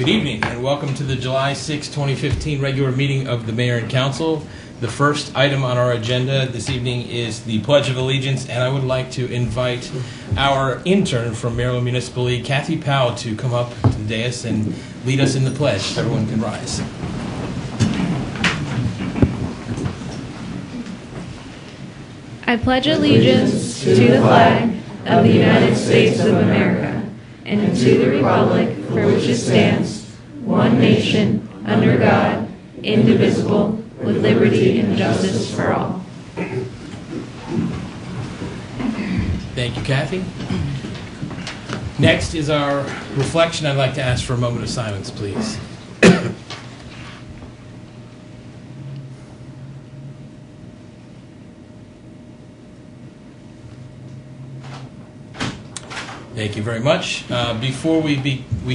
Good evening and welcome to the July 6, 2015 regular meeting of the Mayor and Council. The first item on our agenda this evening is the Pledge of Allegiance, and I would like to invite our intern from Maryland Municipal League, Kathy Powell, to come up to the dais and lead us in the pledge. Everyone can rise. I pledge allegiance to the flag of the United States of America and to the republic for which it stands, one nation, under God, indivisible, with liberty and justice for all. Thank you, Kathy. Next is our reflection. I'd like to ask for a moment of silence, please. Thank you very much. Before we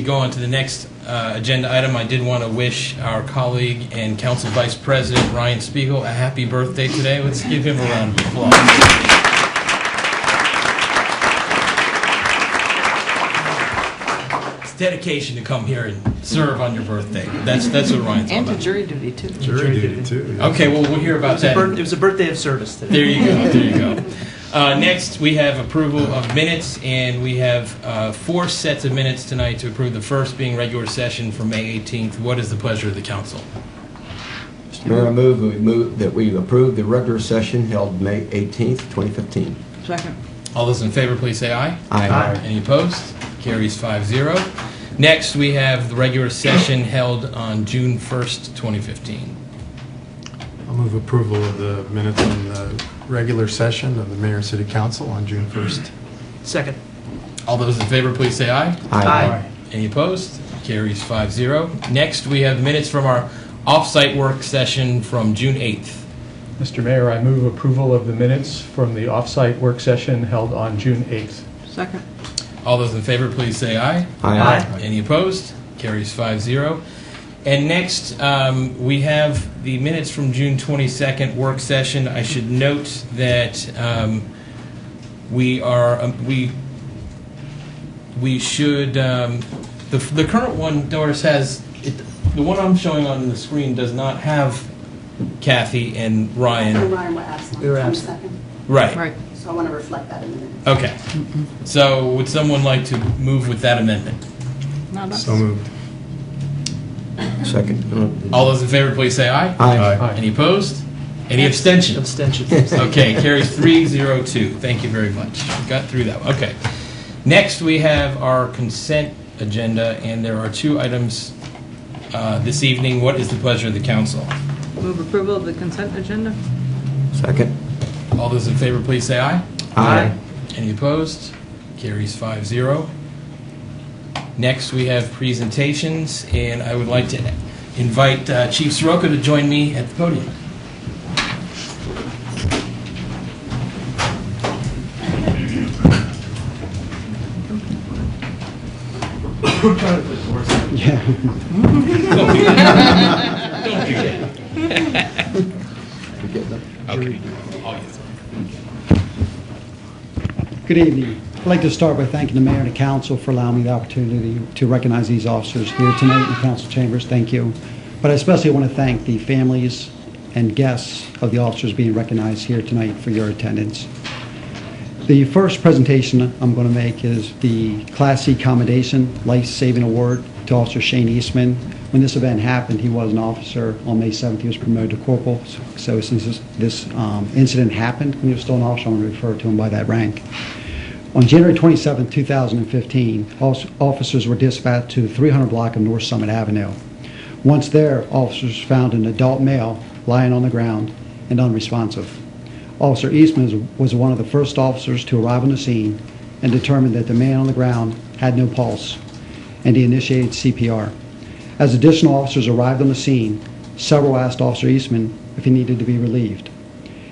go on to the next agenda item, I did want to wish our colleague and Council Vice President Ryan Spiegel a happy birthday today. Let's give him a round of applause. It's dedication to come here and serve on your birthday. That's what Ryan's all And about. to jury duty, too. Jury duty, too. Yeah. Okay, well, we'll hear about that. It was a birthday of service today. There you go. There you go. Next, we have approval of minutes, and we have 4 sets of minutes tonight to approve. The first being regular session for May 18th. What is the pleasure of the council? Mr. Mayor, I move that we approve the regular session held May 18th, 2015. Second. All those in favor, please say aye. Aye. Any opposed? Carries 5-0. Next, we have the regular session held on June 1st, 2015. I'll move approval of the minutes on the regular session of the Mayor and City Council on June 1st. Second. All those in favor, please say aye. Aye. Any opposed? Carries 5-0. Next, we have minutes from our off-site work session from June 8th. Mr. Mayor, I move approval of the minutes from the off-site work session held on June 8th. Second. All those in favor, please say aye. Aye. Any opposed? Carries 5-0. And next, we have the minutes from June 22nd work session. I should note that we should the current one, Doris, has the one I'm showing on the screen does not have Kathy and Ryan. So Ryan were absent. We were on the absent. second. Right. So I want to reflect that in the minutes. Okay. So would someone like to move with that amendment? Not us. So moved. Second. All those in favor, please say aye. Aye. Any opposed? Any abstentions? Abstentions. Okay, carries 3-0-2. Thank you very much. Got through that one. Okay. Next, we have our consent agenda, and there are 2 items this evening. What is the pleasure of the council? Move approval of the consent agenda. Second. All those in favor, please say aye. Aye. Any opposed? Carries 5-0. Next, we have presentations, and I would like to invite Chief Soroka to join me at the podium. Yeah. Don't do that. Okay. I'll use it. Good evening. I'd like to start by thanking the mayor and the council for allowing me the opportunity to recognize these officers here tonight in the council chambers. Thank you. But I especially want to thank the families and guests of the officers being recognized here tonight for your attendance. The first presentation I'm going to make is the Class C Commendation Life Saving Award to Officer Shane Eastman. When this event happened, he was an officer. On May 7th, he was promoted to corporal. So since this incident happened when he was still an officer, I'm going to refer to him by that rank. On January 27, 2015, officers were dispatched to the 300 block of North Summit Avenue. Once there, officers found an adult male lying on the ground and unresponsive. Officer Eastman was one of the first officers to arrive on the scene and determined that the man on the ground had no pulse, and he initiated CPR. As additional officers arrived on the scene, several asked Officer Eastman if he needed to be relieved.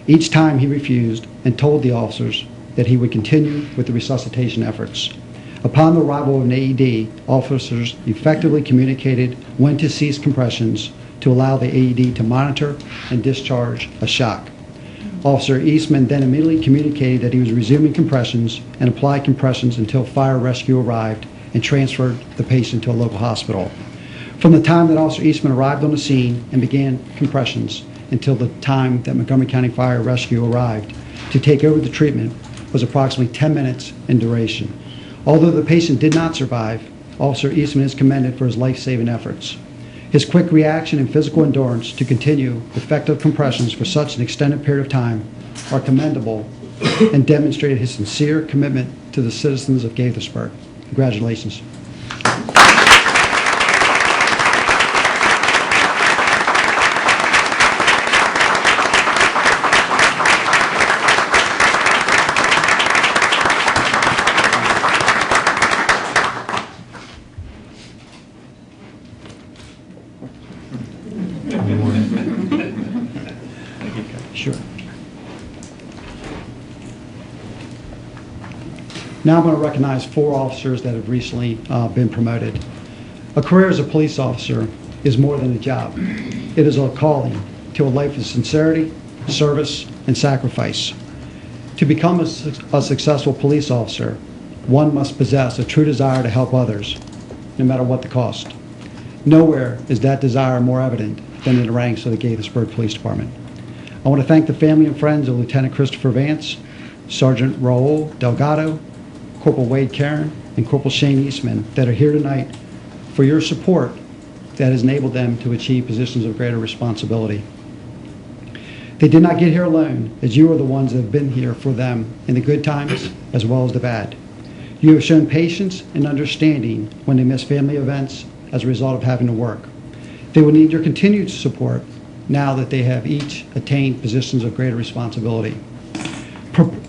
Each time he refused and told the officers that he would continue with the resuscitation efforts. Upon the arrival of an AED, officers effectively communicated when to cease compressions to allow the AED to monitor and discharge a shock. Officer Eastman then immediately communicated that he was resuming compressions and applied compressions until fire rescue arrived and transferred the patient to a local hospital. From the time that Officer Eastman arrived on the scene and began compressions until the time that Montgomery County Fire Rescue arrived to take over the treatment was approximately 10 minutes in duration. Although the patient did not survive, Officer Eastman is commended for his life-saving efforts. His quick reaction and physical endurance to continue effective compressions for such an extended period of time are commendable and demonstrated his sincere commitment to the citizens of Gaithersburg. Congratulations. Sure. Now I'm going to recognize 4 officers that have recently been promoted. A career as a police officer is more than a job. It is a calling to a life of sincerity, service, and sacrifice. To become a successful police officer, one must possess a true desire to help others, no matter what the cost. Nowhere is that desire more evident than in the ranks of the Gaithersburg Police Department. I want to thank the family and friends of Lieutenant Christopher Vance, Sergeant Raul Delgado, Corporal Wade Karen, and Corporal Shane Eastman that are here tonight for your support that has enabled them to achieve positions of greater responsibility. They did not get here alone, as you are the ones that have been here for them in the good times as well as the bad. You have shown patience and understanding when they miss family events as a result of having to work. They will need your continued support now that they have each attained positions of greater responsibility.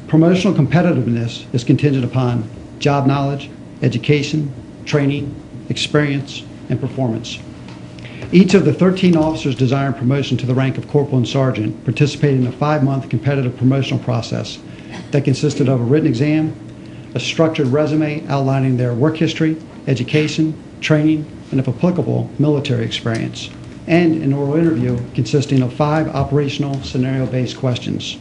Promotional competitiveness is contingent upon job knowledge, education, training, experience, and performance. Each of the 13 officers desiring promotion to the rank of corporal and sergeant participated in a 5-month competitive promotional process that consisted of a written exam, a structured resume outlining their work history, education, training, and if applicable, military experience, and an oral interview consisting of 5 operational scenario-based questions.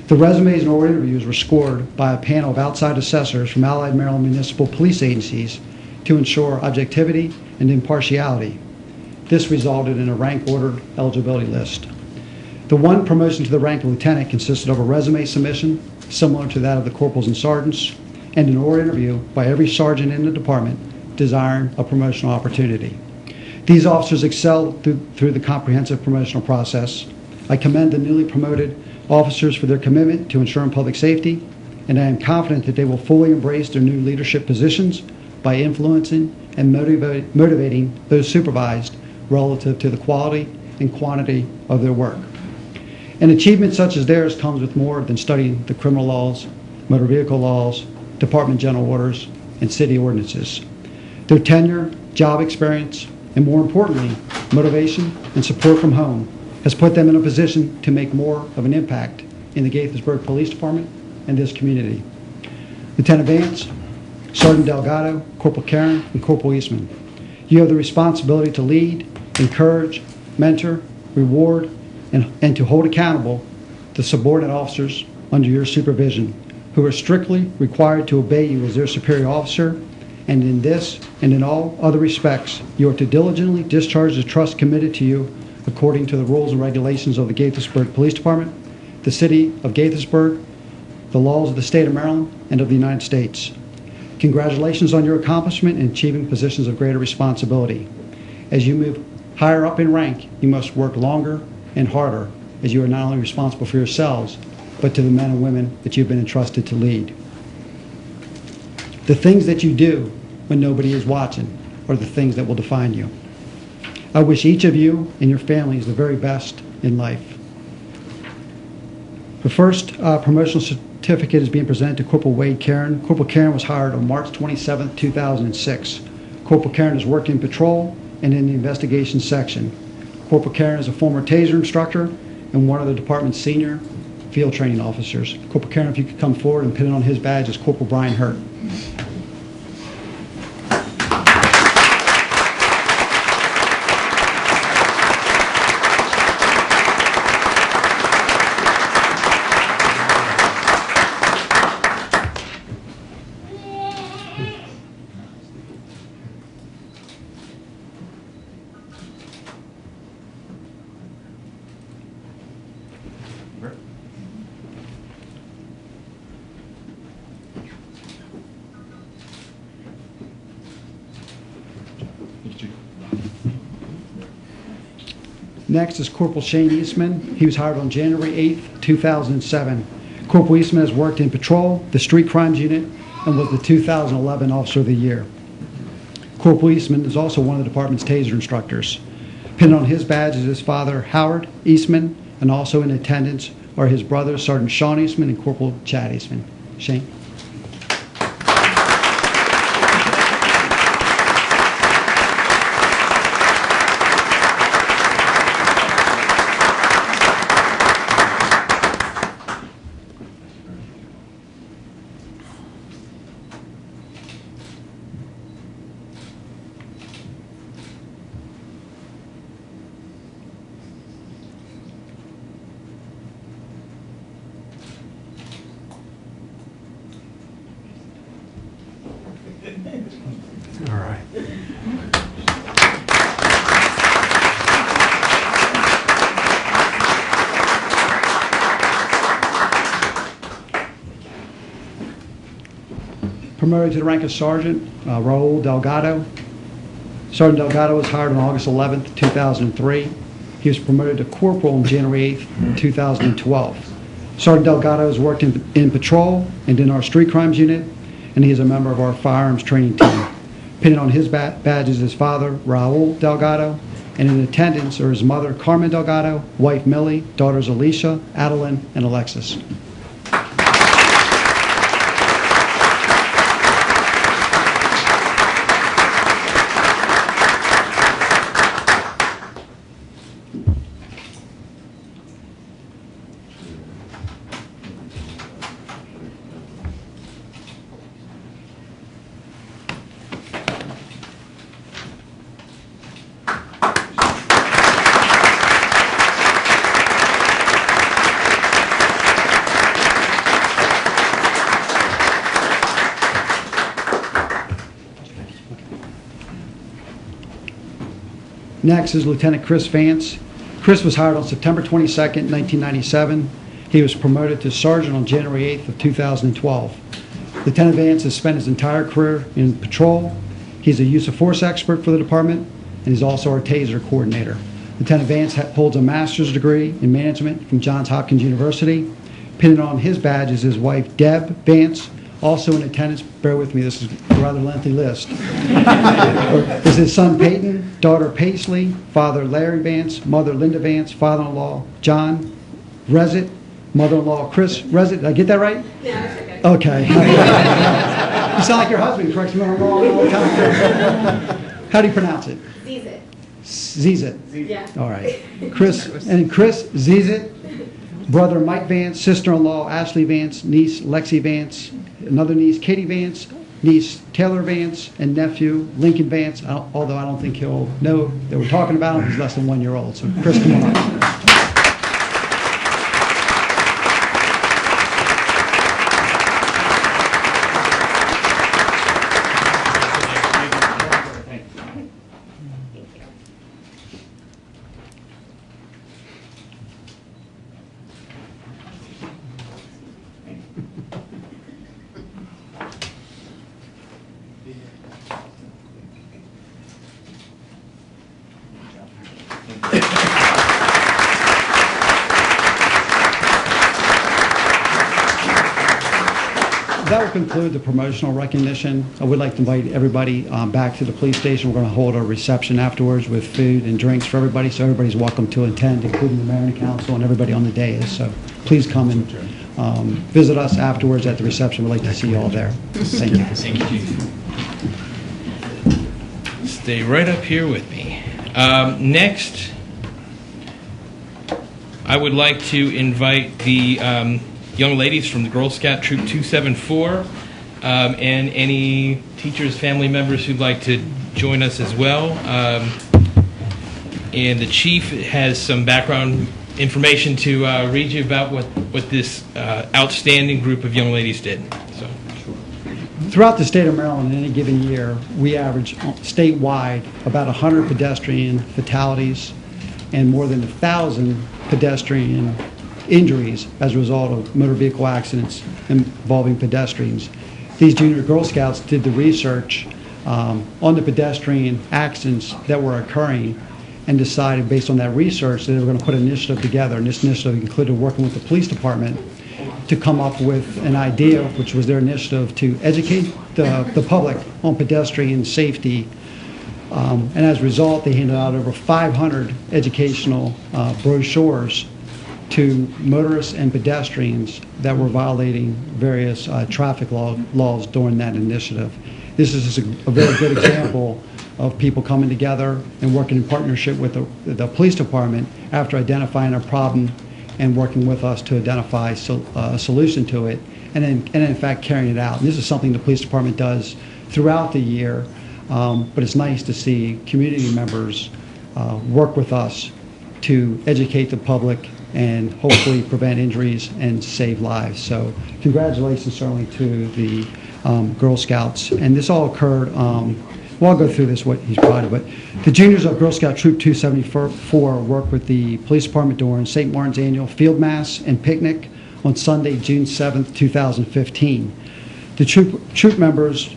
The resumes and oral interviews were scored by a panel of outside assessors from Allied Maryland municipal police agencies to ensure objectivity and impartiality. This resulted in a rank-ordered eligibility list. The one promotion to the rank of lieutenant consisted of a resume submission similar to that of the corporals and sergeants, and an oral interview by every sergeant in the department desiring a promotional opportunity. These officers excelled through the comprehensive promotional process. I commend the newly promoted officers for their commitment to ensuring public safety, and I am confident that they will fully embrace their new leadership positions by influencing and motivating those supervised relative to the quality and quantity of their work. An achievement such as theirs comes with more than studying the criminal laws, motor vehicle laws, department general orders, and city ordinances. Their tenure, job experience, and more importantly, motivation and support from home has put them in a position to make more of an impact in the Gaithersburg Police Department and this community. Lieutenant Vance, Sergeant Delgado, Corporal Karen, and Corporal Eastman, you have the responsibility to lead, encourage, mentor, reward, and to hold accountable the subordinate officers under your supervision who are strictly required to obey you as their superior officer, and in this and in all other respects, you are to diligently discharge the trust committed to you according to the rules and regulations of the Gaithersburg Police Department, the City of Gaithersburg, the laws of the State of Maryland, and of the United States. Congratulations on your accomplishment in achieving positions of greater responsibility. As you move higher up in rank, you must work longer and harder, as you are not only responsible for yourselves, but to the men and women that you've been entrusted to lead. The things that you do when nobody is watching are the things that will define you. I wish each of you and your families the very best in life. The first promotional certificate is being presented to Corporal Wade Karen. Corporal Karen was hired on March 27, 2006. Corporal Karen has worked in patrol and in the investigation section. Corporal Karen is a former TASER instructor and one of the department's senior field training officers. Corporal Karen, if you could come forward and pin it on his badge, is Corporal Brian Hurt. Next is Corporal Shane Eastman. He was hired on January 8th, 2007. Corporal Eastman has worked in patrol, the street crimes unit, and was the 2011 Officer of the Year. Corporal Eastman is also one of the department's TASER instructors. Pinned on his badge is his father, Howard Eastman, and also in attendance are his brothers, Sergeant Sean Eastman and Corporal Chad Eastman. Shane. All right. Promoted to the rank of Sergeant, Raul Delgado. Sergeant Delgado was hired on August 11th, 2003. He was promoted to Corporal on January 8th, 2012. Sergeant Delgado has worked in patrol and in our street crimes unit, and he is a member of our firearms training team. Pinned on his badge is his father, Raul Delgado, and in attendance are his mother, Carmen Delgado, wife Millie, daughters Alicia, Adeline, and Alexis. Next is Lieutenant Chris Vance. Chris was hired on September 22nd, 1997. He was promoted to Sergeant on January 8th of 2012. Lieutenant Vance has spent his entire career in patrol. He's a use of force expert for the department, and he's also our TASER coordinator. Lieutenant Vance holds a master's degree in management from Johns Hopkins University. Pinned on his badge is his wife, Deb Vance, also in attendance. Bear with me, this is a rather lengthy list. Is his son Peyton, daughter Paisley, father Larry Vance, mother Linda Vance, father-in-law John Resit, mother-in-law Chris Resit. Did I get that right? Yeah, that's okay. Okay. You sound like your husband. Corrects me when I'm wrong all the time. How do you pronounce it? Zizit. Zizit. Yeah. All right. Chris Zizit, brother Mike Vance, sister-in-law Ashley Vance, niece Lexi Vance, another niece Katie Vance, niece Taylor Vance, and nephew Lincoln Vance. Although I don't think he'll know that we're talking about him. He's less than 1 year old. So Chris, come on up. That will conclude the promotional recognition. I would like to invite everybody back to the police station. We're going to hold a reception afterwards with food and drinks for everybody, so everybody's welcome to attend, including the mayor and council and everybody on the dais. So please come and visit us afterwards at the reception. We'd like to see you all there. Thank you. Thank you, Chief. Stay right up here with me. Next, I would like to invite the young ladies from the Girl Scout Troop 274 and any teachers, family members who'd like to join us as well. And the chief has some background information to read you about what this outstanding group of young ladies did. So. Throughout the state of Maryland, in any given year, we average statewide about 100 pedestrian fatalities and more than 1,000 pedestrian injuries as a result of motor vehicle accidents involving pedestrians. These junior Girl Scouts did the research on the pedestrian accidents that were occurring, and decided, based on that research, that they were going to put an initiative together. And this initiative included working with the police department to come up with an idea, which was their initiative, to educate the public on pedestrian safety. And as a result, they handed out over 500 educational brochures to motorists and pedestrians that were violating various traffic laws during that initiative. This is a very good example of people coming together and working in partnership with the police department after identifying a problem and working with us to identify a solution to it, and in fact carrying it out. And this is something the police department does throughout the year, but it's nice to see community members work with us to educate the public and hopefully prevent injuries and save lives. So congratulations certainly to the Girl Scouts. And this all occurred, well, I'll go through this, what he's proud of, but the juniors of Girl Scout Troop 274 worked with the police department during St. Martin's annual field mass and picnic on Sunday, June 7th, 2015. The troop members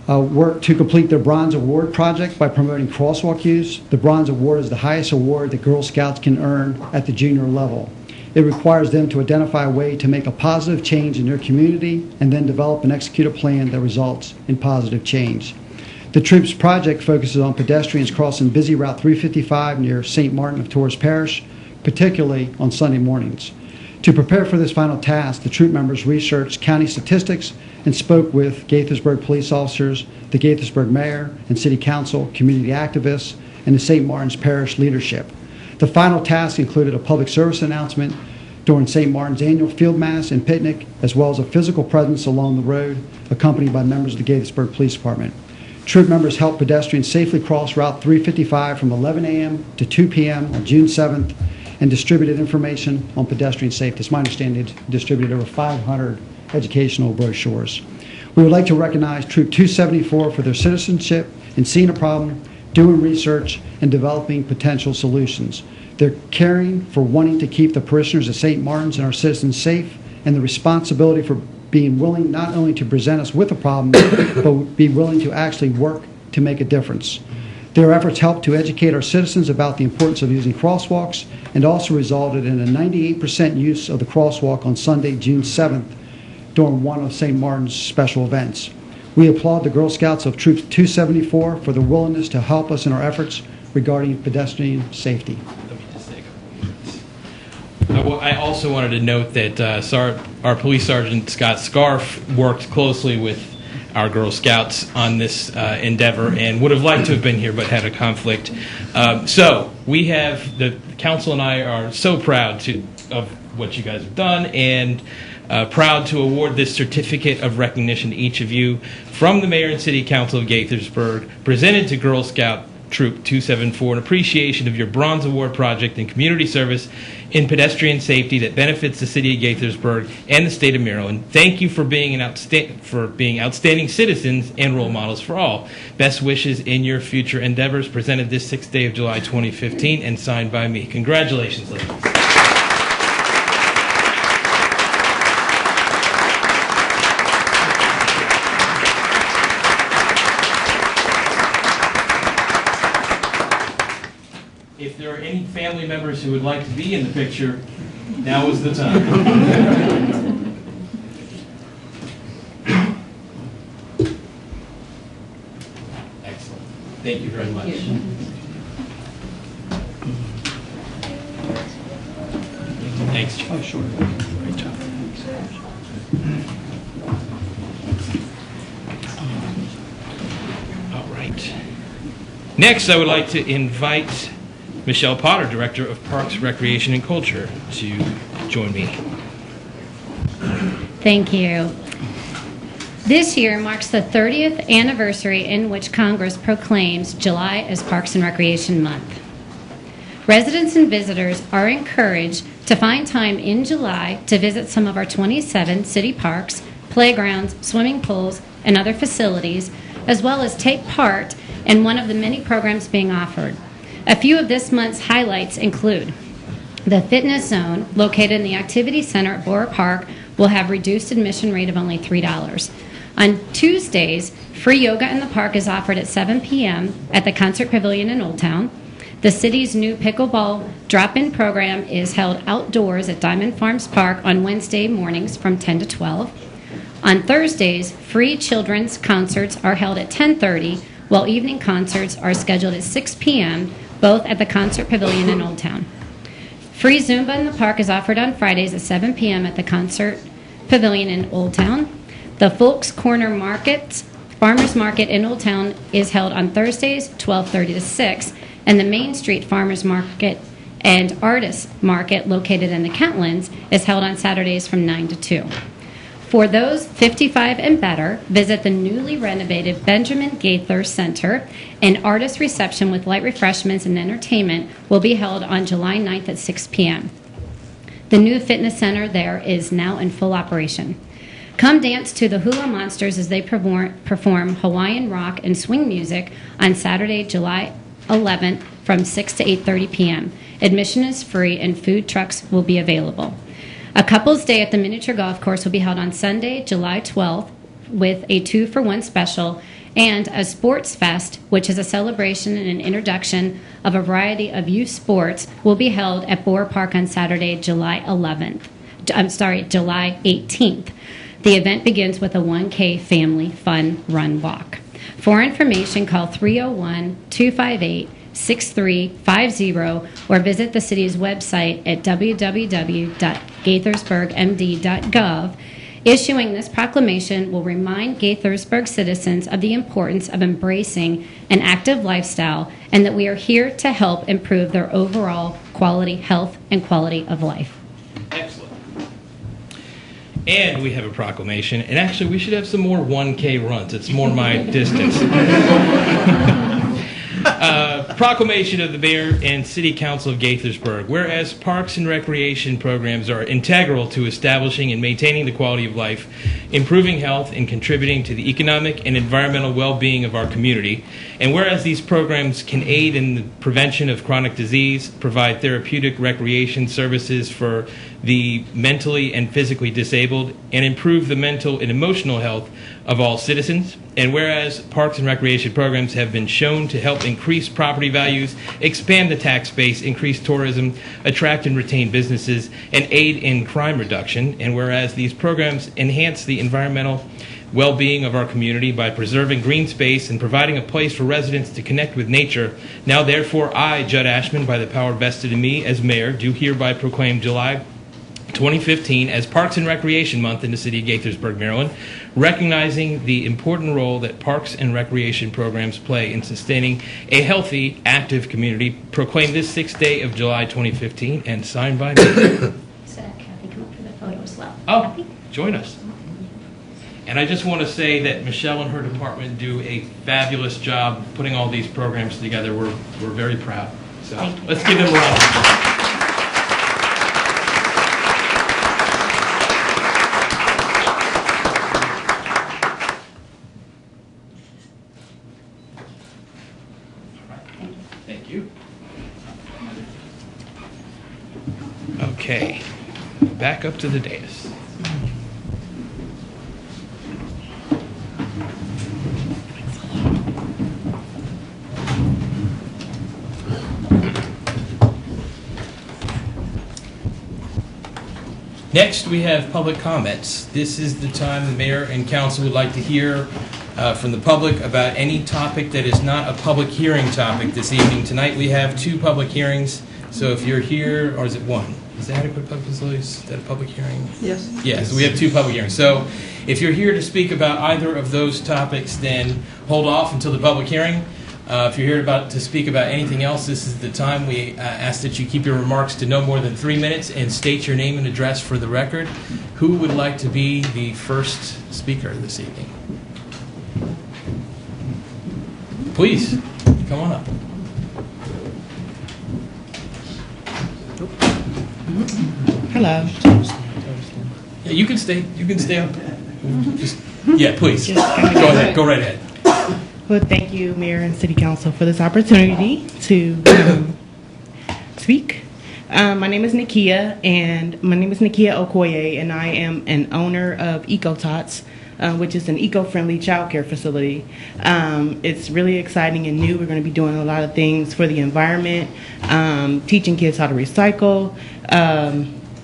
worked to complete their Bronze Award project by promoting crosswalk use. The Bronze Award is the highest award that Girl Scouts can earn at the junior level. It requires them to identify a way to make a positive change in their community and then develop and execute a plan that results in positive change. The troop's project focuses on pedestrians crossing busy Route 355 near St. Martin of Tours Parish, particularly on Sunday mornings. To prepare for this final task, the troop members researched county statistics and spoke with Gaithersburg police officers, the Gaithersburg mayor and city council, community activists, and the St. Martin's Parish leadership. The final task included a public service announcement during St. Martin's annual field mass and picnic, as well as a physical presence along the road, accompanied by members of the Gaithersburg Police Department. Troop members helped pedestrians safely cross Route 355 from 11 a.m. to 2 p.m. on June 7th and distributed information on pedestrian safety. It's my understanding they distributed over 500 educational brochures. We would like to recognize Troop 274 for their citizenship in seeing a problem, doing research, and developing potential solutions. Their caring for wanting to keep the parishioners of St. Martin's and our citizens safe, and the responsibility for being willing not only to present us with a problem, but be willing to actually work to make a difference. Their efforts helped to educate our citizens about the importance of using crosswalks and also resulted in a 98% use of the crosswalk on Sunday, June 7th, during one of St. Martin's special events. We applaud the Girl Scouts of Troop 274 for their willingness to help us in our efforts regarding pedestrian safety. I also wanted to note that our Police Sergeant Scott Scarf worked closely with our Girl Scouts on this endeavor and would have liked to have been here but had a conflict. So we have, the council and I are so proud of what you guys have done and proud to award this certificate of recognition to each of you from the Mayor and City Council of Gaithersburg, presented to Girl Scout Troop 274 in appreciation of your Bronze Award project and community service in pedestrian safety that benefits the city of Gaithersburg and the state of Maryland. Thank you for being outstanding citizens and role models for all. Best wishes in your future endeavors. Presented this 6th day of July 2015 and signed by me. Congratulations, ladies. If there are any family members who would like to be in the picture, now is the time. Excellent. Thank you very much. Thanks, Chief. Oh, sure. Great job. All right. Next, I would like to invite Michelle Potter, Director of Parks, Recreation, and Culture, to join me. Thank you. This year marks the 30th anniversary in which Congress proclaims July as Parks and Recreation Month. Residents and visitors are encouraged to find time in July to visit some of our 27 city parks, playgrounds, swimming pools, and other facilities, as well as take part in one of the many programs being offered. A few of this month's highlights include the Fitness Zone, located in the Activity Center at Borough Park, will have reduced admission rate of only $3. On Tuesdays, free yoga in the park is offered at 7 p.m. at the Concert Pavilion in Old Town. The city's new pickleball drop-in program is held outdoors at Diamond Farms Park on Wednesday mornings from 10 to 12. On Thursdays, free children's concerts are held at 10:30, while evening concerts are scheduled at 6 p.m., both at the Concert Pavilion in Old Town. Free Zumba in the park is offered on Fridays at 7 p.m. at the Concert Pavilion in Old Town. The Folks Corner Farmers Market in Old Town is held on Thursdays, 12:30 to 6, and the Main Street Farmers Market and Artists Market, located in the Kentlands, is held on Saturdays from 9 to 2. For those 55 and better, visit the newly renovated Benjamin Gaither Center. An artist reception with light refreshments and entertainment will be held on July 9th at 6 p.m. The new fitness center there is now in full operation. Come dance to the Hula Monsters as they perform Hawaiian rock and swing music on Saturday, July 11th from 6 to 8:30 p.m. Admission is free and food trucks will be available. A couple's day at the miniature golf course will be held on Sunday, July 12th, with a 2-for-1 special, and a sports fest, which is a celebration and an introduction of a variety of youth sports, will be held at Boer Park on Saturday, July 18th. The event begins with a 1K family fun run walk. For information, call 301-258-6350 or visit the city's website at www.gaithersburgmd.gov. Issuing this proclamation will remind Gaithersburg citizens of the importance of embracing an active lifestyle and that we are here to help improve their overall health and quality of life. Excellent. And we have a proclamation, and actually we should have some more 1K runs. It's more my distance. Proclamation of the Mayor and City Council of Gaithersburg. Whereas parks and recreation programs are integral to establishing and maintaining the quality of life, improving health, and contributing to the economic and environmental well-being of our community. And whereas these programs can aid in the prevention of chronic disease, provide therapeutic recreation services for the mentally and physically disabled, and improve the mental and emotional health of all citizens. And whereas parks and recreation programs have been shown to help increase property values, expand the tax base, increase tourism, attract and retain businesses, and aid in crime reduction. And whereas these programs enhance the environmental well-being of our community by preserving green space and providing a place for residents to connect with nature, now therefore I, Judd Ashman, by the power vested in me as mayor, do hereby proclaim July 2015 as Parks and Recreation Month in the city of Gaithersburg, Maryland, recognizing the important role that parks and recreation programs play in sustaining a healthy, active community. Proclaim this 6th day of July 2015 and signed by me. So Kathy, come up for the photo as well. Oh, Kathy? join us. And I just want to say that Michelle and her department do a fabulous job putting all these programs together. We're very proud. So Thank you. let's give them a round of applause. Thank you. Okay, back up to the dais. Next, we have public comments. This is the time the mayor and council would like to hear from the public about any topic that is not a public hearing topic this evening. Tonight we have 2 public hearings, so if you're here, or is it 1? Is that adequate public facilities? Is that a public hearing? Yes. Yes, we have 2 public hearings. So if you're here to speak about either of those topics, then hold off until the public hearing. If you're here to speak about anything else, this is the time. We ask that you keep your remarks to no more than 3 minutes and state your name and address for the record. Who would like to be the first speaker this evening? Please, come on up. Hello. Yeah, you can stay. You can stay up. Just please. Go ahead. Go right ahead. Well, thank you, Mayor and City Council, for this opportunity to speak. My name is Nakia Okoye, and I am an owner of EcoTots. which is an eco-friendly child care facility. It's really exciting and new. We're going to be doing a lot of things for the environment, teaching kids how to recycle,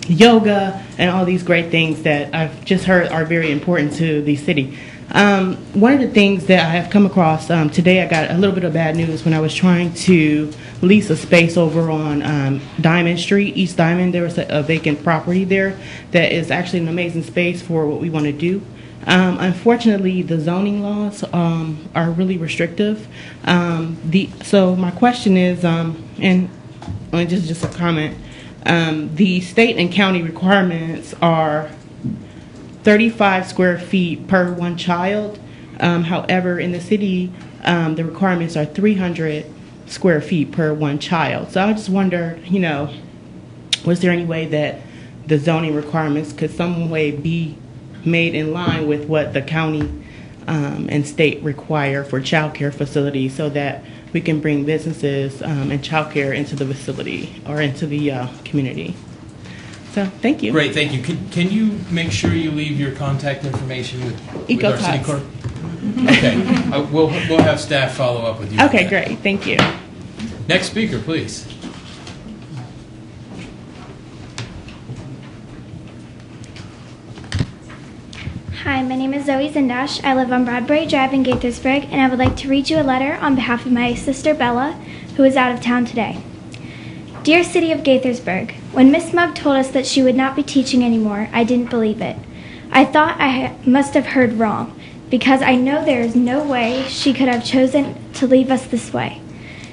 yoga, and all these great things that I've just heard are very important to the city. One of the things that I have come across today, I got a little bit of bad news when I was trying to lease a space over on Diamond Street, East Diamond. There was a vacant property there that is actually an amazing space for what we want to do. Unfortunately, the zoning laws are really restrictive. So my question is, and just a comment, the state and county requirements are 35 square feet per one child. However, in the city, the requirements are 300 square feet per one child. So I just wonder, was there any way that the zoning requirements could some way be made in line with what the county and state require for child care facilities so that we can bring businesses and child care into the facility or into the community? So, thank you. Great, thank you. Can you make sure you leave your contact information with our city clerk? Okay, we'll have staff follow up with you. Okay, great. Thank you. Next speaker, please. Hi, my name is Zoe Zindash. I live on Bradbury Drive in Gaithersburg, and I would like to read you a letter on behalf of my sister Bella, who is out of town today. Dear City of Gaithersburg, when Miss Mugg told us that she would not be teaching anymore, I didn't believe it. I thought I must have heard wrong, because I know there is no way she could have chosen to leave us this way.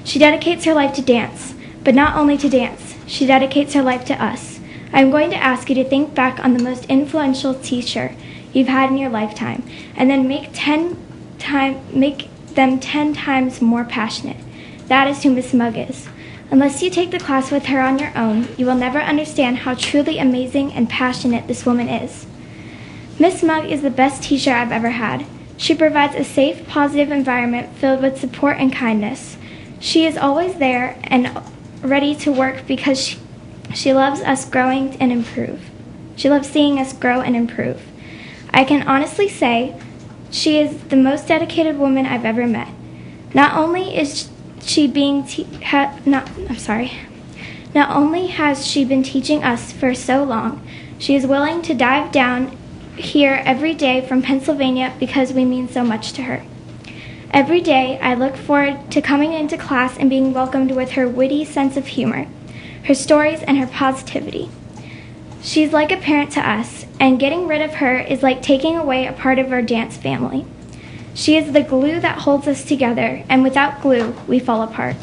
She dedicates her life to dance, but not only to dance, she dedicates her life to us. I am going to ask you to think back on the most influential teacher you've had in your lifetime, and then make them 10 times more passionate. That is who Miss Mugg is. Unless you take the class with her on your own, you will never understand how truly amazing and passionate this woman is. Miss Mugg is the best teacher I've ever had. She provides a safe, positive environment filled with support and kindness. She is always there and ready to work because she loves us growing and improve. She loves seeing us grow and improve. I can honestly say she is the most dedicated woman I've ever met. Not only has she been teaching us for so long, she is willing to dive down here every day from Pennsylvania because we mean so much to her. Every day, I look forward to coming into class and being welcomed with her witty sense of humor, her stories, and her positivity. She's like a parent to us, and getting rid of her is like taking away a part of our dance family. She is the glue that holds us together, and without glue, we fall apart.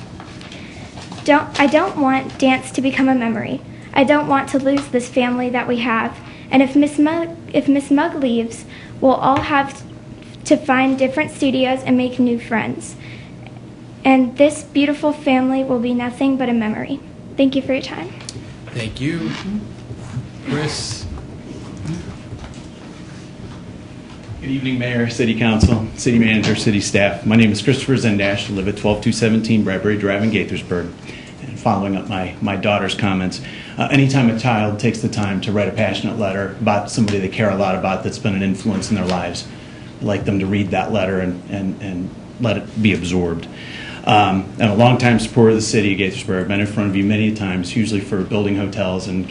I don't want dance to become a memory. I don't want to lose this family that we have, and if Miss Mugg leaves, we'll all have to find different studios and make new friends. And this beautiful family will be nothing but a memory. Thank you for your time. Thank you. Chris. Good evening, Mayor, City Council, City Manager, City Staff. My name is Christopher Zendash. I live at 12217 Bradbury Drive in Gaithersburg. And following up my daughter's comments, anytime a child takes the time to write a passionate letter about somebody they care a lot about that's been an influence in their lives, I'd like them to read that letter and let it be absorbed. I'm a longtime supporter of the city of Gaithersburg. I've been in front of you many times, usually for building hotels and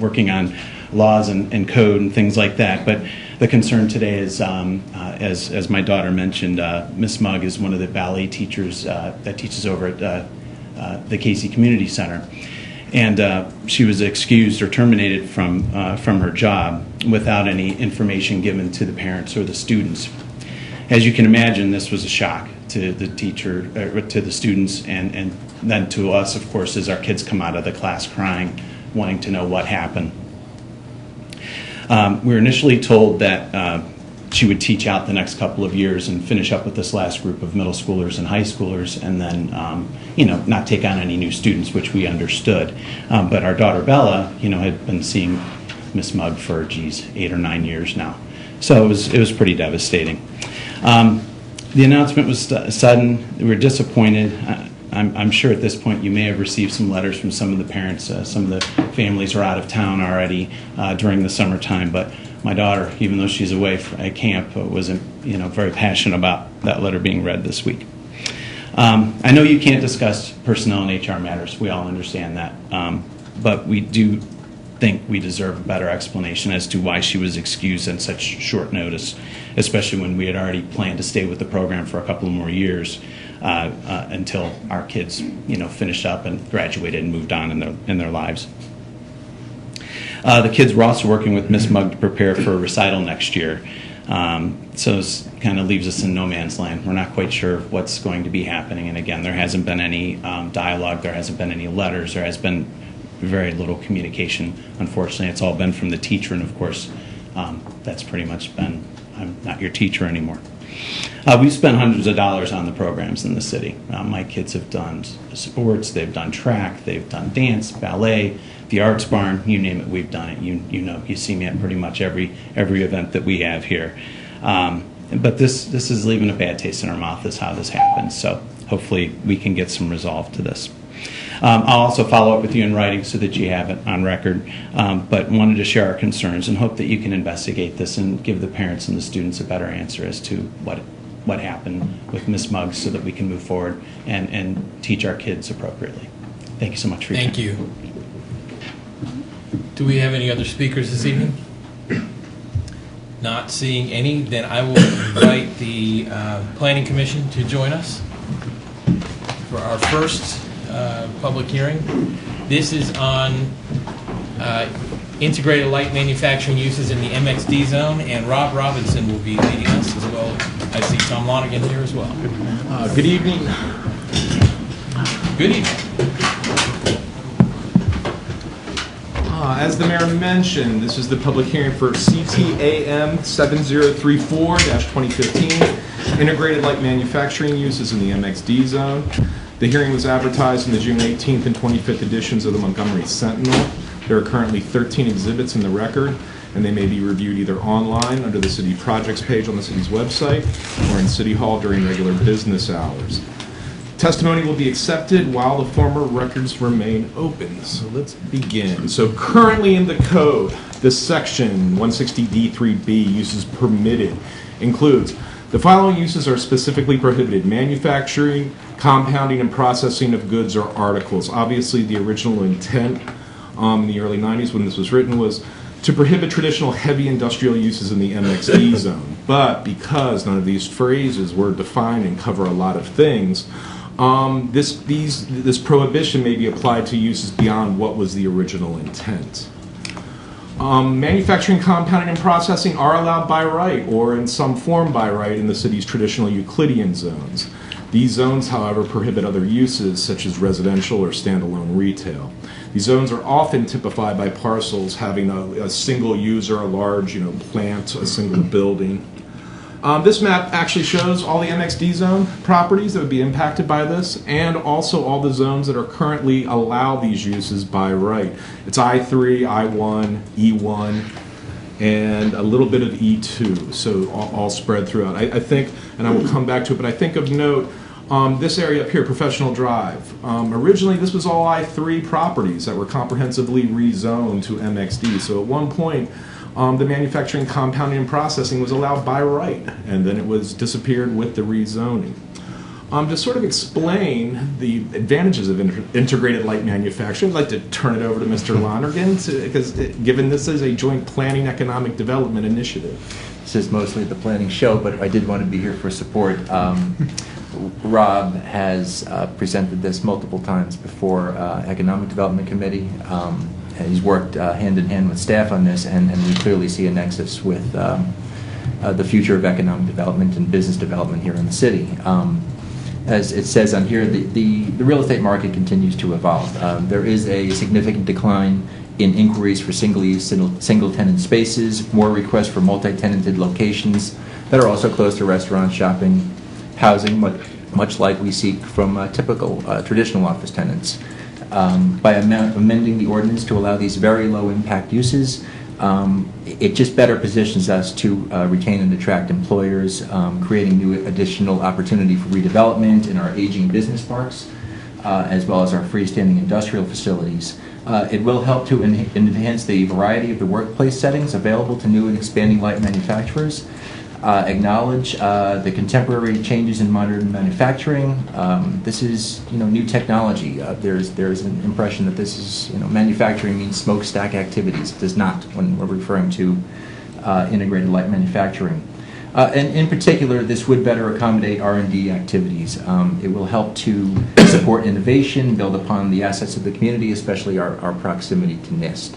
working on laws and code and things like that. But the concern today is, as my daughter mentioned, Miss Mugg is one of the ballet teachers that teaches over at the Casey Community Center. And she was excused or terminated from her job without any information given to the parents or the students. As you can imagine, this was a shock to the teacher, to the students, and then to us, of course, as our kids come out of the class crying, wanting to know what happened. We were initially told that she would teach out the next couple of years and finish up with this last group of middle schoolers and high schoolers, and then, not take on any new students, which we understood. But our daughter Bella, had been seeing Miss Mugg for 8 or 9 years now, so it was pretty devastating. The announcement was sudden. We were disappointed. I'm sure at this point you may have received some letters from some of the parents. Some of the families are out of town already during the summertime, but my daughter, even though she's away at camp, was very passionate about that letter being read this week. I know you can't discuss personnel and HR matters. We all understand that. But we do think we deserve a better explanation as to why she was excused on such short notice, especially when we had already planned to stay with the program for a couple more years until our kids, finished up and graduated and moved on in their lives. The kids were also working with Ms. Mugg to prepare for a recital next year. So this kind of leaves us in no man's land. We're not quite sure what's going to be happening. And again, there hasn't been any dialogue. There hasn't been any letters. There has been very little communication. Unfortunately, it's all been from the teacher. And of course, that's pretty much been, I'm not your teacher anymore. We've spent hundreds of dollars on the programs in the city. My kids have done sports. They've done track. They've done dance, ballet, the Arts Barn, you name it, we've done it. You see me at pretty much every event that we have here. But this is leaving a bad taste in our mouth is how this happens. So hopefully we can get some resolve to this. I'll also follow up with you in writing so that you have it on record, but wanted to share our concerns and hope that you can investigate this and give the parents and the students a better answer as to what happened with Ms. Muggs so that we can move forward and teach our kids appropriately. Thank you so much for your time. Thank you. Do we have any other speakers this evening? Not seeing any, then I will invite the Planning Commission to join us for our first public hearing. This is on integrated light manufacturing uses in the MXD zone, and Rob Robinson will be leading us as well. I see Tom Lonigan here as well. Good evening. Good evening. As the mayor mentioned, this is the public hearing for CTAM 7034-2015, integrated light manufacturing uses in the MXD zone. The hearing was advertised in the June 18th and 25th editions of the Montgomery Sentinel. There are currently 13 exhibits in the record, and they may be reviewed either online under the city projects page on the city's website or in City Hall during regular business hours. Testimony will be accepted while the former records remain open. So let's begin. So currently in the code, this section 160D3B, uses permitted, includes the following uses are specifically prohibited: manufacturing, compounding, and processing of goods or articles. Obviously, the original intent in the early 90s when this was written was to prohibit traditional heavy industrial uses in the MXD zone. But because none of these phrases were defined and cover a lot of things, this prohibition may be applied to uses beyond what was the original intent. Manufacturing, compounding, and processing are allowed by right or in some form by right in the city's traditional Euclidean zones. These zones, however, prohibit other uses such as residential or standalone retail. These zones are often typified by parcels having a single user, a large plant, a single building. This map actually shows all the MXD zone properties that would be impacted by this, and also all the zones that are currently allow these uses by right. It's I3, I1, E1, and a little bit of E2, so all spread throughout. I think, and I will come back to it, but I think of note, this area up here, Professional Drive. Originally, this was all I3 properties that were comprehensively rezoned to MXD. So at one point, the manufacturing, compounding, and processing was allowed by right, and then it was disappeared with the rezoning. To sort of explain the advantages of integrated light manufacturing, I'd like to turn it over to Mr. Lonergan, because given this is a joint planning economic development initiative. This is mostly the planning show, but I did want to be here for support. Rob has presented this multiple times before Economic Development Committee. He's worked hand in hand with staff on this, and we clearly see a nexus with the future of economic development and business development here in the city. As it says on here, the real estate market continues to evolve. There is a significant decline in inquiries for single-use, single-tenant spaces, more requests for multi-tenanted locations that are also close to restaurants, shopping, housing, much like we seek from typical traditional office tenants. By amending the ordinance to allow these very low-impact uses, it just better positions us to retain and attract employers, creating new additional opportunity for redevelopment in our aging business parks. as well as our freestanding industrial facilities. It will help to enhance the variety of the workplace settings available to new and expanding light manufacturers, acknowledge the contemporary changes in modern manufacturing. This is, new technology. There's an impression that this is, manufacturing means smokestack activities. It does not when we're referring to integrated light manufacturing. And in particular, this would better accommodate R&D activities. It will help to support innovation, build upon the assets of the community, especially our proximity to NIST.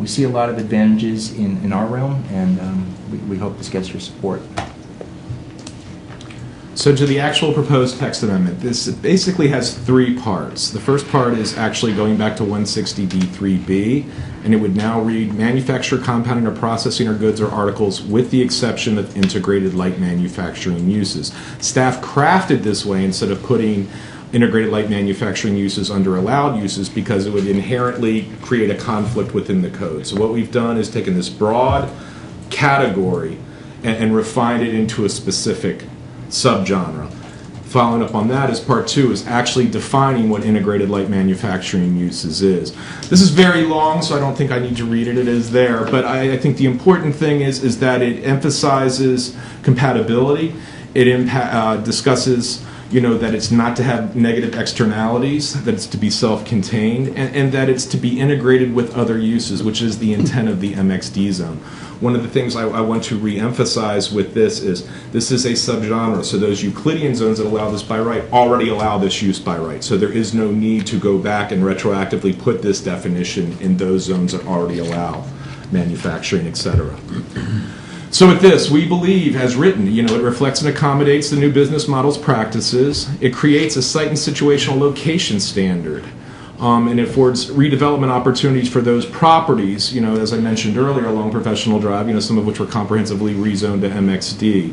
We see a lot of advantages in our realm, and we hope this gets your support. So to the actual proposed text amendment, this basically has three parts. The first part is actually going back to 160D3B, and it would now read manufacture, compounding, or processing of goods or articles with the exception of integrated light manufacturing uses. Staff crafted this way instead of putting integrated light manufacturing uses under allowed uses because it would inherently create a conflict within the code. So what we've done is taken this broad category and refined it into a specific subgenre. Following up on that is part two, is actually defining what integrated light manufacturing uses is. This is very long, so I don't think I need to read it. It is there, but I think the important thing is that it emphasizes compatibility. It discusses that it's not to have negative externalities, that it's to be self-contained, and that it's to be integrated with other uses, which is the intent of the MXD zone. One of the things I want to re-emphasize with this is a subgenre, so those Euclidean zones that allow this by right already allow this use by right. So there is no need to go back and retroactively put this definition in those zones that already allow manufacturing, etc. So with this, we believe, as written, it reflects and accommodates the new business model's practices. It creates a site and situational location standard. And it affords redevelopment opportunities for those properties, as I mentioned earlier, along Professional Drive, some of which were comprehensively rezoned to MXD.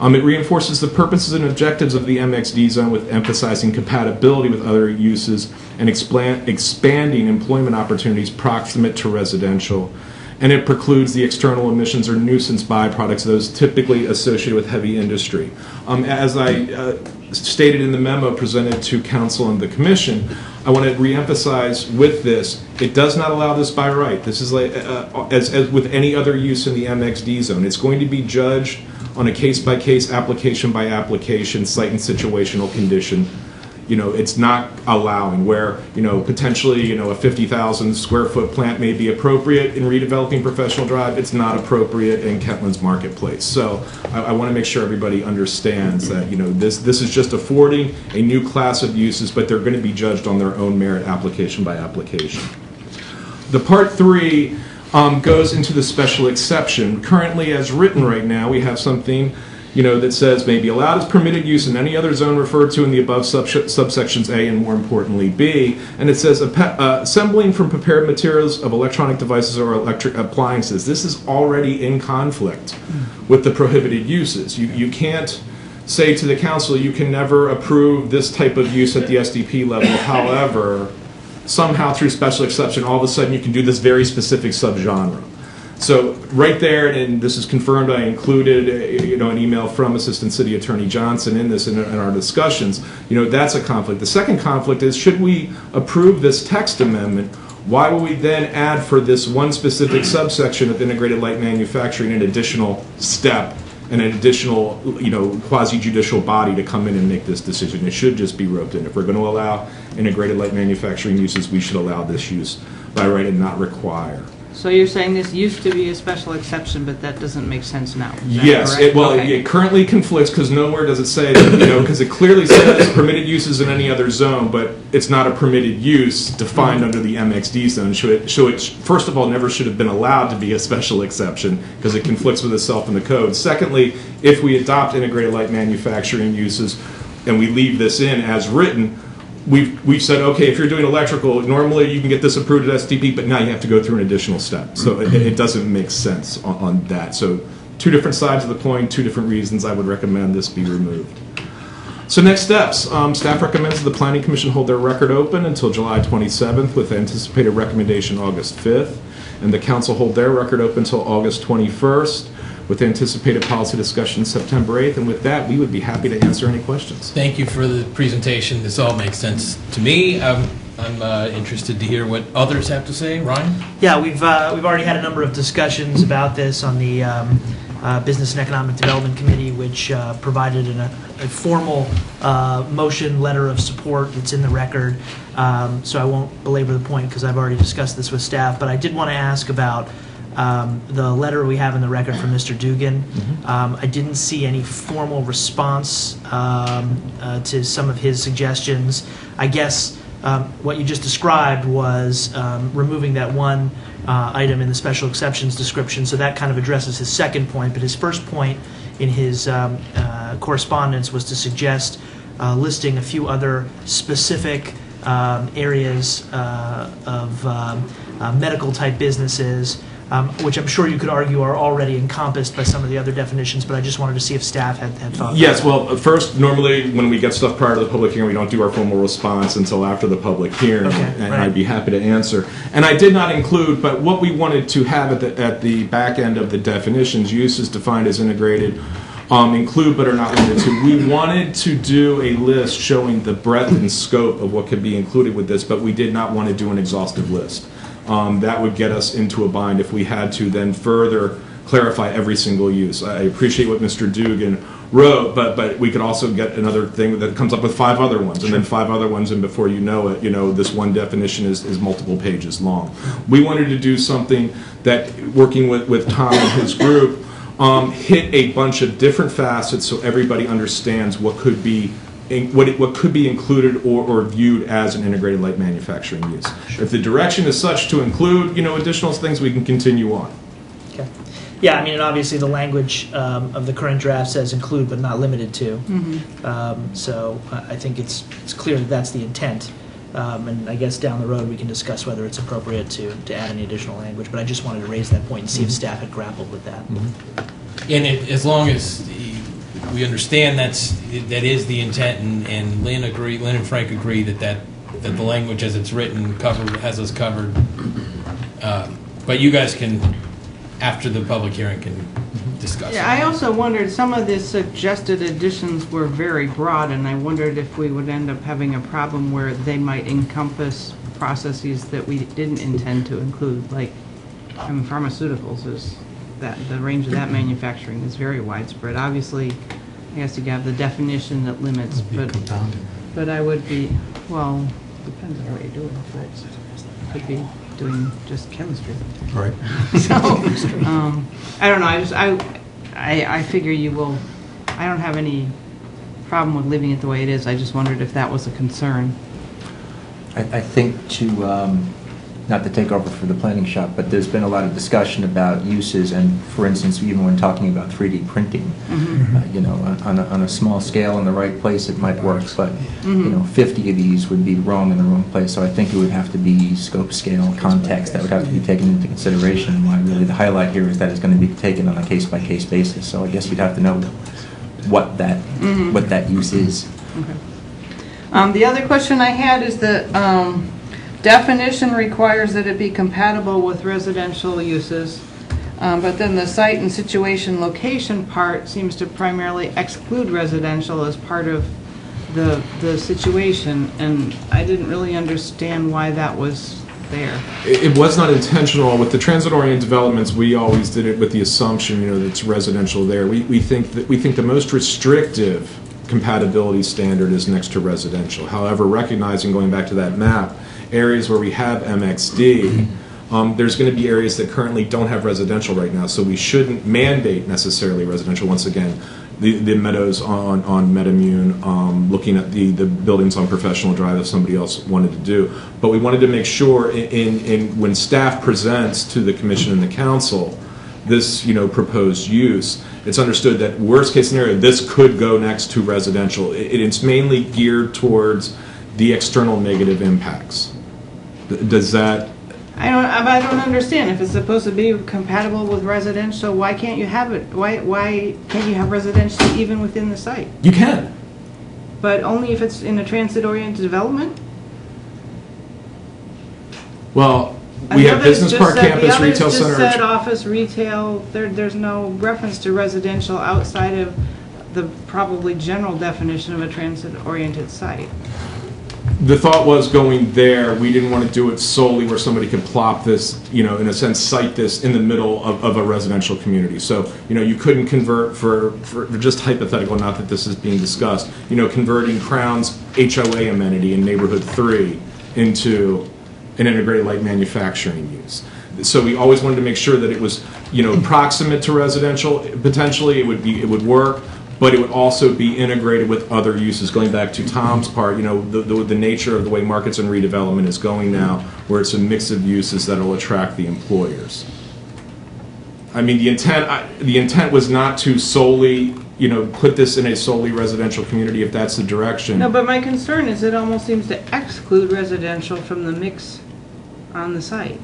It reinforces the purposes and objectives of the MXD zone with emphasizing compatibility with other uses and expanding employment opportunities proximate to residential. And it precludes the external emissions or nuisance byproducts, those typically associated with heavy industry. As I stated in the memo presented to Council and the Commission, I want to reemphasize with this, it does not allow this by right. This is like, as with any other use in the MXD zone. It's going to be judged on a case-by-case, application-by-application, site and situational condition. It's not allowing where, potentially, a 50,000 square foot plant may be appropriate in redeveloping Professional Drive. It's not appropriate in Kentland's Marketplace. So I want to make sure everybody understands that, this is just affording a new class of uses, but they're going to be judged on their own merit application by application. The part three goes into the special exception. Currently, as written right now, we have something that says may be allowed as permitted use in any other zone referred to in the above subsections A and more importantly B. And it says assembling from prepared materials of electronic devices or electric appliances. This is already in conflict with the prohibited uses. You can't say to the council you can never approve this type of use at the SDP level. However, somehow through special exception, all of a sudden you can do this very specific subgenre. So right there, and this is confirmed, I included an email from Assistant City Attorney Johnson in this in our discussions. That's a conflict. The second conflict is, should we approve this text amendment, why would we then add for this one specific subsection of integrated light manufacturing an additional step and an additional quasi-judicial body to come in and make this decision? It should just be roped in. If we're going to allow integrated light manufacturing uses, we should allow this use by right and not require. So you're saying this used to be a special exception, but that doesn't make sense now? Yes, it currently conflicts because nowhere does it say, because it clearly says permitted uses in any other zone, but it's not a permitted use defined under the MXD zone. So it, first of all, never should have been allowed to be a special exception because it conflicts with itself in the code. Secondly, if we adopt integrated light manufacturing uses and we leave this in as written, we've said, okay, if you're doing electrical, normally you can get this approved at SDP, but now you have to go through an additional step. So it doesn't make sense on that. So two different sides of the coin, two different reasons I would recommend this be removed. So next steps. Staff recommends that the Planning Commission hold their record open until July 27th with anticipated recommendation August 5th. And the Council hold their record open until August 21st with anticipated policy discussion September 8th. And with that, we would be happy to answer any questions. Thank you for the presentation. This all makes sense to me. I'm interested to hear what others have to say. Ryan? Yeah, we've already had a number of discussions about this on the Business and Economic Development Committee, which provided a formal motion letter of support that's in the record. So I won't belabor the point because I've already discussed this with staff. But I did want to ask about the letter we have in the record from Mr. Dugan. I didn't see any formal response to some of his suggestions. I guess what you just described was removing that one item in the special exceptions description, so that kind of addresses his second point. But his first point in his correspondence was to suggest listing a few other specific areas of medical-type businesses, which I'm sure you could argue are already encompassed by some of the other definitions, but I just wanted to see if staff had thought. Yes, well, first, normally when we get stuff prior to the public hearing, we don't do our formal response until after the public hearing, and I'd be happy to answer. And I did not include, but what we wanted to have at the back end of the definitions, use is defined as integrated, include but are not limited to. We wanted to do a list showing the breadth and scope of what could be included with this, but we did not want to do an exhaustive list. That would get us into a bind if we had to then further clarify every single use. I appreciate what Mr. Dugan wrote, but we could also get another thing that comes up with 5 other ones, and then 5 other ones, and before you know it, this one definition is multiple pages long. We wanted to do something that, working with Tom and his group, hit a bunch of different facets so everybody understands what could be included or viewed as an integrated light manufacturing use. If the direction is such to include, additional things, we can continue on. Okay. Yeah, I mean, and obviously the language of the current draft says include but not limited to. So I think it's clear that that's the intent. And I guess down the road we can discuss whether it's appropriate to add any additional language. But I just wanted to raise that point and see if staff had grappled with that. And as long as we understand that is the intent, and Lynn and Frank agree that the language as it's written has us covered. But you guys can, after the public hearing, can discuss. Yeah, I also wondered, some of the suggested additions were very broad, and I wondered if we would end up having a problem where they might encompass processes that we didn't intend to include, like, pharmaceuticals is that the range of that manufacturing is very widespread. Obviously, I guess you have the definition that limits, but I would be, well, depends on what you're doing. But could be doing just chemistry. Right. So, I don't know. I figure you will. I don't have any problem with leaving it the way it is. I just wondered if that was a concern. I think not to take over for the planning shop, but there's been a lot of discussion about uses, and for instance, even when talking about 3D printing, on a small scale in the right place it might work, but 50 of these would be wrong in the wrong place. So I think it would have to be scope, scale, context that would have to be taken into consideration. And why really the highlight here is that it's going to be taken on a case-by-case basis. So I guess we'd have to know what that use is. Okay. The other question I had is that definition requires that it be compatible with residential uses, but then the site and situation location part seems to primarily exclude residential as part of the situation, and I didn't really understand why that was there. It was not intentional. With the transit-oriented developments, we always did it with the assumption, that it's residential there. We think the most restrictive compatibility standard is next to residential. However, recognizing, going back to that map, areas where we have MXD, there's going to be areas that currently don't have residential right now, so we shouldn't mandate necessarily residential. Once again, the meadows on Metamune, looking at the buildings on Professional Drive if somebody else wanted to do. But we wanted to make sure when staff presents to the commission and the council this proposed use, it's understood that worst case scenario, this could go next to residential. It's mainly geared towards the external negative impacts. Does that? I don't understand. If it's supposed to be compatible with residential, why can't you have it? Why can't you have residential even within the site? You can. But only if it's in a transit-oriented development? Well, We have The others Business just Park said- Campus, Retail The others Center. just said office, retail, there's no reference to residential outside of the probably general definition of a transit-oriented site. The thought was going there, we didn't want to do it solely where somebody could plop this, in a sense, site this in the middle of a residential community. So, you couldn't convert for just hypothetical, not that this is being discussed, converting Crown's HOA amenity in Neighborhood 3 into an integrated light manufacturing use. So we always wanted to make sure that it was, proximate to residential. Potentially, it would work, but it would also be integrated with other uses. Going back to Tom's part, the nature of the way markets and redevelopment is going now, where it's a mix of uses that will attract the employers. I mean, the intent was not to solely, put this in a solely residential community, if that's the direction. No, but my concern is it almost seems to exclude residential from the mix on the site.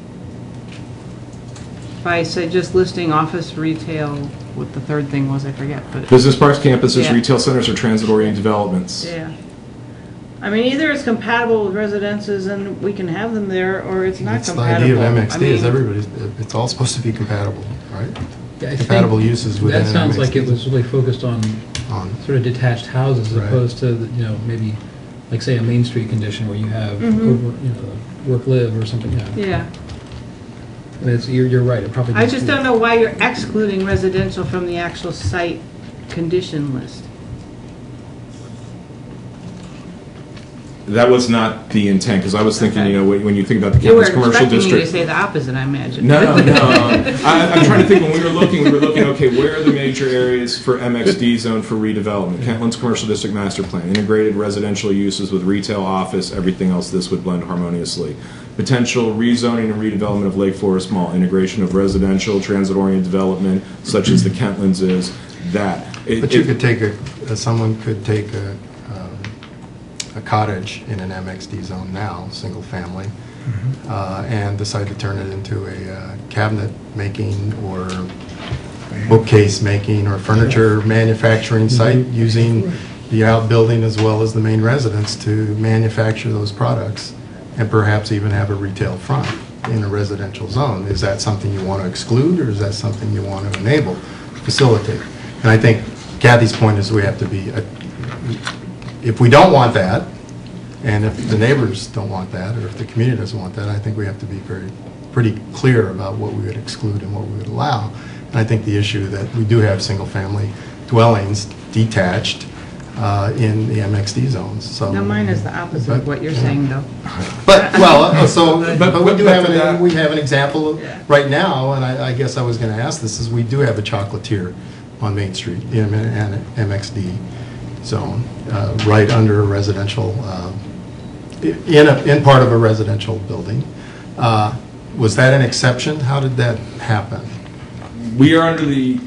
By, say, just listing office, retail, what the third thing was, I forget, but. Business parks, campuses, Yeah. retail centers, or transit-oriented developments. Yeah. I mean, either it's compatible with residences and we can have them there, or it's not It's the compatible. idea of I MXD mean, is it's all supposed to be compatible, right? Yeah, I think Compatible uses within that sounds like it MXD. was really focused on sort of detached houses as Right. opposed to, maybe, like, say, a Main Street condition where you have, work-live or something, Yeah. And you're right, it probably. I just don't know why you're excluding residential from the actual site condition list. That was not the intent, because I was thinking, when you think about the You were campus commercial expecting me district. to say the opposite, I imagine. No. I'm trying to think, when we were looking, okay, where are the major areas for MXD zone for redevelopment? Kentland's Commercial District Master Plan, integrated residential uses with retail, office, everything else, this would blend harmoniously. Potential rezoning and redevelopment of Lake Forest Mall, integration of residential, transit-oriented development, such as the Kentlands is, that. But you could take someone could take a cottage in an MXD zone now, single family, and decide to turn it into a cabinet making or bookcase making or furniture manufacturing site using the outbuilding as well as the main residence to manufacture those products and perhaps even have a retail front in a residential zone. Is that something you want to exclude, or is that something you want to enable, facilitate? And I think Kathy's point is we have to be, if we don't want that, and if the neighbors don't want that, or if the community doesn't want that, I think we have to be pretty clear about what we would exclude and what we would allow. And I think the issue that we do have single-family dwellings detached in the MXD zones. So Now, mine is the opposite of what you're saying, though. But we do have an example right now, and I guess I was going to ask this, is we do have a chocolatier on Main Street in an MXD zone, right under a residential, in part of a residential building. Was that an exception? How did that happen? We are under the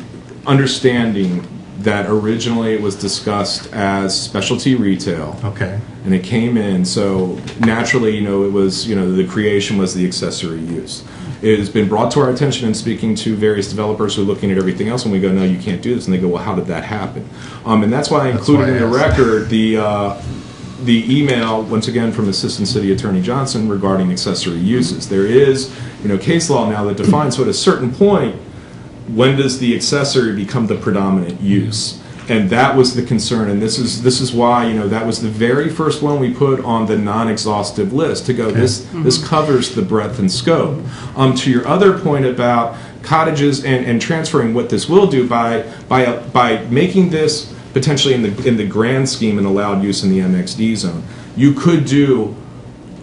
understanding that originally it was discussed as specialty retail. Okay. And it came in, so naturally, it was, the creation was the accessory use. It has been brought to our attention in speaking to various developers who are looking at everything else, and we go, no, you can't do this. And they go, well, how did that happen? And that's why I included in the record the email, once again, from Assistant City Attorney Johnson regarding accessory uses. There is, case law now that defines, so at a certain point, when does the accessory become the predominant use? And that was the concern, and this is why, that was the very first one we put on the non-exhaustive list to go, this covers the breadth and scope. To your other point about cottages and transferring, what this will do by making this potentially in the grand scheme an allowed use in the MXD zone, you could do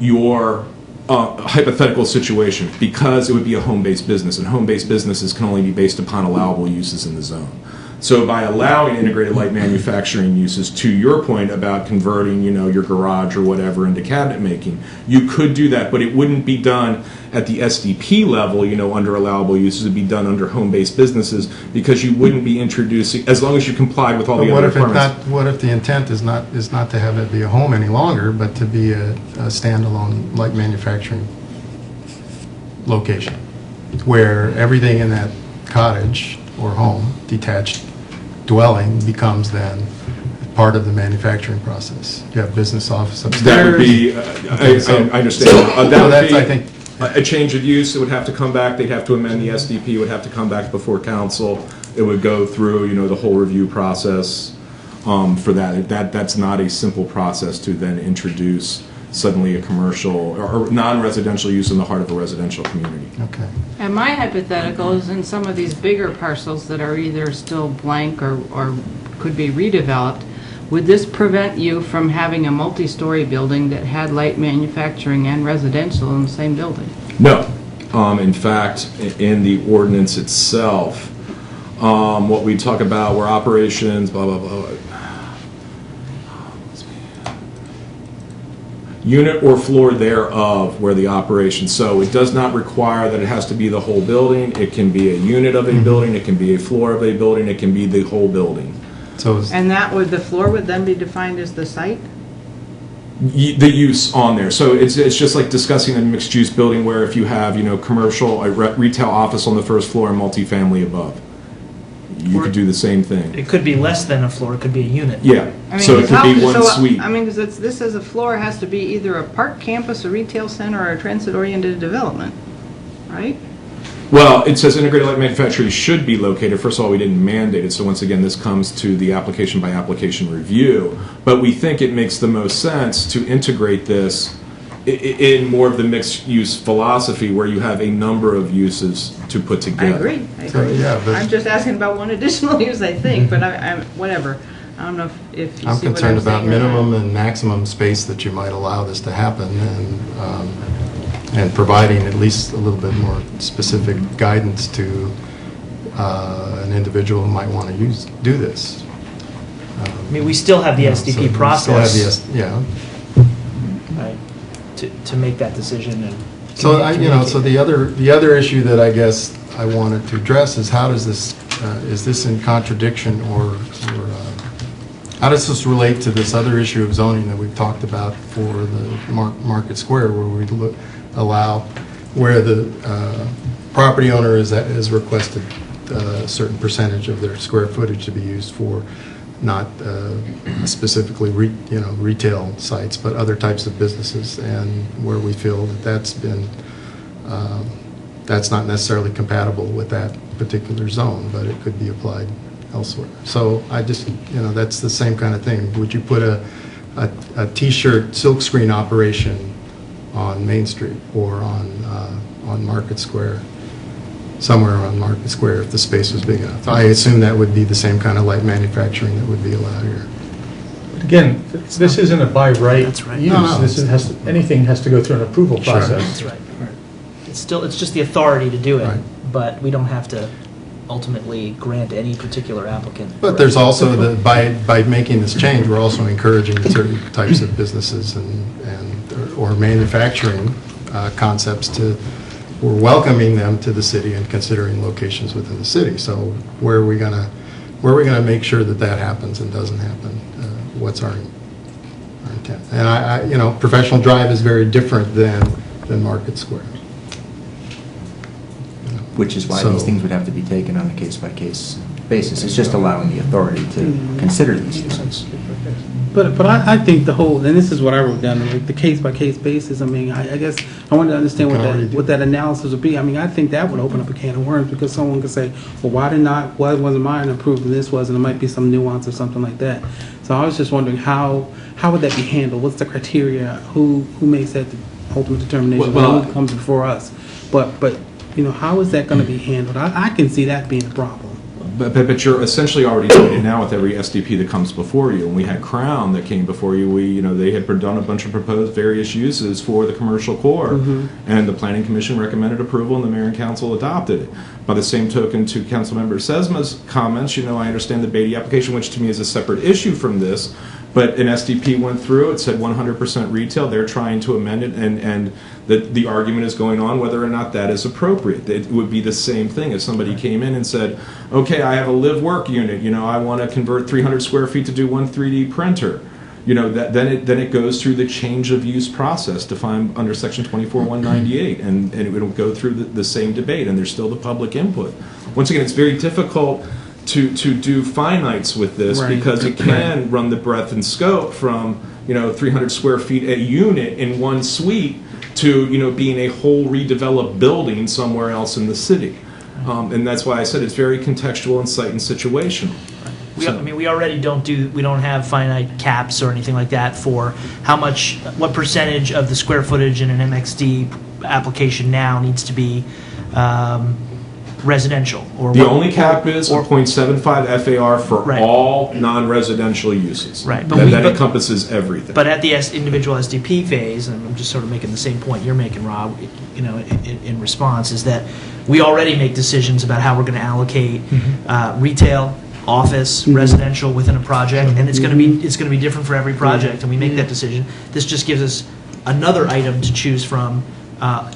your hypothetical situation, because it would be a home-based business, and home-based businesses can only be based upon allowable uses in the zone. So by allowing integrated light manufacturing uses, to your point about converting, your garage or whatever into cabinet making, you could do that, but it wouldn't be done at the SDP level, under allowable uses. It would be done under home-based businesses, because you wouldn't be introducing, as long as you complied with all the other requirements. What if the intent is not to have it be a home any longer, but to be a standalone light manufacturing location, where everything in that cottage or home, detached dwelling, becomes then part of the manufacturing process? You have business office upstairs. That would be, I understand. I think a change of use, it would have to come back, they'd have to amend the SDP, it would have to come back before council. It would go through, the whole review process for that. That's not a simple process to then introduce suddenly a commercial or non-residential use in the heart of a residential community. Okay. And my hypothetical is in some of these bigger parcels that are either still blank or could be redeveloped, would this prevent you from having a multi-story building that had light manufacturing and residential in the same building? No. In fact, in the ordinance itself, what we talk about were operations, blah, blah, blah. Unit or floor thereof where the operation. So it does not require that it has to be the whole building. It can be a unit of a building. It can be a floor of a building. It can be the whole building. So And the floor would then be defined as the site? The use on there. So it's just like discussing a mixed-use building where if you have, commercial, a retail office on the first floor and multifamily above, you could do the same thing. It could be less than a floor, it could be a unit. Yeah. I mean, So it could be one suite. I mean, because this as a floor has to be either a park campus, a retail center, or a transit-oriented development, right? Well, it says integrated light manufacturing should be located. First of all, we didn't mandate it, so once again, this comes to the application by application review. But we think it makes the most sense to integrate this in more of the mixed-use philosophy where you have a number of uses to put I together. agree. So, yeah, but- I'm just asking about one additional use, I think, but I'm whatever. I don't know if you see what I'm I'm concerned about saying or not. minimum and maximum space that you might allow this to happen, and providing at least a little bit more specific guidance to an individual who might want to do this. I mean, we still have the So SDP we process. still have Right, to make that decision and. So communicate. so the other issue that I guess I wanted to address is how does this is this in contradiction or how does this relate to this other issue of zoning that we've talked about for the Market Square, where we allow where the property owner has requested a certain percentage of their square footage to be used for not specifically retail sites, but other types of businesses, and where we feel that that's not necessarily compatible with that particular zone, but it could be applied elsewhere. So I just, that's the same kind of thing. Would you put a T-shirt silkscreen operation on Main Street or on Market Square, somewhere around Market Square if the space was big enough? I assume that would be the same kind of light manufacturing that would be allowed here. Again, this isn't a by right That's right. use. No. Anything has to go through an approval Sure. process. That's right. It's just the authority to do it, Right. but we don't have to ultimately grant any particular applicant. But there's also by making this change, we're also encouraging certain types of businesses or manufacturing concepts we're welcoming them to the city and considering locations within the city. So where are we gonna make sure that happens and doesn't happen? What's our intent? And Professional Drive is very different than Market Square. Which is why So- these things would have to be taken on a case-by-case basis. It's just allowing the authority to consider these uses. But I think the whole, and this is what I wrote down, like the case-by-case basis, I mean, I guess I wanted to understand what that analysis would be. I mean, I think that would open up a can of worms, because someone could say, well, why wasn't mine approved and this was, and there might be some nuance or something like that. So I was just wondering, how would that be handled? What's the criteria? Who makes that ultimate determination? Well, Who comes before us? But how is that going to be handled? I can see that being a problem. But you're essentially already doing it now with every SDP that comes before you. When we had Crown that came before you, they had done a bunch of proposed various uses for the commercial core, and the Planning Commission recommended approval, and the Mayor and Council adopted it. By the same token, to Councilmember Sesma's comments, I understand the Beatty application, which to me is a separate issue from this, but an SDP went through, it said 100% retail, they're trying to amend it, and the argument is going on whether or not that is appropriate. It would be the same thing if somebody came in and said, okay, I have a live-work unit, I want to convert 300 square feet to do one 3D printer. Then it goes through the change of use process defined under Section 24-198, and it will go through the same debate, and there's still the public input. Once again, it's very difficult to do finites with this, because it can run the breadth and scope from 300 square feet a unit in one suite to, being a whole redeveloped building somewhere else in the city. And that's why I said it's very contextual and site and situational. We already we don't have finite caps or anything like that for what percentage of the square footage in an MXD application now needs to be residential. Or the only cap is 0.75 FAR for all non-residential uses. Right. That encompasses everything. But at the individual SDP phase, and I'm just sort of making the same point you're making, Rob, in response, is that we already make decisions about how we're going to allocate retail, office, residential within a project, and it's going to be different for every project, and we make that decision. This just gives us another item to choose from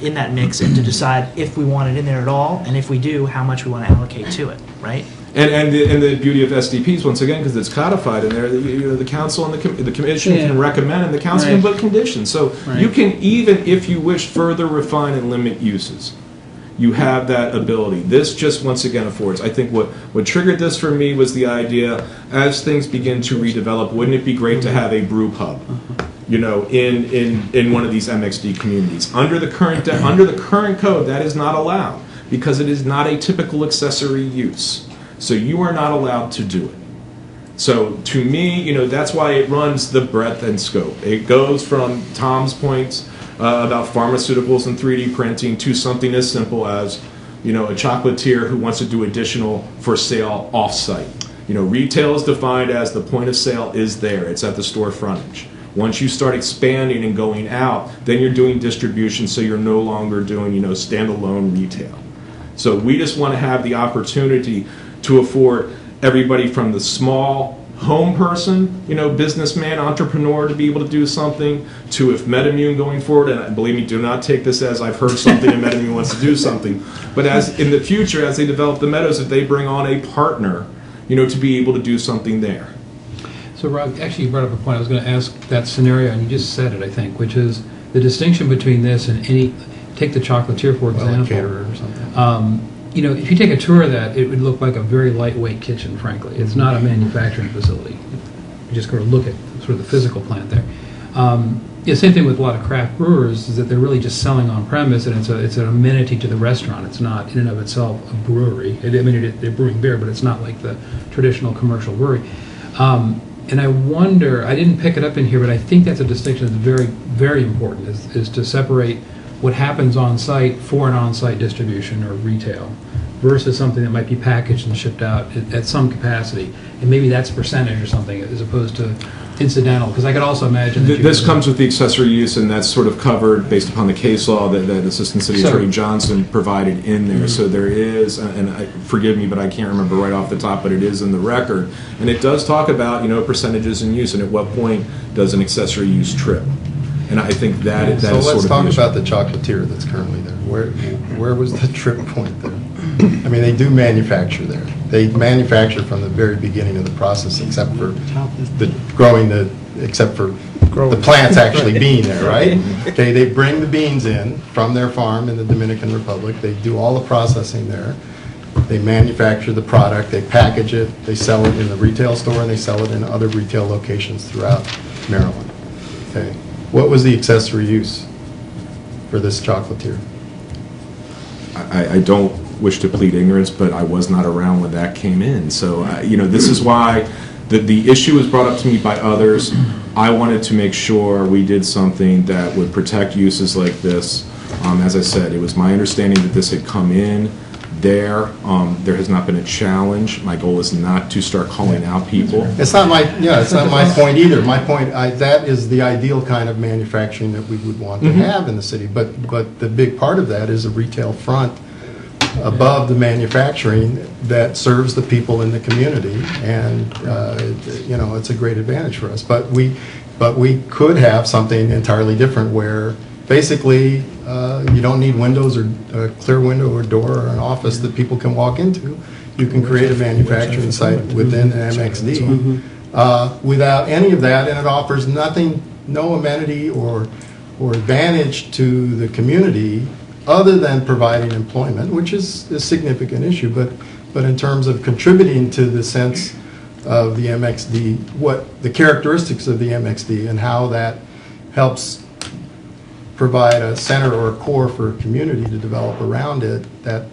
in that mix and to decide if we want it in there at all, and if we do, how much we want to allocate to it, right? And the beauty of SDPs, once again, because it's codified in there, the council and the commission can recommend, and the council can put conditions. So you can, even if you wish, further refine and limit uses. You have that ability. This just, once again, affords. I think what triggered this for me was the idea, as things begin to redevelop, wouldn't it be great to have a brew pub? In one of these MXD communities. Under the current code, that is not allowed because it is not a typical accessory use. So you are not allowed to do it. So to me, that's why it runs the breadth and scope. It goes from Tom's points about pharmaceuticals and 3D printing to something as simple as, a chocolatier who wants to do additional for sale off-site. Retail is defined as the point of sale is there. It's at the store frontage. Once you start expanding and going out, then you're doing distribution, so you're no longer doing, standalone retail. So we just want to have the opportunity to afford everybody from the small home person, businessman, entrepreneur to be able to do something, to if MedImmune going forward, and believe me, do not take this as I've heard something and MedImmune wants to do something, but as in the future, as they develop the Meadows, if they bring on a partner, to be able to do something there. So Rob, actually you brought up a point. I was going to ask that scenario, and you just said it, I think, which is the distinction between this and take the chocolatier, for example. Caterer or something. If you take a tour of that, it would look like a very lightweight kitchen, frankly. It's not a manufacturing facility. You just go to look at sort of the physical plant there. Same thing with a lot of craft brewers, is that they're really just selling on premise, and it's an amenity to the restaurant. It's not in and of itself a brewery. They're brewing beer, but it's not like the traditional commercial brewery. And I wonder, I didn't pick it up in here, but I think that's a distinction that's very, very important, is to separate what happens on site for an on-site distribution or retail versus something that might be packaged and shipped out at some capacity. And maybe that's percentage or something as opposed to incidental, because I could also imagine that this comes with the accessory use, and that's sort of covered based upon the case law that Assistant City Attorney Johnson provided in there. So there is, and forgive me, but I can't remember right off the top, but it is in the record, and it does talk about percentages in use and at what point does an accessory use trip. And I think that is so sort let's of talk about the chocolatier that's currently there. Where was the trip point there? They do manufacture there. They manufacture from the very beginning of the process, except for the plants actually being there, right? Okay, they bring the beans in from their farm in the Dominican Republic. They do all the processing there. They manufacture the product. They package it. They sell it in the retail store, and they sell it in other retail locations throughout Maryland. Okay. What was the accessory use for this chocolatier? I don't wish to plead ignorance, but I was not around when that came in. So, this is why the issue was brought up to me by others. I wanted to make sure we did something that would protect uses like this. As I said, it was my understanding that this had come in there. There has not been a challenge. My goal is not to start calling out people. It's not my point either. My point, that is the ideal kind of manufacturing that we would want to have in the city. But the big part of that is a retail front above the manufacturing that serves the people in the community, and it's a great advantage for us. But we could have something entirely different where basically you don't need windows or a clear window or door or an office that people can walk into. You can create a manufacturing site within an MXD without any of that, and it offers no amenity or advantage to the community other than providing employment, which is a significant issue. But in terms of contributing to the sense of the MXD, what the characteristics of the MXD and how that helps provide a center or a core for a community to develop around it, that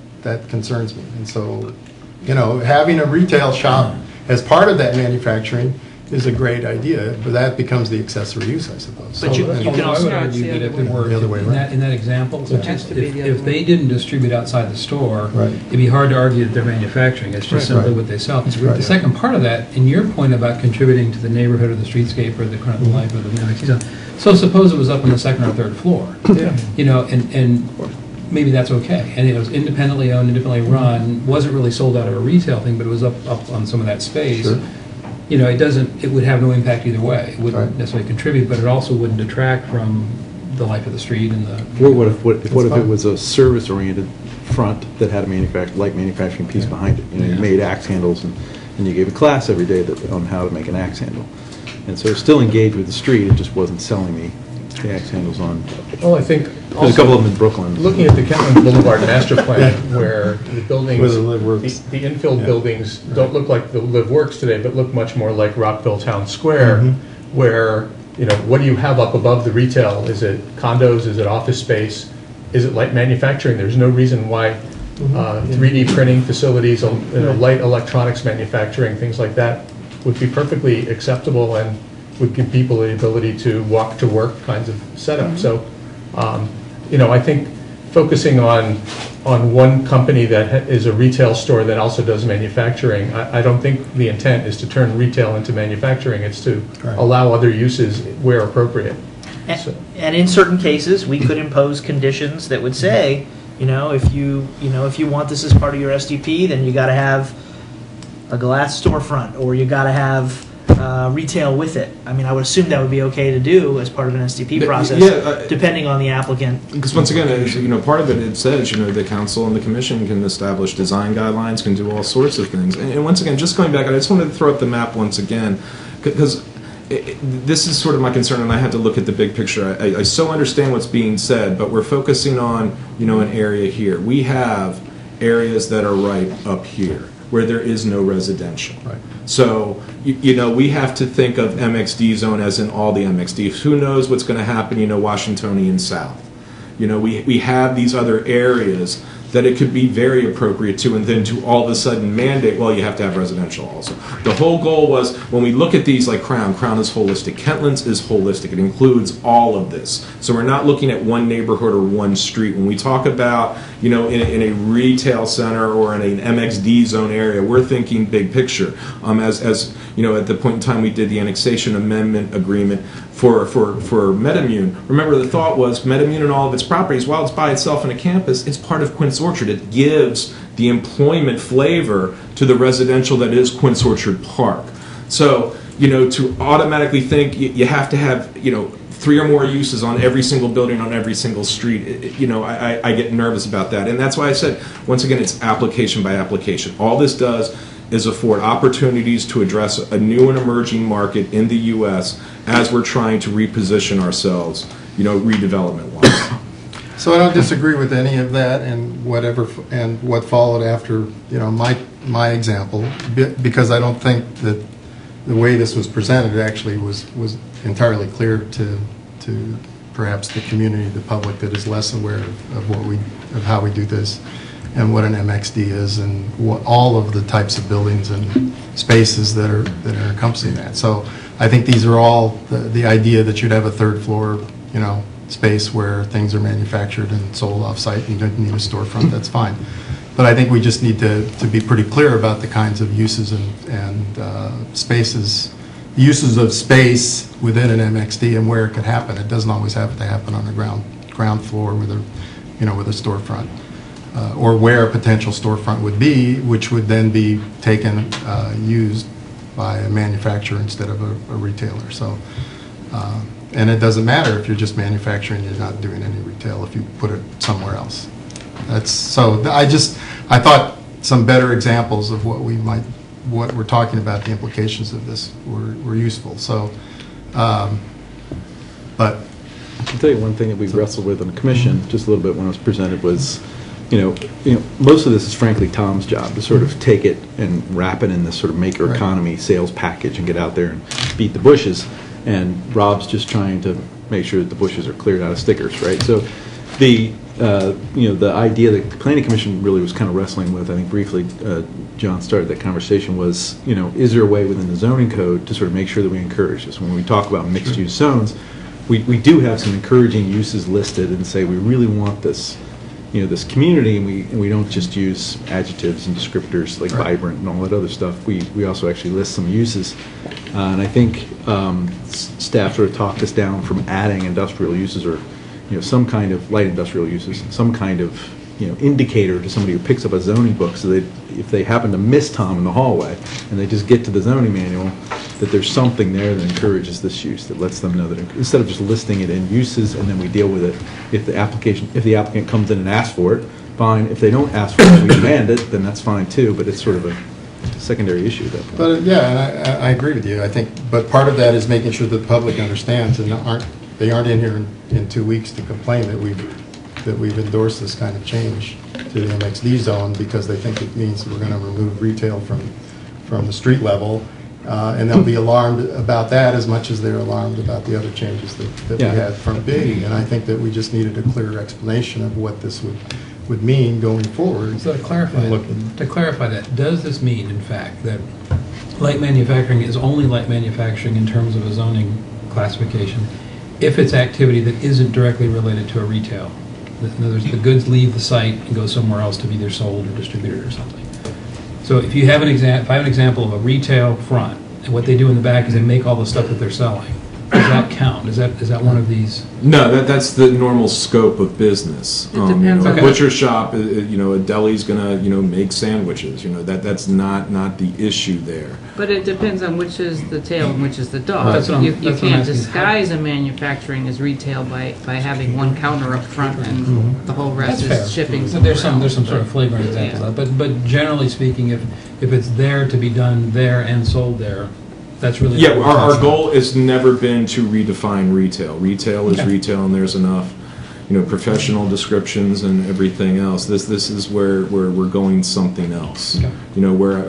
concerns me. And so, having a retail shop as part of that manufacturing is a great idea, but that becomes the accessory use, I suppose. But you can I also would argue that if it were, The other way around. in that example, It has to be the other if they way. didn't distribute outside the store, Right. it'd be hard to argue that they're manufacturing. It's just simply what they sell. right. The second part of that, in your point about contributing to the neighborhood or the streetscape or the kind of the life of the MXD zone, so suppose it was up on the second or third floor, and maybe that's okay. And it was independently owned, independently run, wasn't really sold out of a retail thing, but it was up on some of that space. Sure. It would have no impact either way. It wouldn't Right. necessarily contribute, but it also wouldn't detract from the life of the street and the. What if it fine. was a service-oriented front that had a manufacturing piece behind it? You made axe handles, and you gave a class every day on how to make an axe handle. And so it's still engaged with the street, it just wasn't selling the axe handles on. Well, I think There's a couple of them in Brooklyn. looking at the Kentland Boulevard master plan, where the buildings, Where the Live Works. the infill buildings don't look like the Live Works today, but look much more like Rockville Town Square, where, what do you have up above the retail? Is it condos? Is it office space? Is it light manufacturing? There's no reason why 3D printing facilities, light electronics manufacturing, things like that would be perfectly acceptable and would give people the ability to walk to work kinds of setup. So, I think focusing on one company that is a retail store that also does manufacturing, I don't think the intent is to turn retail into manufacturing. It's to allow other uses where appropriate. So- And in certain cases, we could impose conditions that would say, if you want this as part of your SDP, then you got to have a glass storefront, or you got to have retail with it. I mean, I would assume that would be okay to do as part of an SDP process, depending on the applicant. Because once again, part of it says, the council and the commission can establish design guidelines, can do all sorts of things. And once again, just going back, I just wanted to throw up the map once again, because this is sort of my concern, and I had to look at the big picture. I so understand what's being said, but we're focusing on, an area here. We have areas that are right up here, where there is no residential. Right. So, we have to think of MXD zone as in all the MXDs. Who knows what's going to happen, Washingtonian South. We have these other areas that it could be very appropriate to, and then to all of a sudden mandate, well, you have to have residential also. The whole goal was, when we look at these like Crown is holistic, Kentlands is holistic, it includes all of this. So we're not looking at one neighborhood or one street. When we talk about, in a retail center or in an MXD zone area, we're thinking big picture. As at the point in time we did the annexation amendment agreement for MetaMune. Remember, the thought was MetaMune and all of its properties, while it's by itself in a campus, it's part of Quince Orchard. It gives the employment flavor to the residential that is Quince Orchard Park. So, to automatically think you have to have, 3 or more uses on every single building, on every single street, I get nervous about that. And that's why I said, once again, it's application by application. All this does is afford opportunities to address a new and emerging market in the U.S. as we're trying to reposition ourselves, redevelopment-wise. So I don't disagree with any of that and what followed after, my example, because I don't think that the way this was presented actually was entirely clear to perhaps the community, the public that is less aware of how we do this and what an MXD is and what all of the types of buildings and spaces that are encompassing that. So I think these are all the idea that you'd have a third floor, space where things are manufactured and sold off-site and you don't need a storefront, that's fine. But I think we just need to be pretty clear about the kinds of uses and spaces, uses of space within an MXD and where it could happen. It doesn't always have to happen on the ground floor with a storefront. Or where a potential storefront would be, which would then be taken, used by a manufacturer instead of a retailer. So, and it doesn't matter if you're just manufacturing, you're not doing any retail if you put it somewhere else. I thought some better examples of what we're talking about, the implications of this were useful. So, but I'll tell you one thing that we wrestled with on the commission just a little bit when it was presented was, most of this is frankly Tom's job to sort of take it and wrap it in this sort of maker economy sales package and get out there and beat the bushes. and Rob's just trying to make sure that the bushes are cleared out of stickers, right? So the the idea that the Planning Commission really was kind of wrestling with, I think briefly John started that conversation, was, is there a way within the zoning code to sort of make sure that we encourage this? When we talk about mixed-use zones, we do have some encouraging uses listed and say we really want this, this community, and we don't just use adjectives and descriptors like vibrant and all that other stuff. We also actually list some uses, and I think staff sort of talked us down from adding industrial uses or some kind of light industrial uses, some kind of indicator to somebody who picks up a zoning book, so that if they happen to miss Tom in the hallway and they just get to the zoning manual, that there's something there that encourages this use, that lets them know that instead of just listing it in uses and then we deal with it, if the applicant comes in and asks for it, fine. If they don't ask for it, we demand it, then that's fine too. But it's sort of a secondary issue at that point. But yeah, and I agree with you. I think, but part of that is making sure that the public understands and they aren't in here in 2 weeks to complain that we've endorsed this kind of change to the MXD zone because they think it means we're going to remove retail from the street level, and they'll be alarmed about that as much as they're alarmed about the other changes that we had from B. And I think that we just needed a clear explanation of what this would mean going forward. So to clarify that, does this mean, in fact, that light manufacturing is only light manufacturing in terms of a zoning classification if it's activity that isn't directly related to a retail? In other words, the goods leave the site and go somewhere else to be either sold or distributed or something. So if you have if I have an example of a retail front, and what they do in the back is they make all the stuff that they're selling, does that count? Is that one of these? No, that's the normal scope of business. It depends A on- butcher shop, a deli's gonna, make sandwiches. That's not the issue there. But it depends on which is the tail and which is the dog. That's what I'm- You that's what I'm can't asking. disguise a manufacturing as retail by having one counter up front and the whole rest That's fair. is shipping. So there's somewhere some else. sort of flagrant examples of that. But generally speaking, if it's there to be done there and sold there, that's really Yeah, our goal has never been to redefine retail. Retail is Okay. retail, and there's enough, professional descriptions and everything else. This is where we're going something else. Okay. Where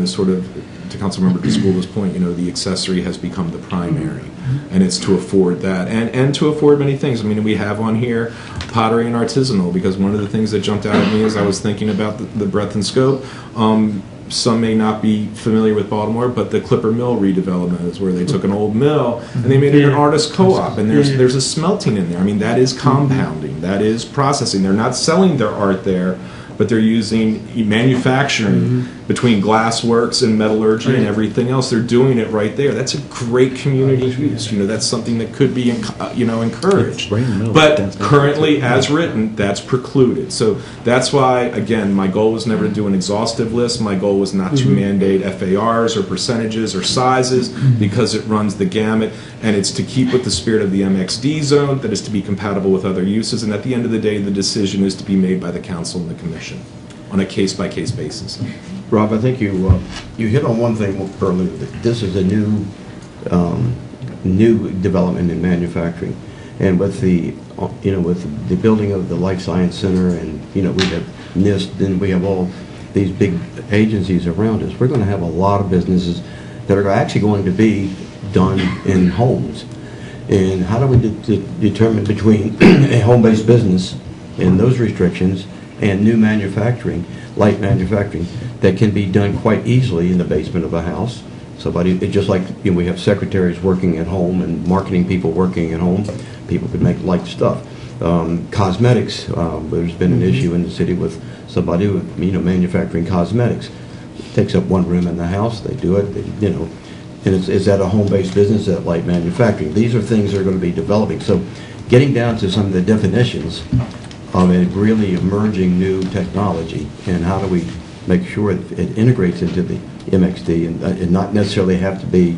sort of to Councilmember DeScula's point, the accessory has become the primary, and it's to afford that and to afford many things. I mean, we have on here pottery and artisanal, because one of the things that jumped out at me as I was thinking about the breadth and scope. Some may not be familiar with Baltimore, but the Clipper Mill redevelopment is where they took an old mill and they made it an artist co-op, and there's a smelting in there. I mean, that is compounding, that is processing. They're not selling their art there, but they're using manufacturing between glassworks and metallurgy and everything else. They're doing it right there. That's a great community use. That's something that could be encouraged. But currently, as written, that's precluded. So that's why, again, my goal was never to do an exhaustive list. My goal was not to mandate FARs or percentages or sizes, because it runs the gamut, and it's to keep with the spirit of the MXD zone, that is to be compatible with other uses, and at the end of the day, the decision is to be made by the council and the commission on a case-by-case basis. Rob, I think you hit on one thing earlier. That this is a new development in manufacturing, and with the building of the Life Science Center, and we have NIST, and we have all these big agencies around us. We're going to have a lot of businesses that are actually going to be done in homes. And how do we determine between a home-based business and those restrictions and new manufacturing, light manufacturing, that can be done quite easily in the basement of a house? It's just like we have secretaries working at home and marketing people working at home. People could make light stuff. Cosmetics, there's been an issue in the city with somebody manufacturing cosmetics. It takes up one room in the house. They do it, and is that a home-based business, that light manufacturing? These are things that are going to be developing. So getting down to some of the definitions of a really emerging new technology, and how do we make sure it integrates into the MXD, and not necessarily have to be,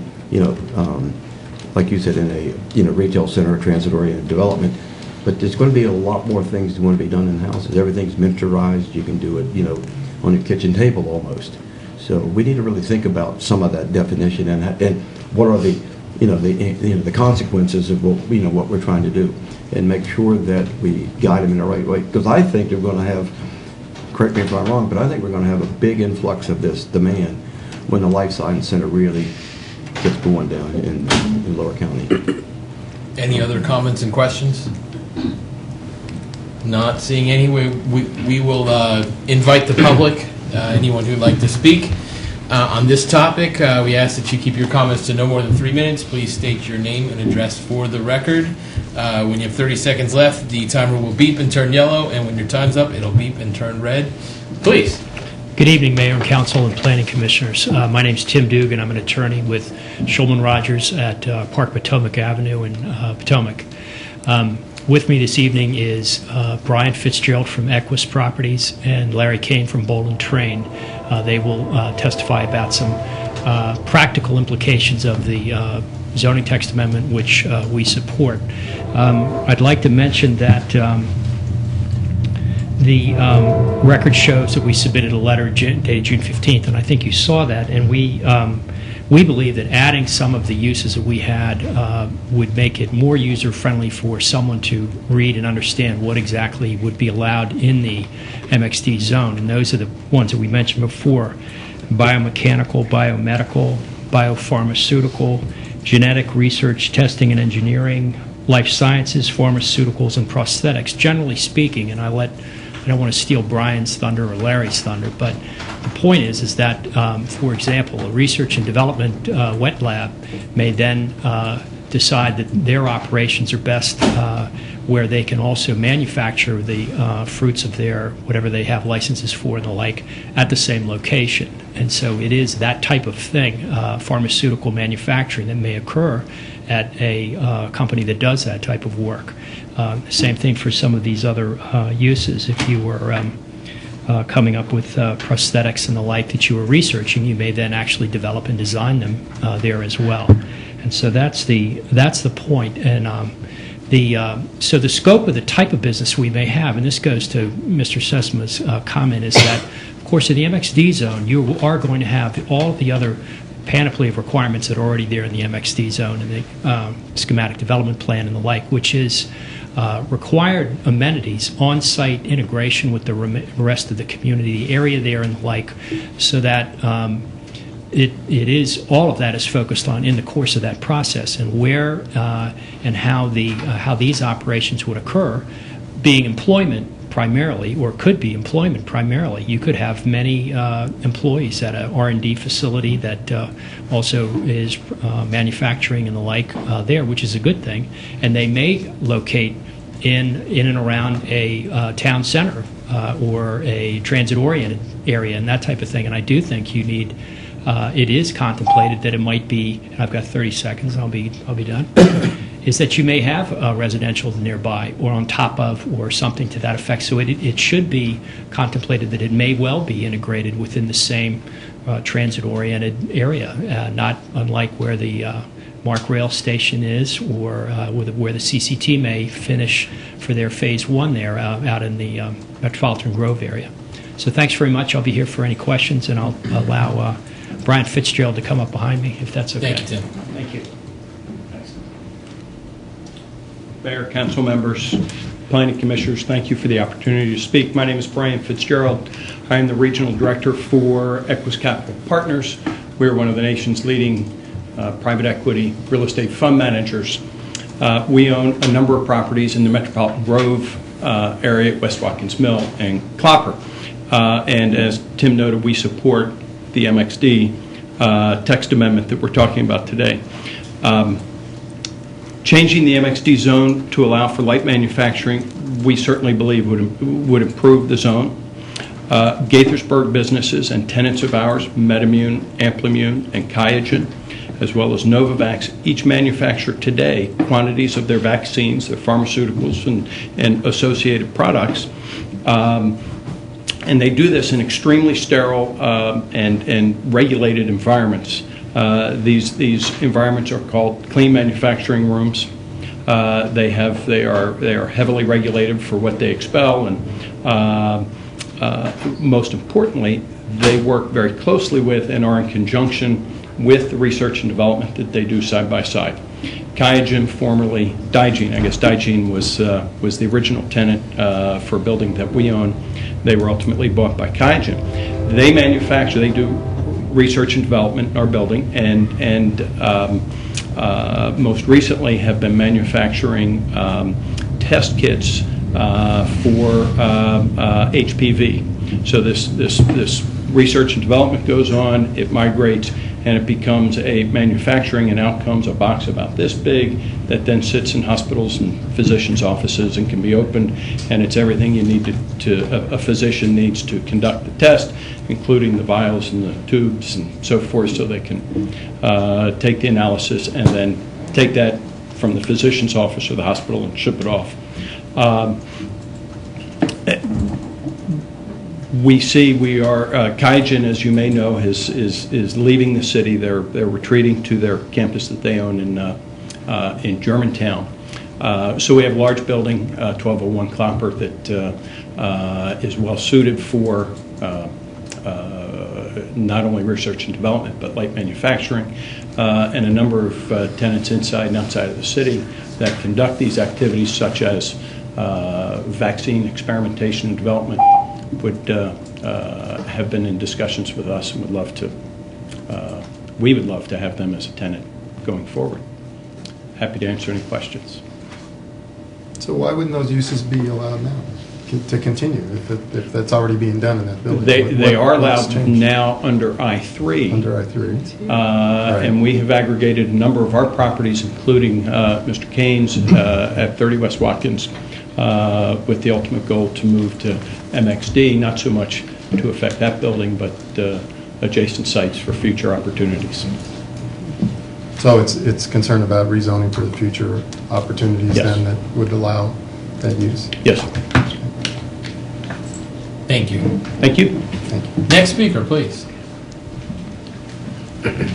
like you said, in a retail center or transit-oriented development. But there's going to be a lot more things that want to be done in houses. Everything's miniaturized. You can do it, on your kitchen table almost. So we need to really think about some of that definition, and what are the consequences of what we're trying to do, and make sure that we guide them in the right way. Because I think they're going to have, correct me if I'm wrong, but I think we're going to have a big influx of this demand when the Life Science Center really that's going down in Lower County. Any other comments and questions? Not seeing any. We will invite the public, anyone who'd like to speak on this topic. We ask that you keep your comments to no more than 3 minutes. Please state your name and address for the record. When you have 30 seconds left, the timer will beep and turn yellow, and when your time's up, it'll beep and turn red. Please. Good evening, Mayor and Council and Planning Commissioners. My name's Tim Dugan. I'm an attorney with Shulman Rogers at Park Potomac Avenue in Potomac. With me this evening is Brian Fitzgerald from Equus Properties and Larry Kane from Bolin Train. They will testify about some practical implications of the zoning text amendment, which we support. I'd like to mention that the record shows that we submitted a letter dated June 15th, and I think you saw that, and we believe that adding some of the uses that we had would make it more user-friendly for someone to read and understand what exactly would be allowed in the MXD zone, and those are the ones that we mentioned before: biomechanical, biomedical, biopharmaceutical, genetic research, testing and engineering, life sciences, pharmaceuticals, and prosthetics. Generally speaking, and I don't want to steal Brian's thunder or Larry's thunder, but the point is that, for example, a research and development wet lab may then decide that their operations are best where they can also manufacture the fruits of their, whatever they have licenses for and the like, at the same location. And so it is that type of thing, pharmaceutical manufacturing, that may occur at a company that does that type of work. Same thing for some of these other uses. If you were coming up with prosthetics and the like that you were researching, you may then actually develop and design them there as well. And so that's the point. And so the scope of the type of business we may have, and this goes to Mr. Sesma's comment, is that, of course, in the MXD zone, you are going to have all of the other panoply of requirements that are already there in the MXD zone and the schematic development plan and the like, which is required amenities, on-site integration with the rest of the community, the area there and the like, so that it is, all of that is focused on in the course of that process, and where and how these operations would occur, being employment primarily, or could be employment primarily. You could have many employees at an R&D facility that also is manufacturing and the like there, which is a good thing, and they may locate in and around a town center or a transit-oriented area and that type of thing. And I do think you need, it is contemplated that it might be, and I've got 30 seconds, I'll be done, is that you may have residential nearby or on top of or something to that effect. So it should be contemplated that it may well be integrated within the same transit-oriented area, not unlike where the MARC rail station is, or where the CCT may finish for their phase one there out in the Metropolitan Grove area. So thanks very much. I'll be here for any questions, and I'll allow Brian Fitzgerald to come up behind me, if that's okay. Thank you, Tim. Thank you. Mayor, council members, planning commissioners, thank you for the opportunity to speak. My name is Brian Fitzgerald. I am the regional director for Equus Capital Partners. We are one of the nation's leading private equity real estate fund managers. We own a number of properties in the Metropolitan Grove area, West Watkins Mill and Clopper. And as Tim noted, we support the MXD text amendment that we're talking about today. Changing the MXD zone to allow for light manufacturing, we certainly believe would improve the zone. Gaithersburg businesses and tenants of ours, MedImmune, Amplimmune, and QIAGEN, as well as Novavax, each manufacture today quantities of their vaccines, their pharmaceuticals, and associated products. And they do this in extremely sterile and regulated environments. These environments are called clean manufacturing rooms. They are heavily regulated for what they expel, and most importantly, they work very closely with and are in conjunction with the research and development that they do side by side. QIAGEN, formerly Digene, I guess Digene was the original tenant for a building that we own. They were ultimately bought by QIAGEN. They manufacture, they do research and development in our building, and most recently have been manufacturing test kits for HPV. So this research and development goes on, it migrates, and it becomes a manufacturing, and out comes a box about this big that then sits in hospitals and physicians' offices and can be opened, and it's everything you need a physician needs to conduct the test, including the vials and the tubes and so forth, so they can take the analysis and then take that from the physician's office or the hospital and ship it off. QIAGEN, as you may know, is leaving the city. They're retreating to their campus that they own in Germantown. So we have a large building, 1201 Klopper, that is well suited for not only research and development, but light manufacturing, and a number of tenants inside and outside of the city that conduct these activities, such as vaccine experimentation and development, would have been in discussions with us and we would love to have them as a tenant going forward. Happy to answer any questions. So why wouldn't those uses be allowed now to continue if that's already being done in that building? They are allowed now under I-3. Under I-3. Right. And we have aggregated a number of our properties, including Mr. Kane's at 30 West Watkins, with the ultimate goal to move to MXD, not so much to affect that building, but adjacent sites for future opportunities. So it's concerned about rezoning for the future opportunities, yes, then that would allow that use? Yes. Thank you. Thank you. Thank you. Next speaker, please. Good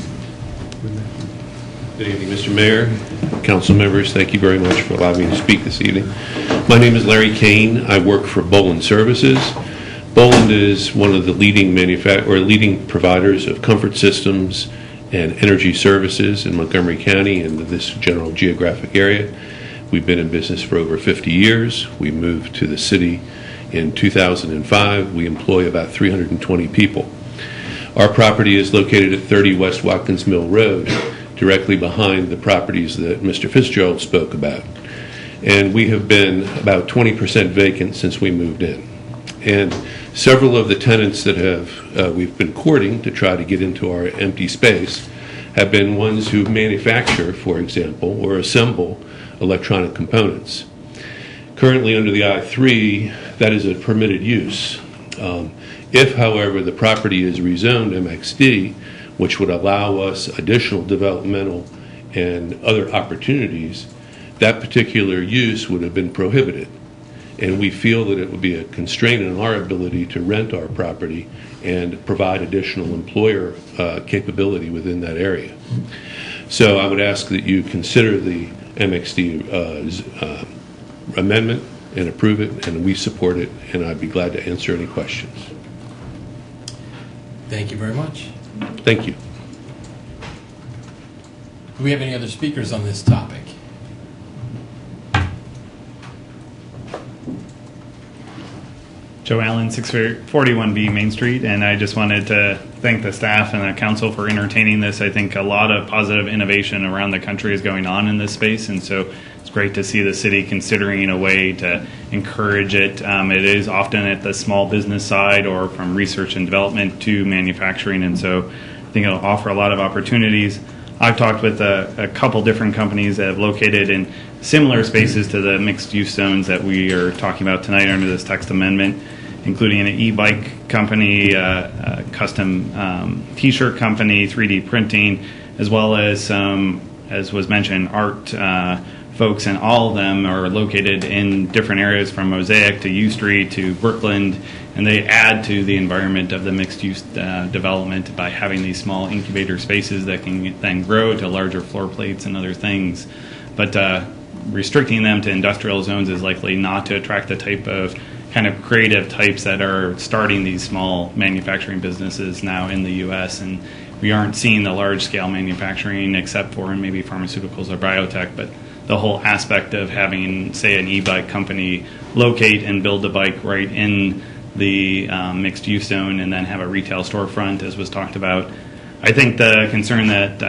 evening, Mr. Mayor, council members. Thank you very much for allowing me to speak this evening. My name is Larry Kane. I work for Boland Services. Boland is one of the leading providers of comfort systems and energy services in Montgomery County and this general geographic area. We've been in business for over 50 years. We moved to the city in 2005. We employ about 320 people. Our property is located at 30 West Watkins Mill Road, directly behind the properties that Mr. Fitzgerald spoke about. And we have been about 20% vacant since we moved in. And several of the tenants that we've been courting to try to get into our empty space have been ones who manufacture, for example, or assemble electronic components. Currently under the I-3, that is a permitted use. If, however, the property is rezoned MXD, which would allow us additional developmental and other opportunities, that particular use would have been prohibited. And we feel that it would be a constraint on our ability to rent our property and provide additional employer capability within that area. So I would ask that you consider the MXD amendment and approve it, and we support it, and I'd be glad to answer any questions. Thank you very much. Thank you. Do we have any other speakers on this topic? Joe Allen, 641B Main Street, and I just wanted to thank the staff and the council for entertaining this. I think a lot of positive innovation around the country is going on in this space, and so it's great to see the city considering a way to encourage it. It is often at the small business side or from research and development to manufacturing, and so I think it'll offer a lot of opportunities. I've talked with a couple different companies that have located in similar spaces to the mixed-use zones that we are talking about tonight under this text amendment, including an e-bike company, a custom T-shirt company, 3D printing, as well as some, as was mentioned, art folks, and all of them are located in different areas from Mosaic to U Street to Brookland, and they add to the environment of the mixed-use development by having these small incubator spaces that can then grow to larger floor plates and other things. But restricting them to industrial zones is likely not to attract the type of kind of creative types that are starting these small manufacturing businesses now in the U.S., and we aren't seeing the large-scale manufacturing except for in maybe pharmaceuticals or biotech, but the whole aspect of having, say, an e-bike company locate and build the bike right in the mixed-use zone and then have a retail storefront, as was talked about, I think the concern that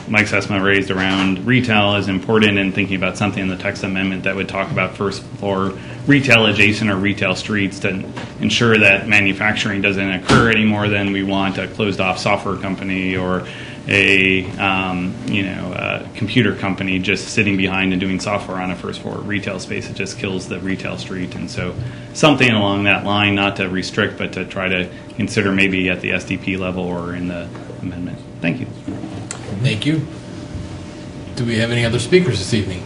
Mike Sesma raised around retail is important in thinking about something in the text amendment that would talk about first floor retail adjacent or retail streets to ensure that manufacturing doesn't occur any more than we want a closed off software company or a computer company just sitting behind and doing software on a first floor retail space. It just kills the retail street. And so something along that line, not to restrict, but to try to consider maybe at the SDP level or in the amendment. Thank you. Thank you. Do we have any other speakers this evening?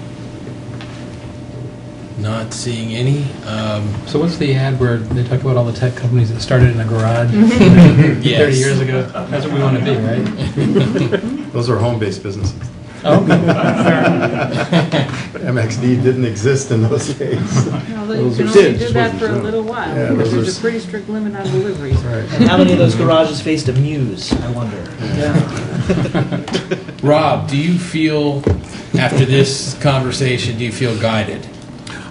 Not seeing any. So what's the ad where they talk about all the tech companies that started in a garage 30 years ago? That's what we want to be, right? Those are home-based businesses. Oh, okay. MXD didn't exist in those days. No, you can only do that for a little while. Yeah, because those there's are a pretty strict limit on deliveries. Right. And how many of those garages faced a Muse, I wonder? Rob, do you feel, after this conversation, do you feel guided?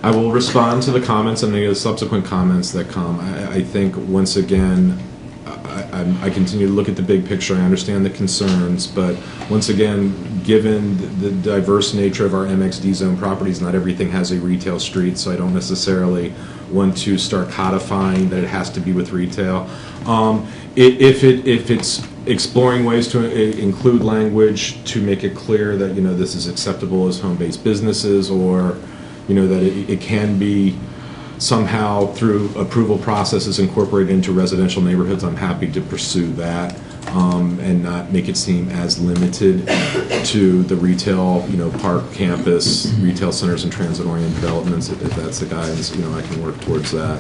I will respond to the comments and the subsequent comments that come. I think, once again, I continue to look at the big picture. I understand the concerns, but once again, given the diverse nature of our MXD zone properties, not everything has a retail street, so I don't necessarily want to start codifying that it has to be with retail. If it's exploring ways to include language to make it clear that, this is acceptable as home-based businesses, or that it can be somehow through approval processes incorporated into residential neighborhoods, I'm happy to pursue that and not make it seem as limited to the retail, park, campus, retail centers, and transit-oriented developments. If that's the guidance, I can work towards that.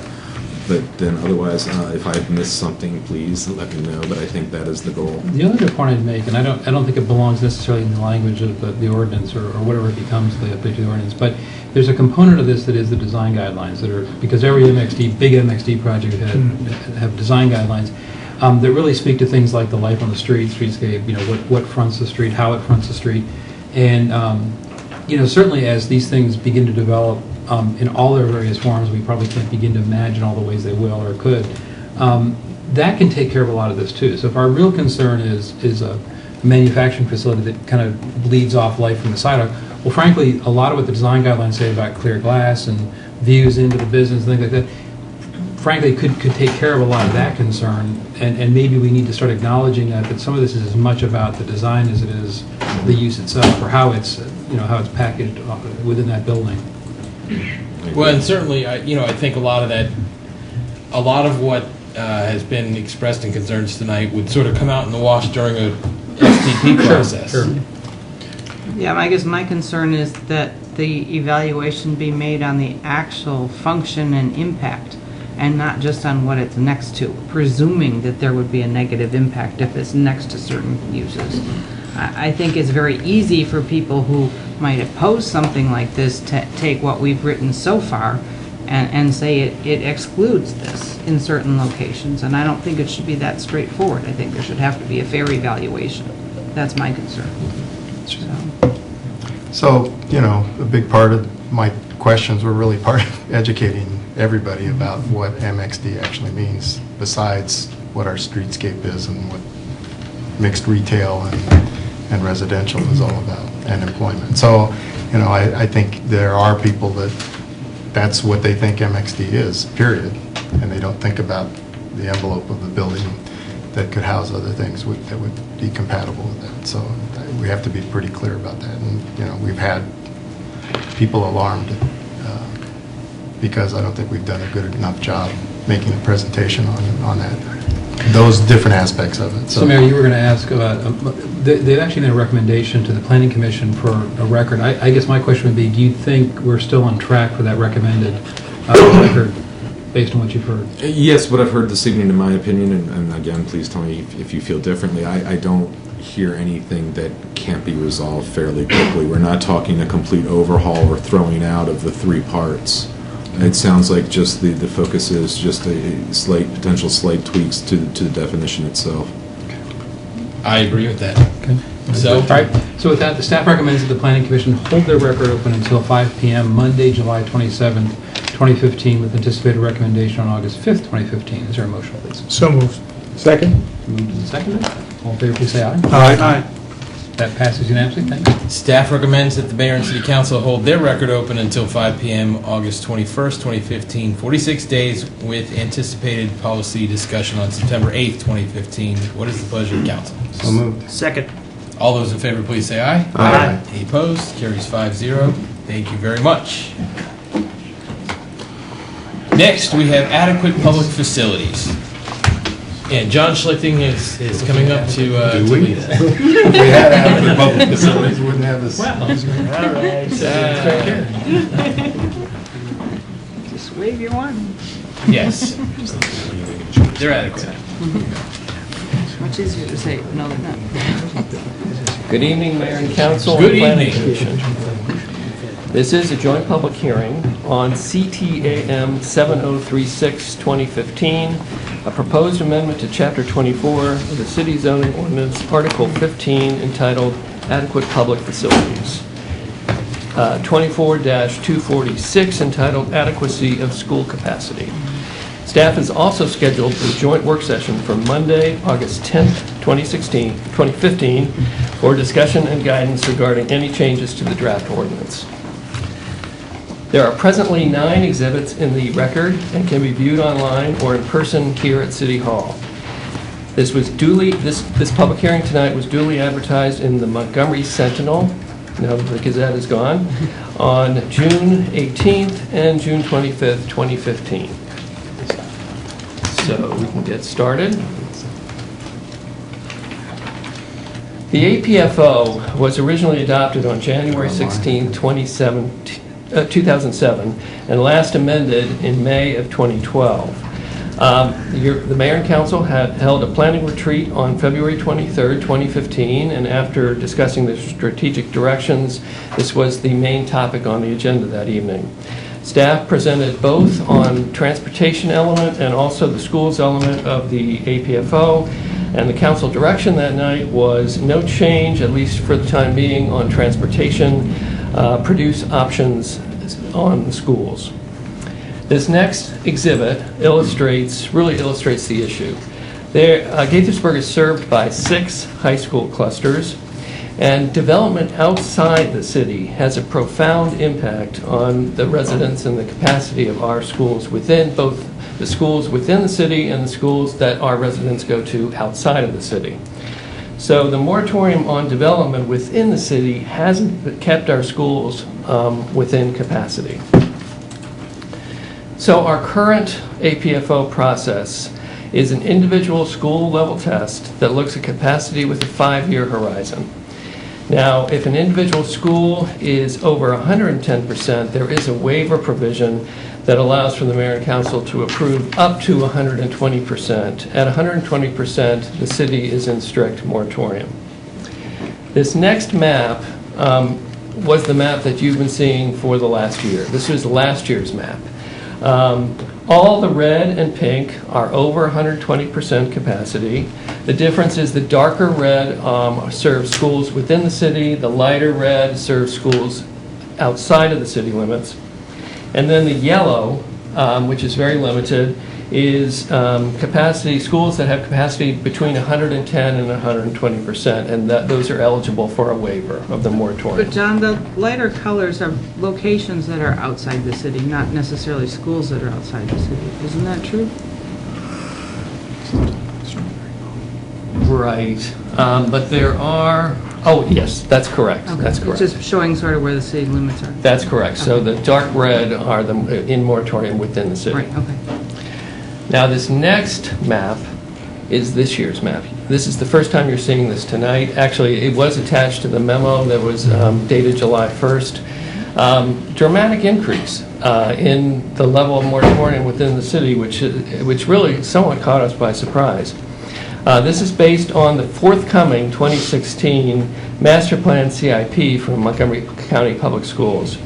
But then otherwise, if I've missed something, please let me know. But I think that is the goal. The other point I'd make, and I don't think it belongs necessarily in the language of the ordinance or whatever it becomes the update to the ordinance, but there's a component of this that is the design guidelines that are, because every big MXD project have design guidelines that really speak to things like the life on the street, streetscape, what fronts the street, how it fronts the street, and certainly as these things begin to develop in all their various forms, we probably can't begin to imagine all the ways they will or could. That can take care of a lot of this too. So if our real concern is a manufacturing facility that kind of bleeds off life from the sidewalk, well, frankly, a lot of what the design guidelines say about clear glass and views into the business and things like that, frankly, could take care of a lot of that concern. And maybe we need to start acknowledging that some of this is as much about the design as it is the use itself, or how it's how it's packaged within that building. Well, and certainly, I think a lot of what has been expressed in concerns tonight would sort of come out in the wash during a SDP process. Sure. Yeah, I guess my concern is that the evaluation be made on the actual function and impact, and not just on what it's next to, presuming that there would be a negative impact if it's next to certain uses. I think it's very easy for people who might oppose something like this to take what we've written so far and say it excludes this in certain locations, and I don't think it should be that straightforward. I think there should have to be a fair evaluation. That's my concern. So, a big part of my questions were really part of educating everybody about what MXD actually means, besides what our streetscape is and what mixed retail and residential is all about, and employment. So, I think there are people that's what they think MXD is, period, and they don't think about the envelope of the building that could house other things that would be compatible with that. So we have to be pretty clear about that. And, we've had people alarmed because I don't think we've done a good enough job making a presentation on that, those different aspects of it. So Mayor, you were going to ask about, they've actually made a recommendation to the Planning Commission for a record. I guess my question would be, do you think we're still on track for that recommended record based on what you've heard? Yes, what I've heard this evening, in my opinion, and again, please tell me if you feel differently, I don't hear anything that can't be resolved fairly quickly. We're not talking a complete overhaul or throwing out of the three parts. It sounds like just the focus is just a potential slight tweaks to the definition itself. I agree with that. Okay. So, all right. So with that, the staff recommends that the Planning Commission hold their record open until 5 p.m. Monday, July 27th, 2015, with anticipated recommendation on August 5th, 2015. Is there a motion, please? So moved. Second? Moved and seconded. All in favor, please say aye. Aye. That passes unanimously. Thank you. Staff recommends that the mayor and city council hold their record open until 5 p.m. August 21st, 2015, 46 days with anticipated policy discussion on September 8th, 2015. What is the pleasure of council? So moved. Second. All those in favor, please say aye. Aye. Any opposed? Carries 5-0. Thank you very much. Next, we have adequate public facilities. And John Schlichting is coming up to lead that. If we had adequate public facilities, we wouldn't have this. All right. Just wave your wand. Yes. They're adequate. Much easier to say, no, they're not. Good evening, Mayor and Council. Good and Planning evening. Commission. This is a joint public hearing on CTAM 7036-2015, a proposed amendment to Chapter 24 of the City Zoning Ordinance, Article 15, entitled Adequate Public Facilities. 24-246, entitled Adequacy of School Capacity. Staff is also scheduled for a joint work session for Monday, August 10th, 2015, for discussion and guidance regarding any changes to the draft ordinance. There are presently 9 exhibits in the record and can be viewed online or in person here at City Hall. This public hearing tonight was duly advertised in the Montgomery Sentinel, now that the Gazette is gone, on June 18th and June 25th, 2015. So we can get started. The APFO was originally adopted on January 16, 2007, and last amended in May of 2012. The Mayor and Council had held a planning retreat on February 23rd, 2015, and after discussing the strategic directions, this was the main topic on the agenda that evening. Staff presented both on transportation element and also the schools element of the APFO, and the council direction that night was no change, at least for the time being, on transportation, produce options on the schools. This next exhibit really illustrates the issue. Gaithersburg is served by 6 high school clusters, and development outside the city has a profound impact on the residents and the capacity of our schools within both the schools within the city and the schools that our residents go to outside of the city. So the moratorium on development within the city hasn't kept our schools within capacity. So our current APFO process is an individual school level test that looks at capacity with a 5-year horizon. Now, if an individual school is over 110%, there is a waiver provision that allows for the mayor and council to approve up to 120%. At 120%, the city is in strict moratorium. This next map was the map that you've been seeing for the last year. This was last year's map. All the red and pink are over 120% capacity. The difference is the darker red serves schools within the city, the lighter red serves schools outside of the city limits. And then the yellow, which is very limited, is capacity, schools that have capacity between 110 and 120%, and those are eligible for a waiver of the moratorium. But John, the lighter colors are locations that are outside the city, not necessarily schools that are outside the city. Isn't that true? Right, but there are, oh yes, that's correct, Okay. that's correct. It's just showing sort of where the city limits are. That's correct. So the dark red are in moratorium within the city. Right, okay. Now this next map is this year's map. This is the first time you're seeing this tonight. Actually, it was attached to the memo that was dated July 1st. Dramatic increase in the level of moratorium within the city, which really somewhat caught us by surprise. This is based on the forthcoming 2016 Master Plan CIP from Montgomery County Public Schools.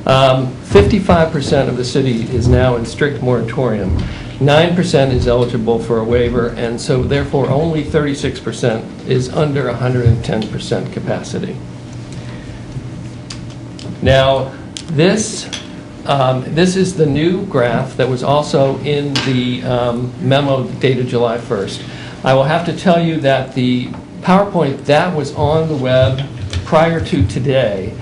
55% of the city is now in strict moratorium. 9% is eligible for a waiver, and so therefore only 36% is under 110% capacity. Now, this is the new graph that was also in the memo dated July 1st. I will have to tell you that the PowerPoint that was on the web prior to today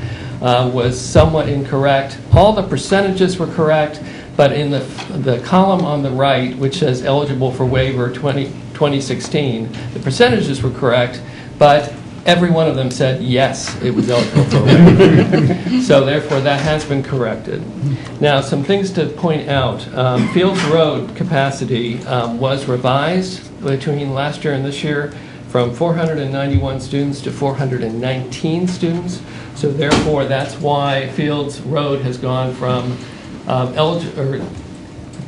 was somewhat incorrect. All the percentages were correct, but in the column on the right, which says eligible for waiver 2016, the percentages were correct, but every one of them said yes, it was eligible for waiver. So therefore, that has been corrected. Now, some things to point out. Fields Road capacity was revised between last year and this year from 491 students to 419 students. So therefore, that's why Fields Road has gone from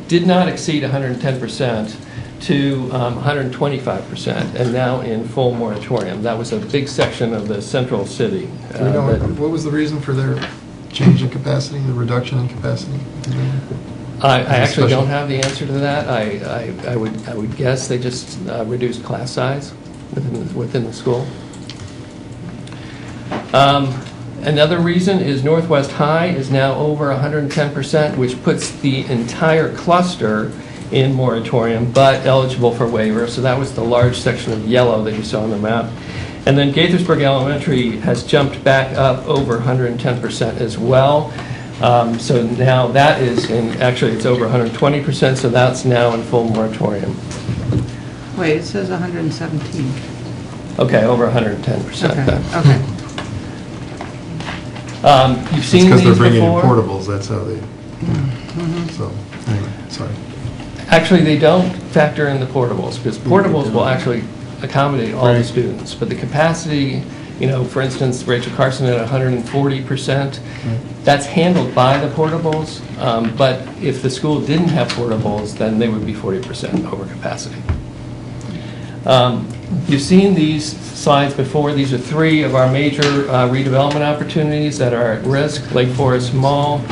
did not exceed 110% to 125%, and now in full moratorium. That was a big section of the central city. Do we know what was the reason for their change in capacity, the reduction in capacity? I actually don't have the answer to that. I would guess they just reduced class size within the school. Another reason is Northwest High is now over 110%, which puts the entire cluster in moratorium, but eligible for waiver. So that was the large section of yellow that you saw on the map. And then Gaithersburg Elementary has jumped back up over 110% as well. So now that is actually it's over 120%, so that's now in full moratorium. Wait, it says 117. Okay, over 110% Okay, then. okay. You've seen because these they're bringing before. in portables, that's how they, so, anyway, sorry. Actually, they don't factor in the portables, because portables will actually accommodate all the students. But the capacity, for instance, Rachel Carson at 140%, that's handled by the portables. But if the school didn't have portables, then they would be 40% over capacity. You've seen these slides before. These are 3 of our major redevelopment opportunities that are at risk. Lake Forest Mall,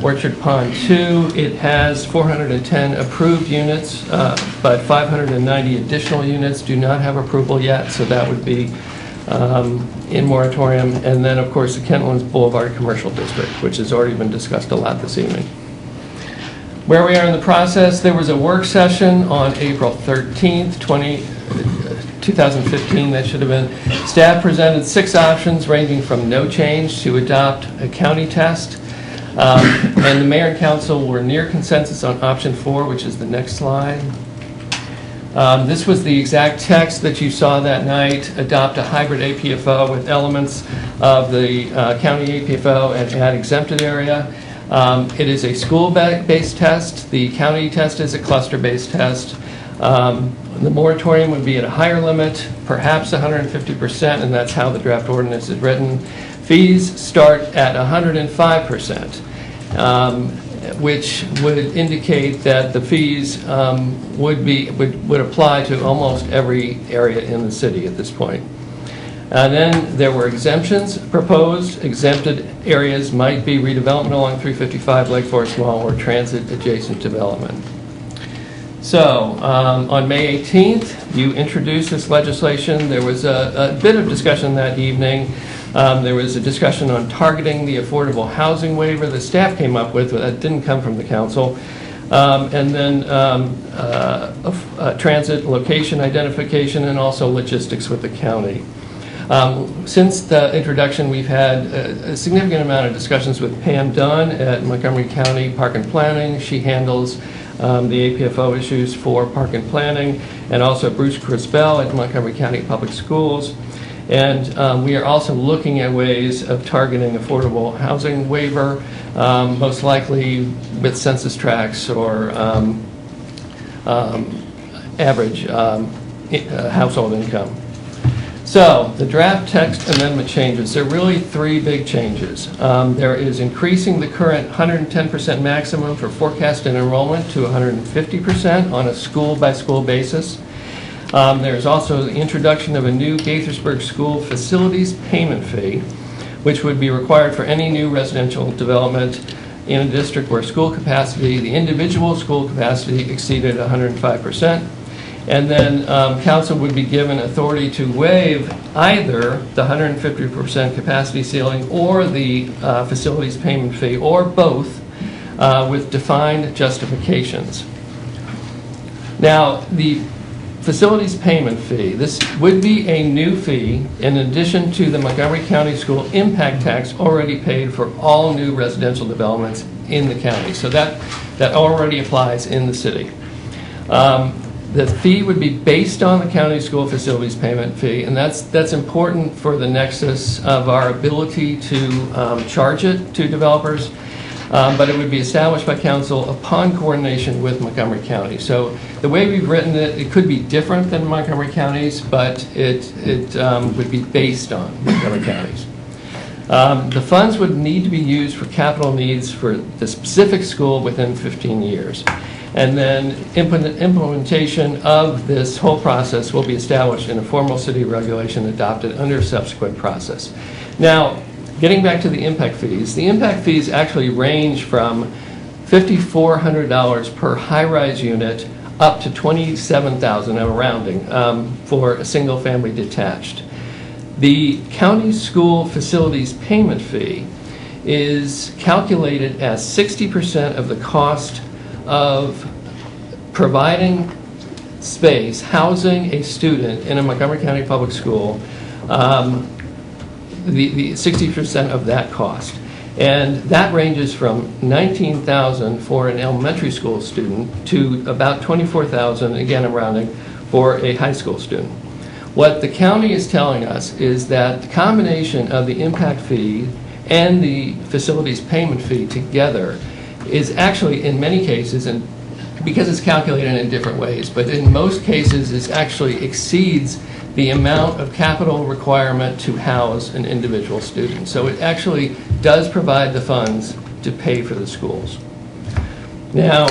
Orchard Pond 2, it has 410 approved units, but 590 additional units do not have approval yet, so that would be in moratorium. And then, of course, the Kentlands Boulevard Commercial District, which has already been discussed a lot this evening. Where we are in the process, there was a work session on April 13th, 2015, that should have been. Staff presented 6 options ranging from no change to adopt a county test. And the mayor and council were near consensus on option 4, which is the next slide. This was the exact text that you saw that night. Adopt a hybrid APFO with elements of the county APFO and add exempted area. It is a school-based test. The county test is a cluster-based test. The moratorium would be at a higher limit, perhaps 150%, and that's how the draft ordinance is written. Fees start at 105%, which would indicate that the fees would apply to almost every area in the city at this point. And then there were exemptions proposed. Exempted areas might be redevelopment along 355, Lake Forest Mall, or transit-adjacent development. So, on May 18th, you introduced this legislation. There was a bit of discussion that evening. There was a discussion on targeting the affordable housing waiver that staff came up with, but that didn't come from the council. And then transit location identification and also logistics with the county. Since the introduction, we've had a significant amount of discussions with Pam Dunn at Montgomery County Park and Planning. She handles the APFO issues for park and planning, and also Bruce Crisbell at Montgomery County Public Schools. And we are also looking at ways of targeting affordable housing waiver, most likely with census tracts or average household income. So, the draft text amendment changes. There are really 3 big changes. There is increasing the current 110% maximum for forecasted enrollment to 150% on a school-by-school basis. There's also the introduction of a new Gaithersburg School Facilities Payment Fee, which would be required for any new residential development in a district where the individual school capacity exceeded 105%. And then council would be given authority to waive either the 150% capacity ceiling or the facilities payment fee, or both, with defined justifications. Now, the facilities payment fee. This would be a new fee in addition to the Montgomery County School impact tax already paid for all new residential developments in the county. So that already applies in the city. The fee would be based on the county school facilities payment fee, and that's important for the nexus of our ability to charge it to developers. But it would be established by council upon coordination with Montgomery County. So the way we've written it, it could be different than Montgomery County's, but it would be based on Montgomery County's. The funds would need to be used for capital needs for the specific school within 15 years. And then implementation of this whole process will be established in a formal city regulation adopted under a subsequent process. Now, getting back to the impact fees actually range from $5,400 per high-rise unit up to $27,000, I'm rounding, for a single-family detached. The county school facilities payment fee is calculated as 60% of the cost of providing space, housing a student in a Montgomery County public school, the 60% of that cost. And that ranges from $19,000 for an elementary school student to about $24,000, again I'm rounding, for a high school student. What the county is telling us is that the combination of the impact fee and the facilities payment fee together is actually, in many cases, and because it's calculated in different ways, but in most cases it actually exceeds the amount of capital requirement to house an individual student. So it actually does provide the funds to pay for the schools. Now,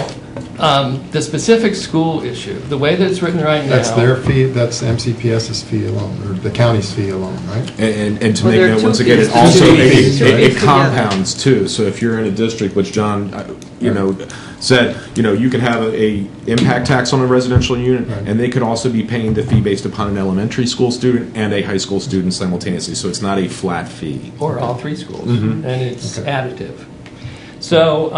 the specific school issue, the way that it's written right now... That's their fee, that's MCPS's fee alone, or the county's fee alone, right? And to make that, once again, it also it compounds too. So if you're in a district, which John, said, you could have a impact tax on a residential unit, and they could also be paying the fee based upon an elementary school student and a high school student simultaneously. So it's not a flat fee. Or all three schools, and it's additive. So,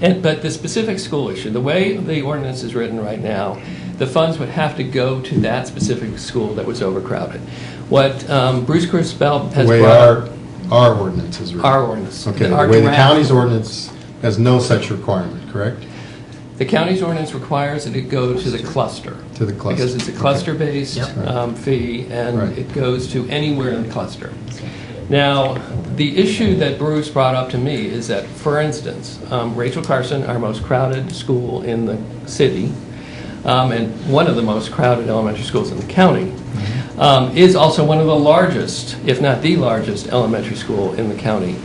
but the specific school issue, the way the ordinance is written right now, the funds would have to go to that specific school that was overcrowded. What Bruce Crispell has brought... Our ordinance is written. Our ordinance. Okay, the way the county's ordinance has no such requirement, correct? The county's ordinance requires that it go to the cluster. To the cluster. Because it's a cluster-based fee, and it goes to anywhere in the cluster. Now, the issue that Bruce brought up to me is that, for instance, Rachel Carson, our most crowded school in the city, and one of the most crowded elementary schools in the county, is also one of the largest, if not the largest, elementary school in the county.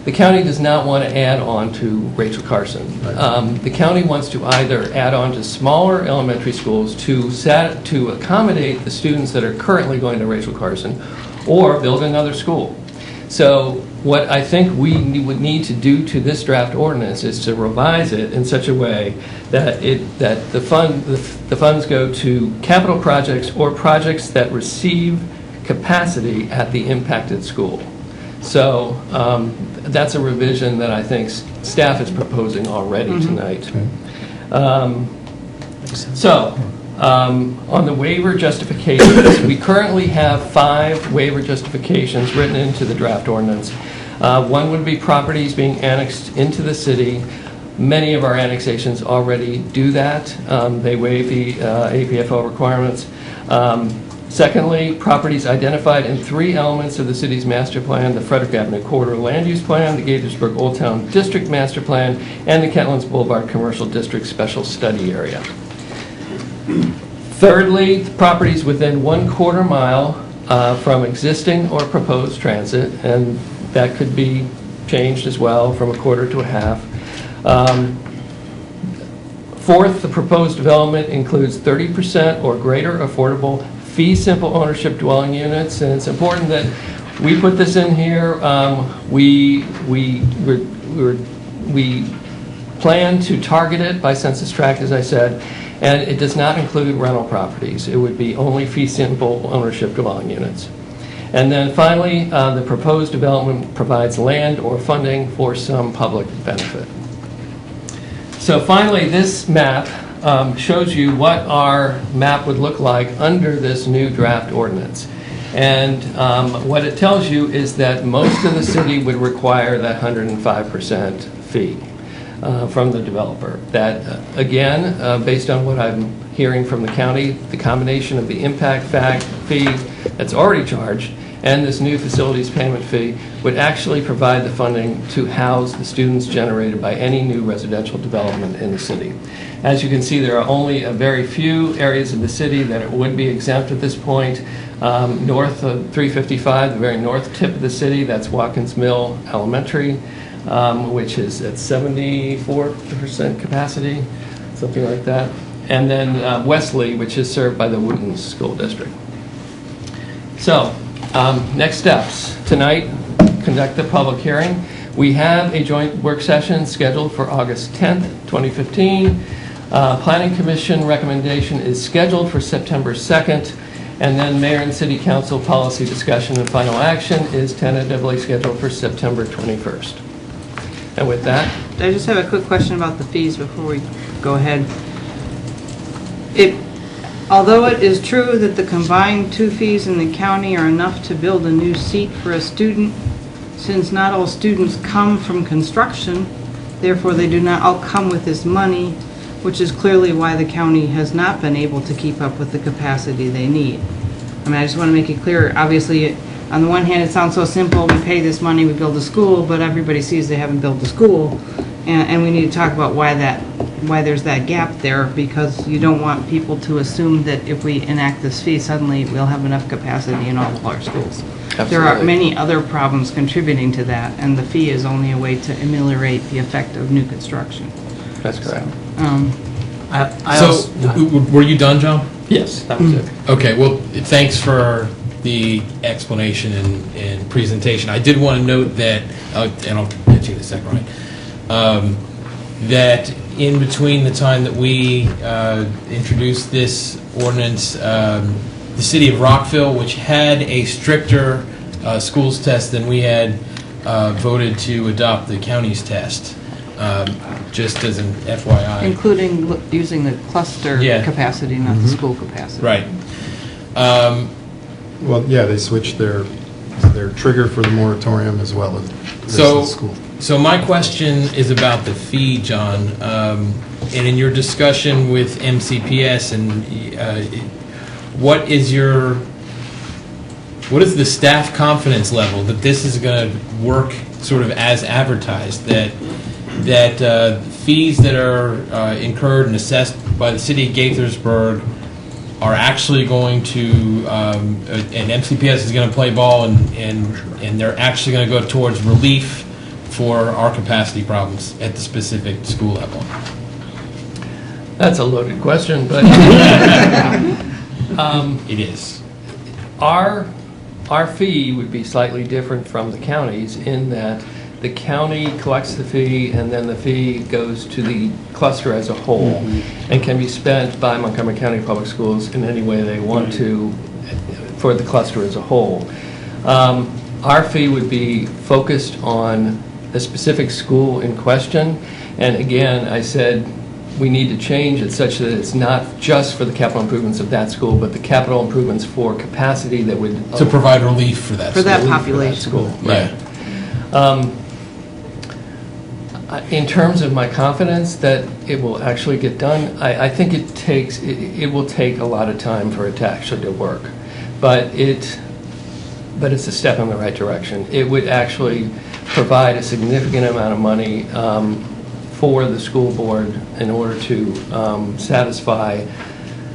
The county does not want to add on to Rachel Carson. The county wants to either add on to smaller elementary schools to accommodate the students that are currently going to Rachel Carson, or build another school. So what I think we would need to do to this draft ordinance is to revise it in such a way that the funds go to capital projects or projects that receive capacity at the impacted school. So that's a revision that I think staff is proposing already tonight. On the waiver justifications, we currently have 5 waiver justifications written into the draft ordinance. One would be properties being annexed into the city. Many of our annexations already do that. They waive the APFO requirements. Secondly, properties identified in 3 elements of the city's master plan: the Frederick Avenue Corridor Land Use Plan, the Gaithersburg Old Town District Master Plan, and the Kentlands Boulevard Commercial District Special Study Area. Thirdly, properties within 1/4 mile from existing or proposed transit, and that could be changed as well from 1/4 to 1/2. Fourth, the proposed development includes 30% or greater affordable fee-simple ownership dwelling units, and it's important that we put this in here. We plan to target it by census tract, as I said, and it does not include rental properties. It would be only fee-simple ownership dwelling units. And then finally, the proposed development provides land or funding for some public benefit. So finally, this map shows you what our map would look like under this new draft ordinance. And what it tells you is that most of the city would require that 105% fee from the developer. That, again, based on what I'm hearing from the county, the combination of the impact fee that's already charged and this new facilities payment fee would actually provide the funding to house the students generated by any new residential development in the city. As you can see, there are only a very few areas of the city that it would be exempt at this point. North of 355, the very north tip of the city, that's Watkins Mill Elementary, which is at 74% capacity, something like that. And then Wesley, which is served by the Wootton School District. So, next steps. Tonight, conduct the public hearing. We have a joint work session scheduled for August 10th, 2015. Planning Commission recommendation is scheduled for September 2nd. And then Mayor and City Council policy discussion and final action is tentatively scheduled for September 21st. And with that, I just have a quick question about the fees before we go ahead. Although it is true that the combined two fees in the county are enough to build a new seat for a student, since not all students come from construction, therefore they do not all come with this money, which is clearly why the county has not been able to keep up with the capacity they need. I mean, I just want to make it clear, obviously, on the one hand, it sounds so simple, we pay this money, we build a school, but everybody sees they haven't built a school, and we need to talk about why there's that gap there, because you don't want people to assume that if we enact this fee, suddenly we'll have enough capacity in all of our schools. Absolutely. There are many other problems contributing to that, and the fee is only a way to ameliorate the effect of new construction. that's correct. Were you done, John? Yes, that was it. Okay, well, thanks for the explanation and presentation. I did want to note that, and I'll get to you in a second, right? That in between the time that we introduced this ordinance, the city of Rockville, which had a stricter schools test than we had, voted to adopt the county's test. Just as an FYI. Including using the cluster Yeah. capacity, not the school capacity. Right. Well, yeah, they switched their trigger for the moratorium as well as the school. So my question is about the fee, John. And in your discussion with MCPS, and what is the staff confidence level that this is going to work sort of as advertised, that fees that are incurred and assessed by the city of Gaithersburg are actually going to, and MCPS is going to play ball, and they're actually going to go towards relief for our capacity problems at the specific school level? That's a loaded question, but it is. Our fee would be slightly different from the county's in that the county collects the fee, and then the fee goes to the cluster as a whole and can be spent by Montgomery County Public Schools in any way they want to for the cluster as a whole. Our fee would be focused on the specific school in question, and again, I said we need to change it such that it's not just for the capital improvements of that school, but the capital improvements for capacity that would To provide relief for that For school. that population. Right. In terms of my confidence that it will actually get done, I think it will take a lot of time for it to actually work, but it's a step in the right direction. It would actually provide a significant amount of money for the school board in order to satisfy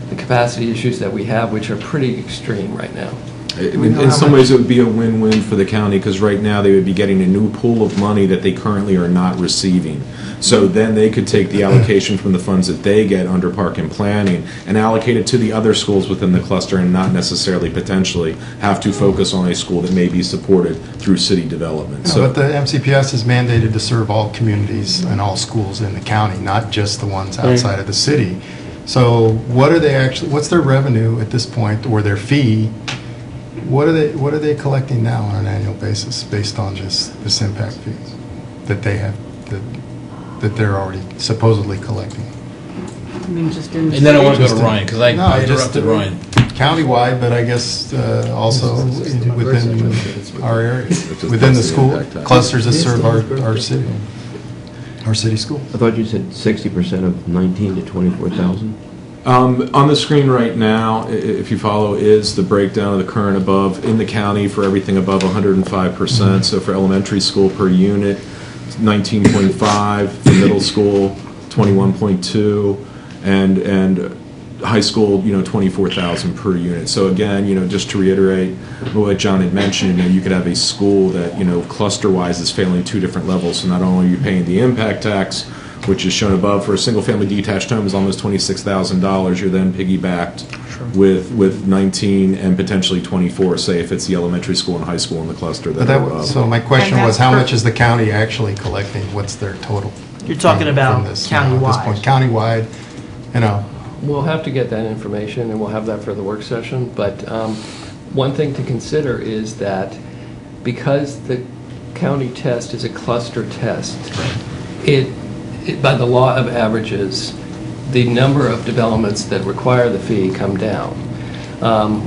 the capacity issues that we have, which are pretty extreme right now. In some ways, it would be a win-win for the county, because right now they would be getting a new pool of money that they currently are not receiving. So then they could take the allocation from the funds that they get under park and planning and allocate it to the other schools within the cluster, and not necessarily potentially have to focus on a school that may be supported through city development. No, but the MCPS is mandated to serve all communities and all schools in the county, not just the ones outside of the city. So what are they actually, what's their revenue at this point, or their fee? What are they collecting now on an annual basis based on this impact fees that they have, that they're already supposedly collecting? I mean, just in. And then I want to go to Ryan, because I just interrupted Ryan. Countywide, but I guess also within our area, within the school clusters that serve our city school. I thought you said 60% of 19 to 24,000? On the screen right now, if you follow, is the breakdown of the current above in the county for everything above 105%. So for elementary school per unit, 19.5, for middle school, 21.2, and high school, 24,000 per unit. So again, just to reiterate what John had mentioned, you could have a school that, cluster-wise is failing two different levels. So not only are you paying the impact tax, which is shown above for a single-family detached home is almost $26,000, you're then piggybacked with 19 and potentially 24, say if it's the elementary school and high school in the cluster. So my question was, how much is the county actually collecting? What's their total? You're talking about At this point, countywide, We'll have to get that information, and we'll have that for the work session. But one thing to consider is that because the county test is a cluster test, it by the law of averages, the number of developments that require the fee come down.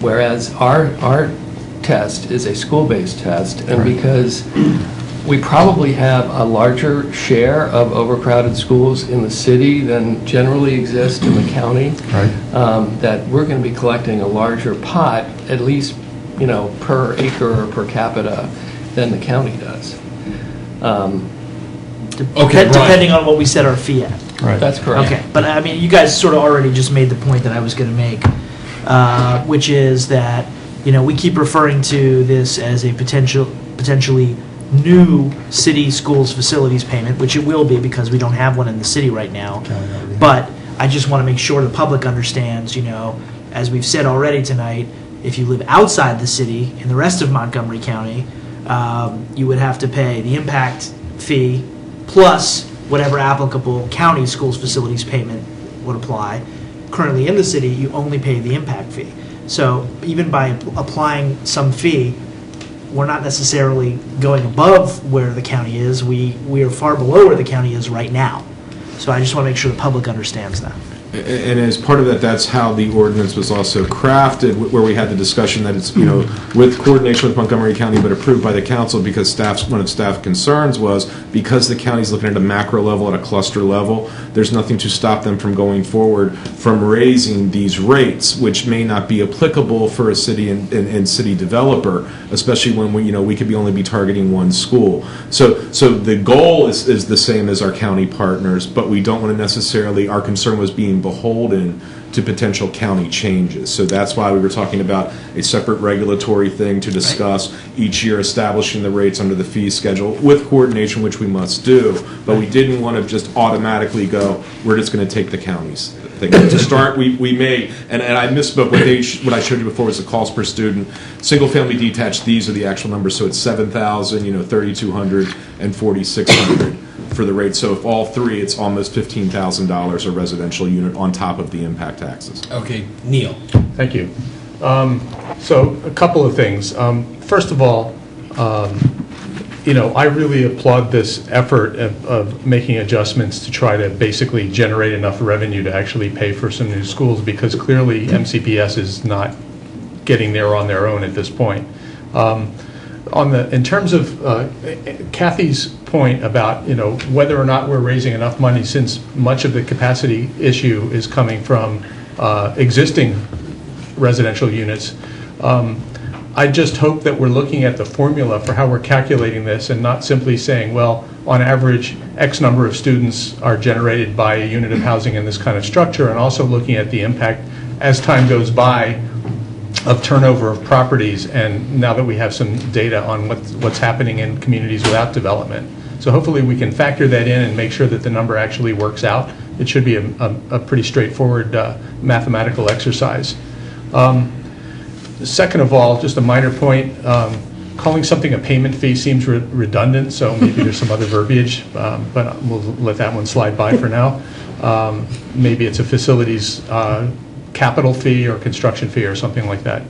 Whereas our test is a school-based test, and because we probably have a larger share of overcrowded schools in the city than generally exist in the county, that we're going to be collecting a larger pot, at least, per acre or per capita, than the county does. Depending on what we set our fee at. Right. That's correct. Okay, but I mean, you guys sort of already just made the point that I was going to make, which is that, we keep referring to this as a potentially new city schools facilities payment, which it will be because we don't have one in the city right now. But I just want to make sure the public understands, as we've said already tonight, if you live outside the city in the rest of Montgomery County, you would have to pay the impact fee plus whatever applicable county schools facilities payment would apply. Currently in the city, you only pay the impact fee. So even by applying some fee, we're not necessarily going above where the county is. We are far below where the county is right now. So I just want to make sure the public understands that. And as part of that, that's how the ordinance was also crafted, where we had the discussion that it's, with coordination with Montgomery County, but approved by the council, because one of staff concerns was, because the county's looking at a macro level, at a cluster level, there's nothing to stop them from going forward from raising these rates, which may not be applicable for a city and city developer, especially when we could only be targeting one school. So the goal is the same as our county partners, but we don't want to necessarily, our concern was being beholden to potential county changes. So that's why we were talking about a separate regulatory thing to discuss each year, establishing the rates under the fee schedule with coordination, which we must do. But we didn't want to just automatically go, we're just going to take the county's thing. To start, we may, and I misspoke, what I showed you before was the cost per student. Single family detached, these are the actual numbers. So it's 7,000, 3,200, and 4,600. For the rate. So if all three, it's almost $15,000 a residential unit on top of the impact taxes. Okay, Neil. Thank you. So a couple of things. First of all, I really applaud this effort of making adjustments to try to basically generate enough revenue to actually pay for some new schools, because clearly MCPS is not getting there on their own at this point. In terms of Kathy's point about whether or not we're raising enough money, since much of the capacity issue is coming from existing residential units, I just hope that we're looking at the formula for how we're calculating this and not simply saying, well, on average, X number of students are generated by a unit of housing in this kind of structure, and also looking at the impact as time goes by of turnover of properties, and now that we have some data on what's happening in communities without development. So hopefully we can factor that in and make sure that the number actually works out. It should be a pretty straightforward mathematical exercise. Second of all, just a minor point, calling something a payment fee seems redundant, so maybe there's some other verbiage, but we'll let that one slide by for now. Maybe it's a facilities capital fee or construction fee or something like that.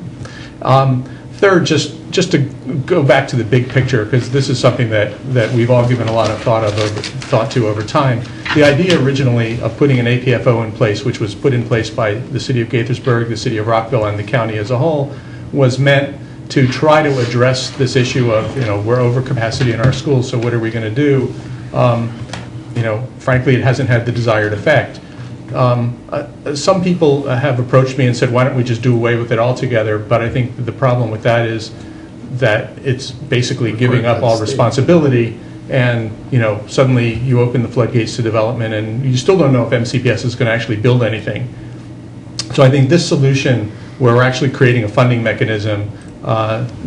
Third, just to go back to the big picture, because this is something that we've all given a lot of thought to over time. the idea originally of putting an APFO in place, which was put in place by the city of Gaithersburg, the city of Rockville, and the county as a whole, was meant to try to address this issue of, we're over capacity in our schools, so what are we going to do? Frankly, it hasn't had the desired effect. Some people have approached me and said, why don't we just do away with it altogether? But I think the problem with that is that it's basically giving up all responsibility, and suddenly you open the floodgates to development, and you still don't know if MCPS is going to actually build anything. So I think this solution, where we're actually creating a funding mechanism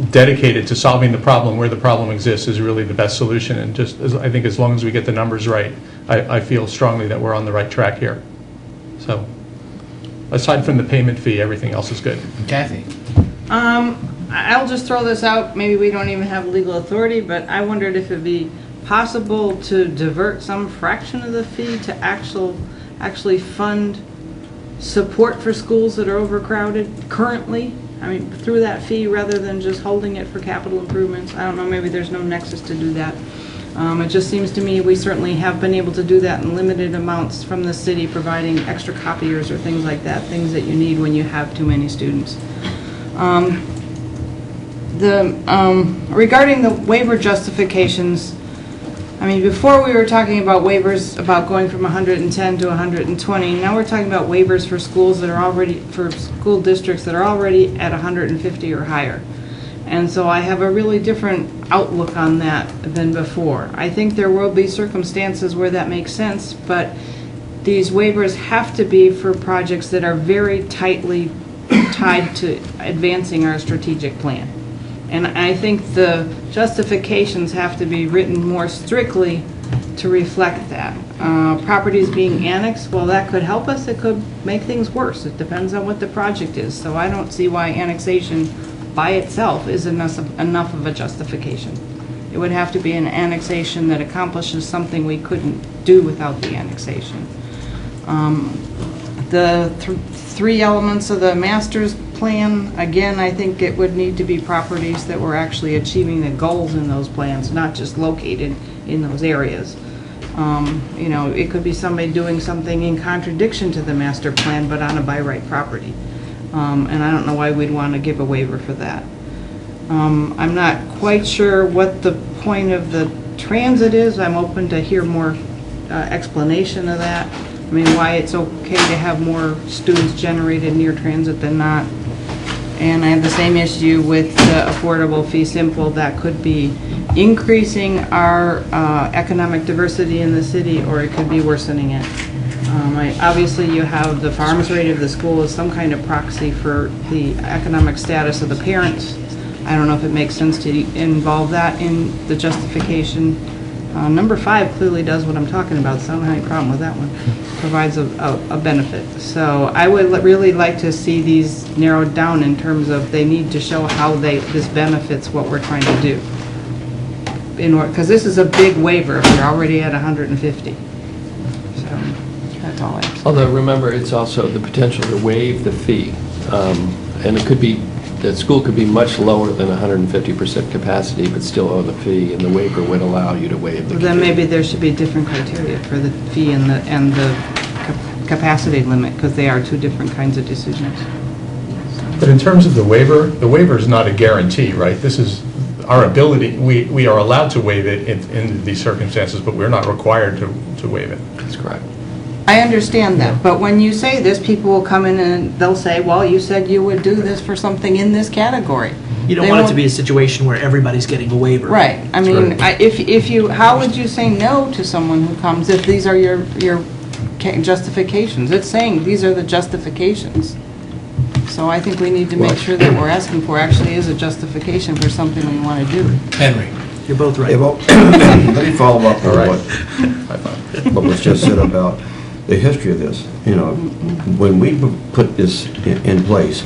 dedicated to solving the problem where the problem exists, is really the best solution. And I think as long as we get the numbers right, I feel strongly that we're on the right track here. So aside from the payment fee, everything else is good. Kathy? I'll just throw this out. Maybe we don't even have legal authority, but I wondered if it'd be possible to divert some fraction of the fee to actually fund support for schools that are overcrowded currently. I mean, through that fee, rather than just holding it for capital improvements. I don't know, maybe there's no nexus to do that. It just seems to me we certainly have been able to do that in limited amounts from the city, providing extra copiers or things like that, things that you need when you have too many students. Regarding the waiver justifications, I mean, before we were talking about waivers about going from 110 to 120. Now we're talking about waivers for schools that are already, for school districts that are already at 150 or higher. And so I have a really different outlook on that than before. I think there will be circumstances where that makes sense, but these waivers have to be for projects that are very tightly tied to advancing our strategic plan. And I think the justifications have to be written more strictly to reflect that. Properties being annexed, well, that could help us, it could make things worse. It depends on what the project is. So I don't see why annexation by itself is enough of a justification. It would have to be an annexation that accomplishes something we couldn't do without the annexation. The three elements of the master's plan, again, I think it would need to be properties that were actually achieving the goals in those plans, not just located in those areas. It could be somebody doing something in contradiction to the master plan, but on a by right property. And I don't know why we'd want to give a waiver for that. I'm not quite sure what the point of the transit is. I'm open to hear more explanation of that. I mean, why it's okay to have more students generated near transit than not. And I have the same issue with the affordable fee simple. That could be increasing our economic diversity in the city, or it could be worsening it. Obviously, you have the farms rate of the school as some kind of proxy for the economic status of the parents. I don't know if it makes sense to involve that in the justification. Number 5 clearly does what I'm talking about, so I don't have any problem with that one. Provides a benefit. So I would really like to see these narrowed down in terms of they need to show how this benefits what we're trying to do. Because this is a big waiver if you're already at 150. So that's all I have to say. Although remember, it's also the potential to waive the fee. And it could be, the school could be much lower than 150% capacity, but still owe the fee, and the waiver would allow you to waive the fee. Then maybe there should be different criteria for the fee and the capacity limit, because they are two different kinds of decisions. But in terms of the waiver is not a guarantee, right? This is our ability. We are allowed to waive it in these circumstances, but we're not required to waive it. That's correct. I understand that, but when you say this, people will come in and they'll say, well, you said you would do this for something in this category. You don't want it to be a situation where everybody's getting a waiver. Right. I mean, how would you say no to someone who comes if these are your justifications? It's saying these are the justifications. So I think we need to make sure that what we're asking for actually is a justification for something we want to do. Henry. You're both right. Yeah, well, let me follow up on what was just said about the history of this. When we put this in place,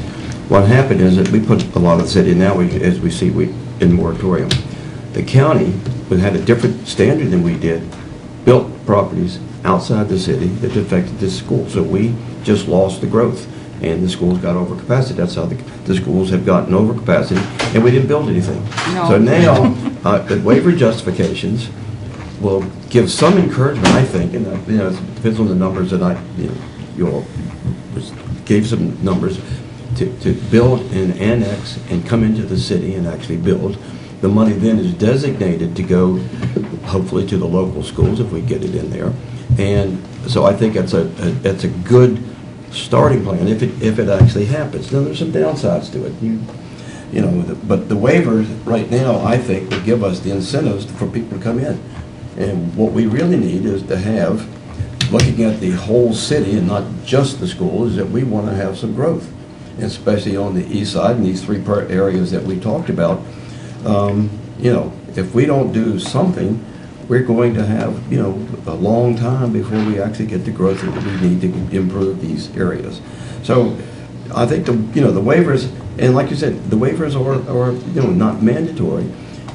what happened is that we put a lot of the city, now as we see, in moratorium. The county had a different standard than we did, built properties outside the city that affected this school. So we just lost the growth, and the schools got over capacity. That's how the schools have gotten over capacity, and we didn't build anything. No. So now, the waiver justifications will give some encouragement, I think, and it depends on the numbers that you all gave some numbers, to build and annex and come into the city and actually build. The money then is designated to go, hopefully, to the local schools if we get it in there. And so I think that's a good starting plan if it actually happens. Now there's some downsides to it. But the waivers right now, I think, will give us the incentives for people to come in. And what we really need is to have, looking at the whole city and not just the school, is that we want to have some growth, especially on the east side in these three areas that we talked about. If we don't do something, we're going to have, a long time before we actually get the growth that we need to improve these areas. So I think the waivers, and like you said, the waivers are not mandatory.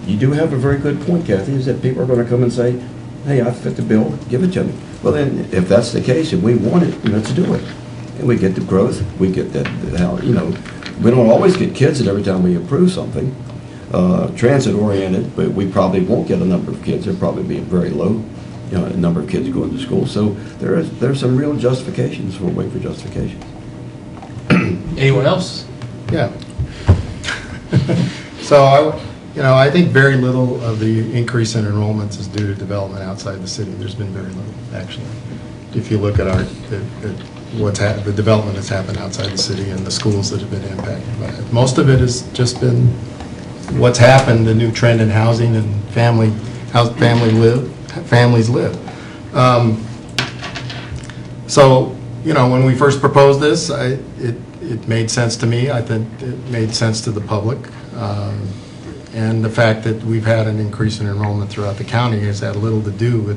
You do have a very good point, Kathy, is that people are going to come and say, hey, I fit the bill, give it to me. Well then, if that's the case, and we want it, let's do it. And we get the growth, we get that, we don't always get kids at every time we approve something. Transit-oriented, but we probably won't get a number of kids. There'll probably be a very low number of kids going to school. So there's some real justifications for waiver justifications. Anyone else? Yeah. So I think very little of the increase in enrollments is due to development outside the city. There's been very little, actually. If you look at the development that's happened outside the city and the schools that have been impacted by it, most of it has just been what's happened, the new trend in housing and how families live. So, when we first proposed this, it made sense to me. I think it made sense to the public. And the fact that we've had an increase in enrollment throughout the county has had little to do